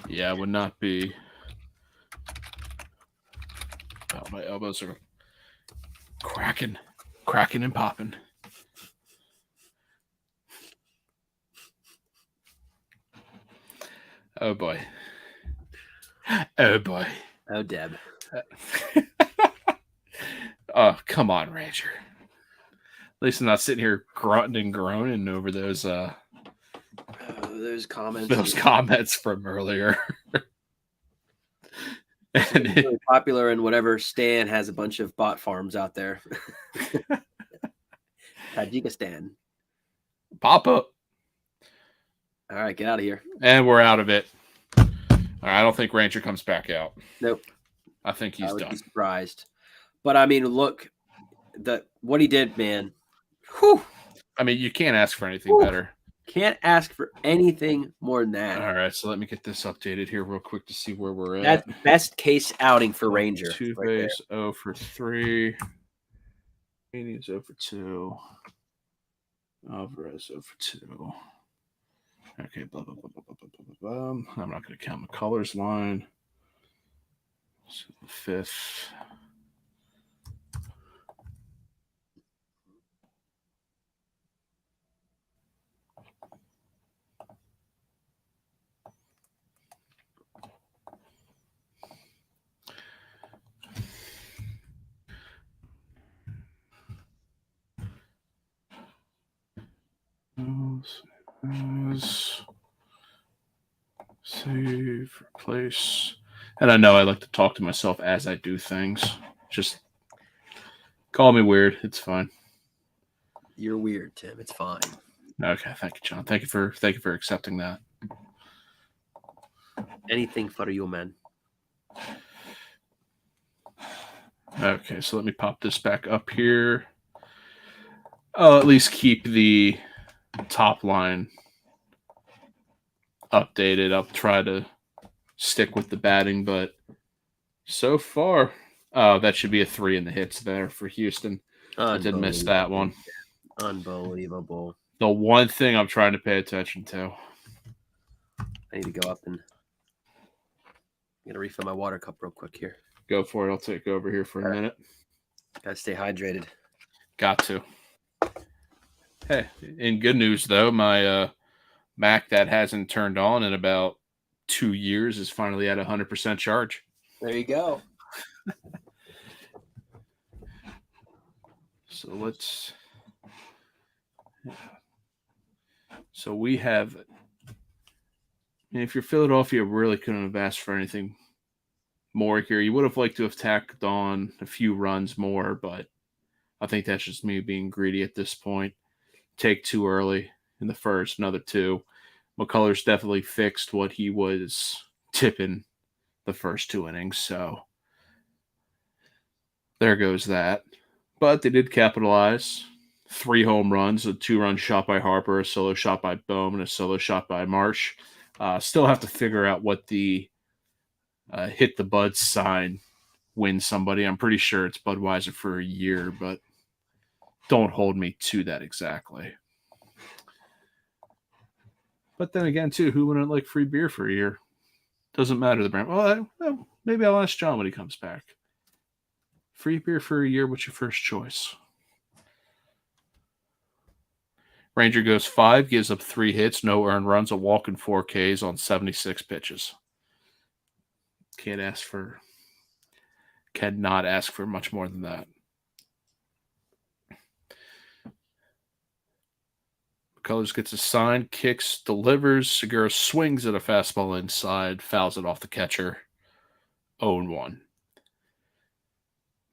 Yeah, it would not be. Oh, my elbows are cracking and popping. Oh boy. Oh boy. Oh, Deb. Oh, come on, Ranger. At least I'm not sitting here grunting and groaning over those those comments. Those comments from earlier. And it's really popular in whatever Stan has a bunch of bot farms out there. Tajikistan. Pop up. All right, get out of here. And we're out of it. All right, I don't think Ranger comes back out. Nope. I think he's I would done. be surprised. But I mean, look, what he did, man. Whew. I mean, you can't ask for anything better. Can't ask for anything more than that. All right, so let me get this updated here real quick to see where we're at. That's best case outing for Ranger. 2 right base, 0 for 3. He's 0 for 2. Alvarez 0 for 2. Okay, blah, blah, blah, blah, blah, blah, blah, blah. I'm not going to count the colors line. So the 5th. Save, replace. And I know I like to talk to myself as I do things. Just call me weird. It's fine. You're weird, Tim. It's fine. Okay, thank you, John. Thank you for accepting that. Anything for you, man. Okay, so let me pop this back up here. I'll at least keep the top line updated. I'll try to stick with the batting, but so far, that should be a 3 in the hits there for Houston. I did miss that one. Unbelievable. The one thing I'm trying to pay attention to. I need to go up and I'm gonna refill my water cup real quick here. Go for it. I'll take over here for a minute. Gotta stay hydrated. Got to. Hey, in good news though, my Mac that hasn't turned on in about 2 years is finally at 100% charge. There you go. So let's. So we have And if you're Philadelphia, really couldn't have asked for anything more here. You would have liked to have tacked on a few runs more, but I think that's just me being greedy at this point. Take too early in the first, another two. McCullers definitely fixed what he was tipping the first 2 innings, so there goes that. But they did capitalize. 3 home runs, a 2-run shot by Harper, a solo shot by Bohm, and a solo shot by Marsh. Still have to figure out what the hit the Bud sign wins somebody. I'm pretty sure it's Budweiser for a year, but don't hold me to that exactly. But then again, too, who wouldn't like free beer for a year? Doesn't matter the brand. Well, maybe I'll ask John when he comes back. Free beer for a year, what's your first choice? Ranger goes 5, gives up 3 hits, no earned runs, a walk, and 4 Ks on 76 pitches. Cannot ask for much more than that. McCullers gets a sign, kicks, delivers. Segura swings at a fastball inside, fouls it off the catcher. 0-1.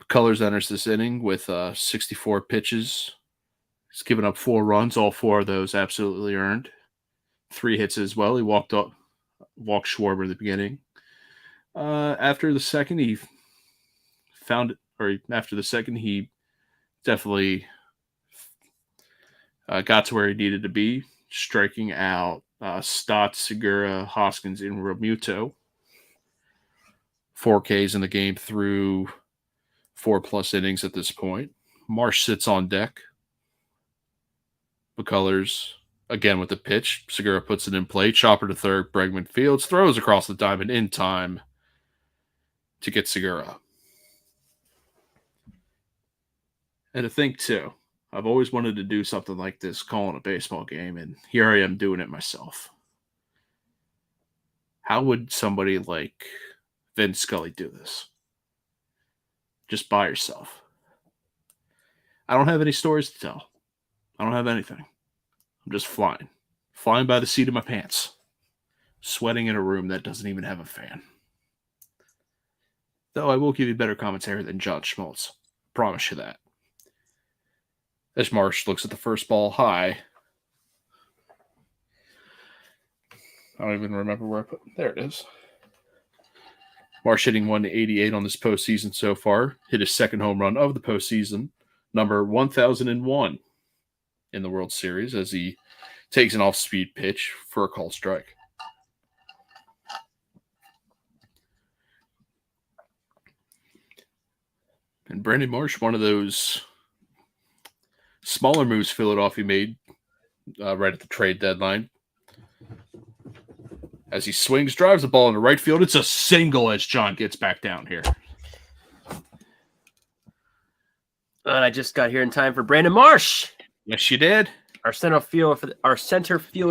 McCullers enters this inning with 64 pitches. He's given up 4 runs, all 4 of those absolutely earned. 3 hits as well. He walked Schwarber in the beginning. After the second, he definitely got to where he needed to be, striking out Stott, Segura, Hoskins, and Realmuto. 4 Ks in the game through 4+ innings at this point. Marsh sits on deck. McCullers, again with the pitch. Segura puts it in play. Chopper to third. Bregman fields. Throws across the diamond in time to get Segura. And to think, too, I've always wanted to do something like this, calling a baseball game, and here I am doing it myself. How would somebody like Vin Scully do this? Just by yourself. I don't have any stories to tell. I don't have anything. I'm just flying. Flying by the seat of my pants. Sweating in a room that doesn't even have a fan. Though I will give you better commentary than John Schmaltz. Promise you that. As Marsh looks at the first ball high. I don't even remember where I put it. There it is. Marsh hitting 188 on this postseason so far. Hit his second home run of the postseason. Number 1001 in the World Series as he takes an off-speed pitch for a called strike. And Brandon Marsh, one of those smaller moves Philadelphia made right at the trade deadline. As he swings, drives the ball into right field. It's a single as John gets back down here. And I just got here in time for Brandon Marsh. Yes, you did. Our center fielder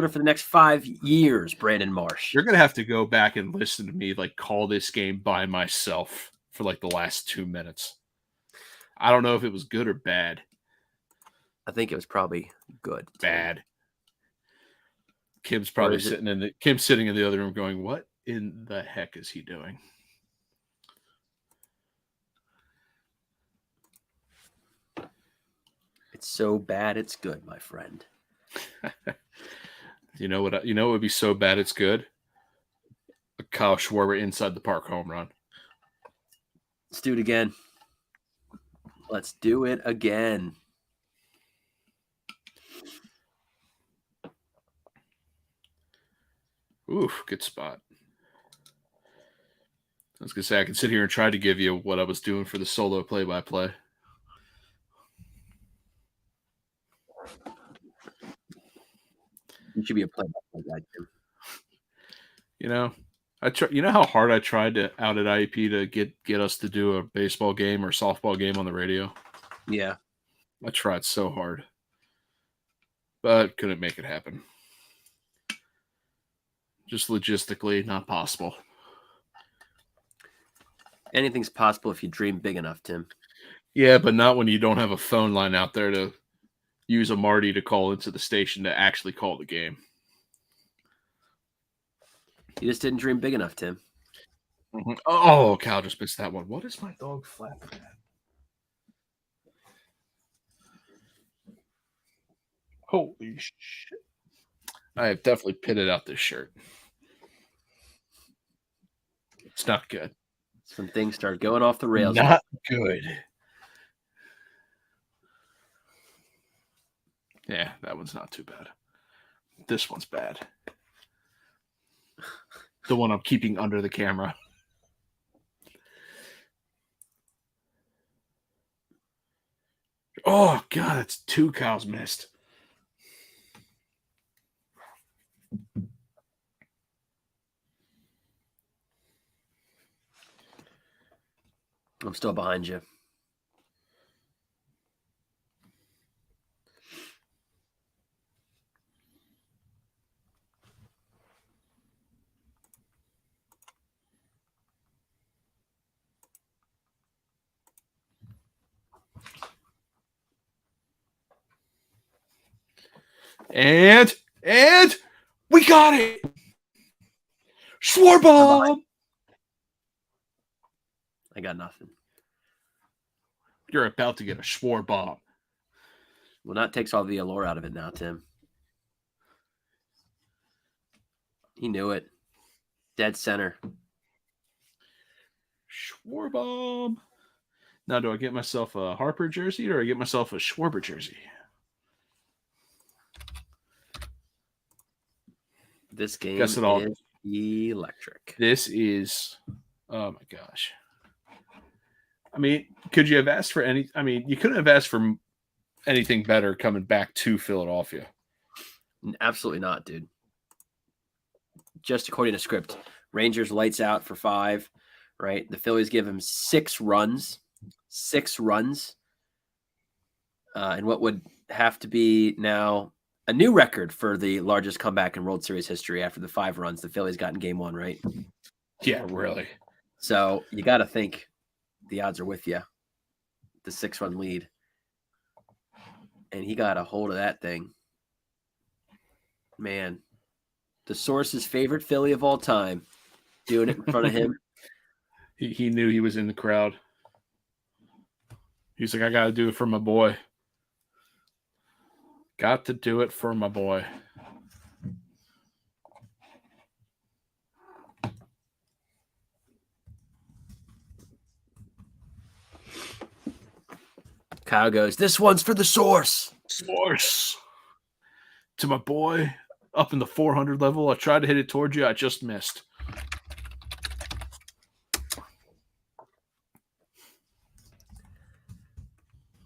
for the next 5 years, Brandon Marsh. You're going to have to go back and listen to me call this game by myself for the last 2 minutes. I don't know if it was good or bad. I think it was probably good. Bad. Kim's probably sitting in the other room going, what in the heck is he doing? It's so bad it's good, my friend. You know what would be so bad it's good? A Kyle Schwarber inside the park home run. Let's do it again. Let's do it again. Oof, good spot. I was going to say, I can sit here and try to give you what I was doing for the solo play-by-play. You should be a play-by-play guy, Tim. You know how hard I tried out at IEP to get us to do a baseball game or softball game on the radio? Yeah. I tried so hard, but couldn't make it happen. Just logistically not possible. Anything's possible if you dream big enough, Tim. Yeah, but not when you don't have a phone line out there to use a Marty to call into the station to actually call the game. You just didn't dream big enough, Tim. Mhm. Oh, Cal just missed that one. What is my dog flapping at? Holy shit. I have definitely pitted out this shirt. It's not good. It's when things start going off the rails. Not good. Yeah, that one's not too bad. This one's bad. The one I'm keeping under the camera. Oh, God, that's 2 cows missed. I'm still behind you. And we got it. Schwarbomb. I got nothing. You're about to get a Schwarbomb. Well, that takes all the allure out of it now, Tim. He knew it. Dead center. Schwarbomb. Now, do I get myself a Harper jersey or do I get myself a Schwarber jersey? This game Guess it all. is electric. This is, oh my gosh. I mean, could you have asked for any? I mean, you couldn't have asked for anything better coming back to Philadelphia. Absolutely not, dude. Just according to script, Rangers lights out for 5, right? The Phillies give him 6 runs. 6 runs. And what would have to be now a new record for the largest comeback in World Series history after the 5 runs the Phillies got in game 1, right? Yeah, really. So you got to think the odds are with you. The 6-run lead. And he got a hold of that thing. Man, the source's favorite Philly of all time, doing it in front of him. He knew he was in the crowd. He's like, I got to do it for my boy. Got to do it for my boy. Kyle goes, this one's for the source. Source. To my boy up in the 400 level. I tried to hit it towards you. I just missed.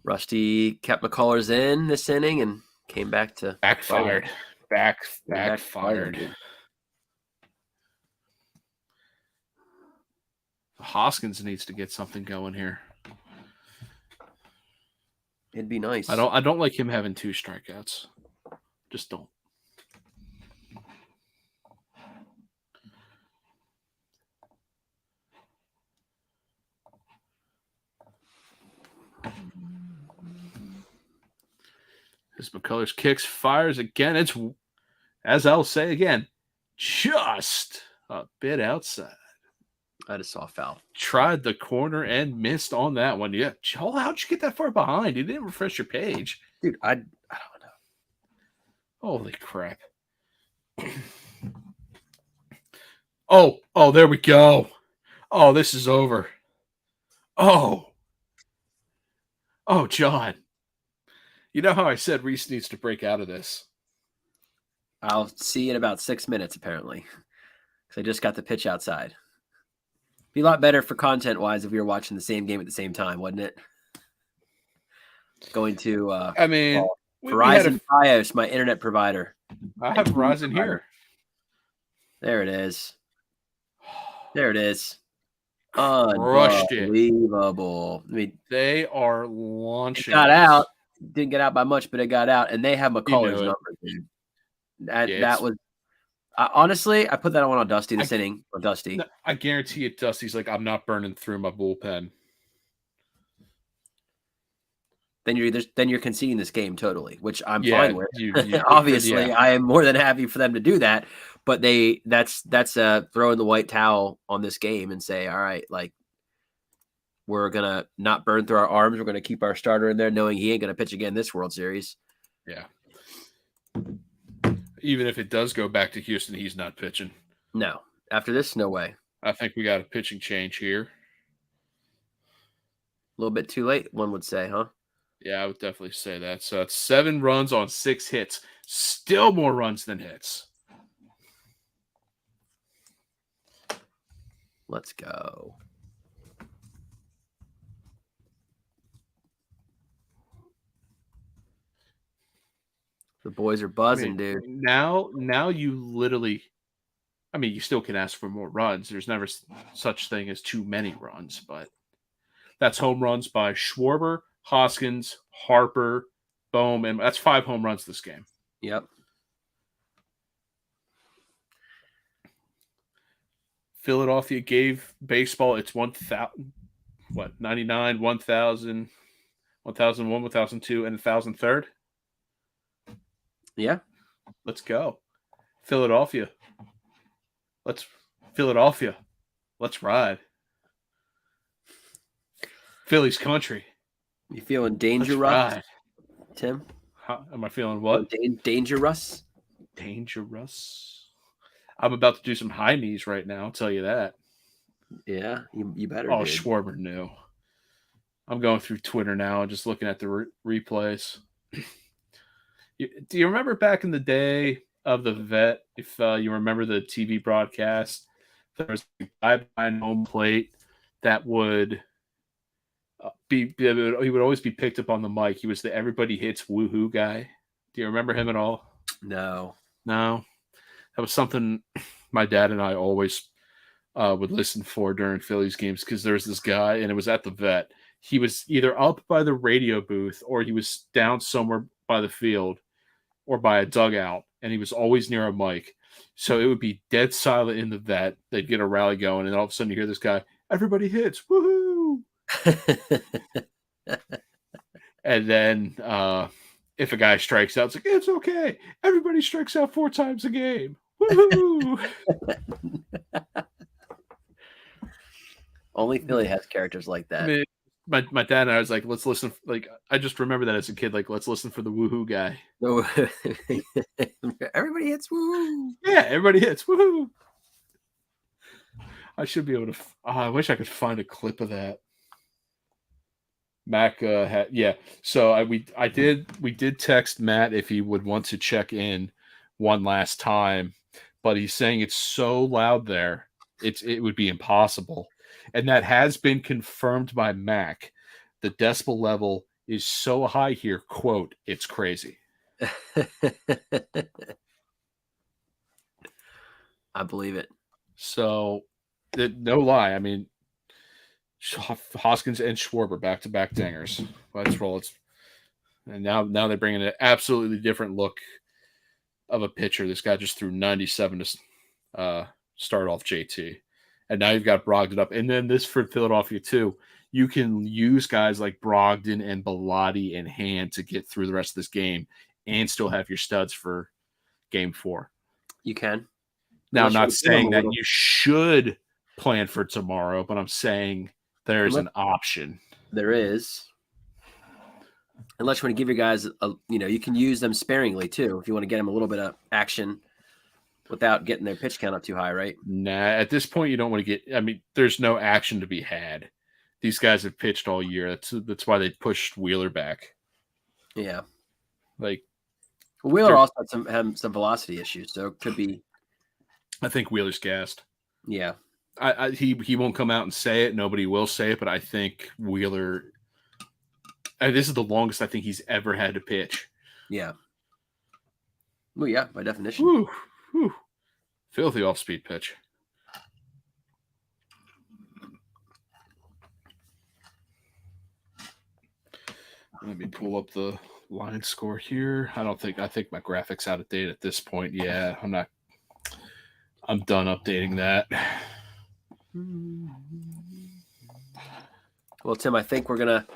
Rusty kept McCullers in this inning and came back to backfired. Backfired. Hoskins needs to get something going here. It'd be nice. I don't like him having 2 strikeouts. Just don't. As McCullers kicks, fires again. It's, as I'll say again, just a bit outside. I just saw a foul. Tried the corner and missed on that one. Yeah. How'd you get that far behind? You didn't refresh your page. Dude, I don't know. Holy crap. Oh, there we go. Oh, this is over. Oh, John. You know how I said Reese needs to break out of this? I'll see in about 6 minutes, apparently, because I just got the pitch outside. Be a lot better for content-wise if we were watching the same game at the same time, wouldn't it? Going to Verizon Fios, my internet provider. I have Verizon here. There it is. There it is. Crushed it. Unbelievable. I mean, they are launching. It got out. Didn't get out by much, but it got out, and they have McCullers' numbers, dude. That was honestly, I put that on Dusty this inning. On Dusty, no, I guarantee it. Dusty's like, I'm not burning through my bullpen. Then you're conceding this game totally, which I'm fine with. You Obviously, I am more than happy for them to do that. But that's throwing the white towel on this game and say, all right, like we're gonna not burn through our arms. We're gonna keep our starter in there, knowing he ain't gonna pitch again this World Series. Yeah. Even if it does go back to Houston, he's not pitching. No, after this, no way. I think we got a pitching change here. A little bit too late, one would say, huh? Yeah, I would definitely say that. So it's 7 runs on 6 hits. Still more runs than hits. Let's go. The boys are buzzing, dude. Now you literally, you still can ask for more runs. There's never such thing as too many runs, but that's home runs by Schwarber, Hoskins, Harper, Bohm, and that's 5 home runs this game. Yep. Philadelphia gave baseball its 1,000, 99, 1,000, 1,001, 1,002, and 1,003rd. Yeah. Let's go. Philadelphia. Let's ride. Philly's country. You feeling dangerous, Tim? Am I feeling what? Dangerous? Dangerous. I'm about to do some high knees right now. I'll tell you that. Yeah, you better. Oh, dude. Schwarber knew. I'm going through Twitter now and just looking at the replays. Do you remember back in the day of the vet, if you remember the TV broadcast, there was a guy behind home plate that would he would always be picked up on the mic. He was the everybody hits woohoo guy. Do you remember him at all? No. That was something my dad and I always would listen for during Phillies games, because there was this guy, and it was at the vet. He was either up by the radio booth or he was down somewhere by the field or by a dugout, and he was always near a mic. So it would be dead silent in the vet. They'd get a rally going, and all of a sudden you hear this guy, everybody hits, woohoo! And then if a guy strikes out, it's like, it's okay. Everybody strikes out 4 times a game. Woohoo! Only Philly has characters like that. My dad and I was like, let's listen. Like, I just remember that as a kid. Like, let's listen for the woohoo guy. No, everybody hits woo. Yeah, everybody hits woohoo. I should be able to. I wish I could find a clip of that. Mac had, yeah. So we did text Matt if he would want to check in one last time, but he's saying it's so loud there, it would be impossible. And that has been confirmed by Mac. The decibel level is so high here, quote, it's crazy. I believe it. So, no lie. I mean, Hoskins and Schwarber back-to-back dingers. Let's roll. And now they're bringing an absolutely different look of a pitcher. This guy just threw 97 to start off JT. And now you've got Brogdon up. And then this for Philadelphia, too. You can use guys like Brogdon and Bellotti in hand to get through the rest of this game and still have your studs for game 4. You can. Now, I'm not saying that you should plan for tomorrow, but I'm saying there's an option. There is. Unless you want to give your guys, you can use them sparingly, too, if you want to get them a little bit of action without getting their pitch count up too high, right? Nah, at this point, you don't want to get – there's no action to be had. These guys have pitched all year. That's why they pushed Wheeler back. Yeah. Like – Wheeler also had some velocity issues, so it could be – I think Wheeler's gassed. Yeah. He won't come out and say it. Nobody will say it, but I think Wheeler – this is the longest I think he's ever had to pitch. Yeah. Well, yeah, by definition. Whew. Whew. Filthy off-speed pitch. Let me pull up the line score here. I think my graphics out of date at this point. Yeah, I'm done updating that. Well, Tim, I think we're gonna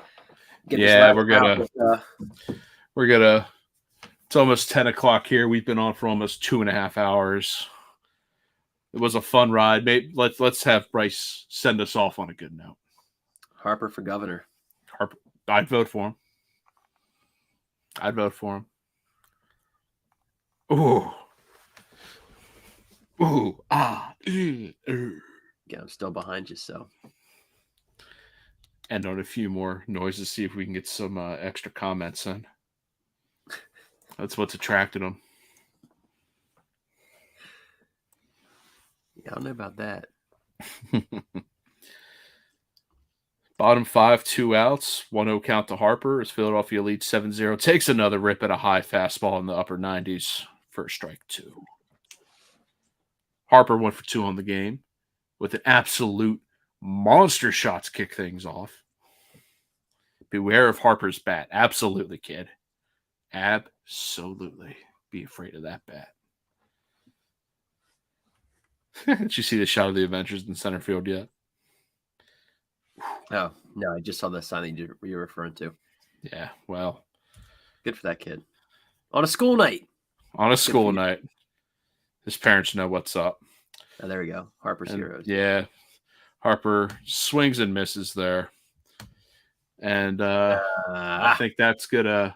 get we're gonna it's almost 10 o'clock here. We've been on for almost 2.5 hours. It was a fun ride. Maybe let's have Bryce send us off on a good note. Harper for governor. Harper, I'd vote for him. I'd vote for him. Ooh. Ooh. Ah. Yeah, I'm still behind you, so. End on a few more noises, see if we can get some extra comments in. That's what's attracted them. Yeah, I don't know about that. Bottom 5, 2 outs, 1-0 count to Harper as Philadelphia leads 7-0. Takes another rip at a high fastball in the upper 90s for strike 2. Harper 1 for 2 on the game with an absolute monster shot to kick things off. Beware of Harper's bat. Absolutely, kid. Absolutely. Be afraid of that bat. Did you see the shot of the Avengers in center field yet? Oh, no, I just saw the sign that you're referring to. Yeah, well. Good for that kid. On a school night. On a school night. His parents know what's up. Oh, there we go. Harper's heroes. Yeah. Harper swings and misses there. And I think that's going to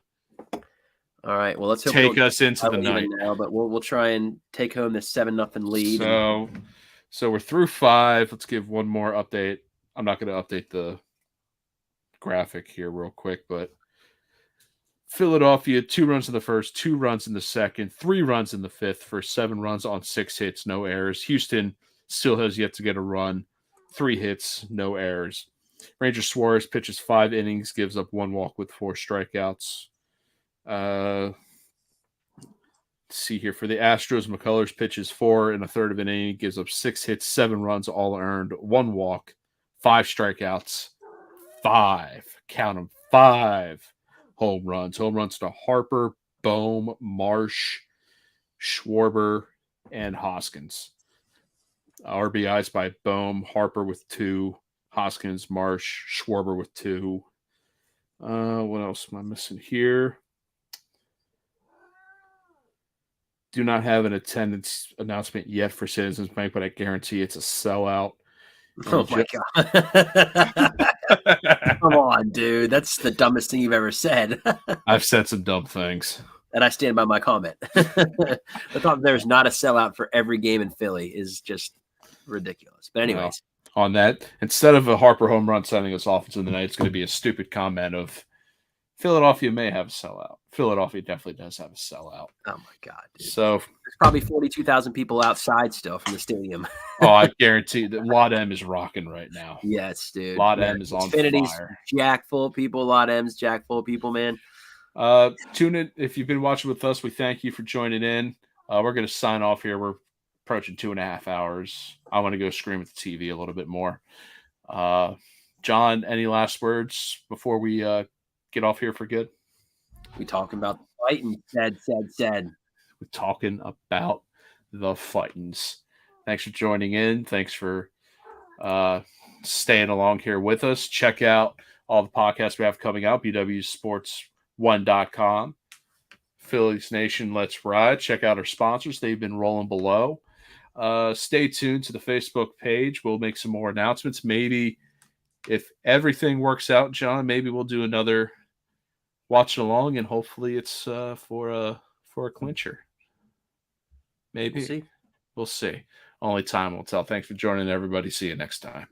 all right. Well, let's hope take us into the night now, but we'll try and take home this 7-0 lead. So we're through 5. Let's give one more update. I'm not going to update the graphic here real quick, but Philadelphia, 2 runs in the first, 2 runs in the second, 3 runs in the fifth for 7 runs on 6 hits, no errors. Houston still has yet to get a run, 3 hits, no errors. Ranger Suarez pitches 5 innings, gives up 1 walk with 4 strikeouts. Let's see here for the Astros, McCullers pitches 4 1/3 of an inning, gives up 6 hits, 7 runs, all earned, 1 walk, 5 strikeouts, 5 home runs. Home runs to Harper, Bohm, Marsh, Schwarber, and Hoskins. RBIs by Bohm, Harper with 2, Hoskins, Marsh, Schwarber with 2. What else am I missing here? Do not have an attendance announcement yet for Citizens Bank, but I guarantee it's a sellout. Oh, my God. Come on, dude. That's the dumbest thing you've ever said. I've said some dumb things. And I stand by my comment. The thought there's not a sellout for every game in Philly is just ridiculous. But anyways. Well, on that, instead of a Harper home run sending us off into the night, it's going to be a stupid comment of Philadelphia may have a sellout. Philadelphia definitely does have a sellout. Oh, my God, dude. So there's probably 42,000 people outside still from the stadium. Oh, I guarantee that Lot M is rocking right now. Yes, dude. Lot M is on fire. Jack full of people. Lot M's jack full of people, man. Tune in. If you've been watching with us, we thank you for joining in. We're going to sign off here. We're approaching 2.5 hours. I want to go scream at the TV a little bit more. John, any last words before we get off here for good? We talking about the fighting. Said. We're talking about the fightings. Thanks for joining in. Thanks for staying along here with us. Check out all the podcasts we have coming out, BWSPORTS1.com. Phillies Nation, let's ride. Check out our sponsors. They've been rolling below. Stay tuned to the Facebook page. We'll make some more announcements. Maybe if everything works out, John, maybe we'll do another watch along, and hopefully it's for a clincher. Maybe. We'll see. We'll see. Only time will tell. Thanks for joining, everybody. See you next time.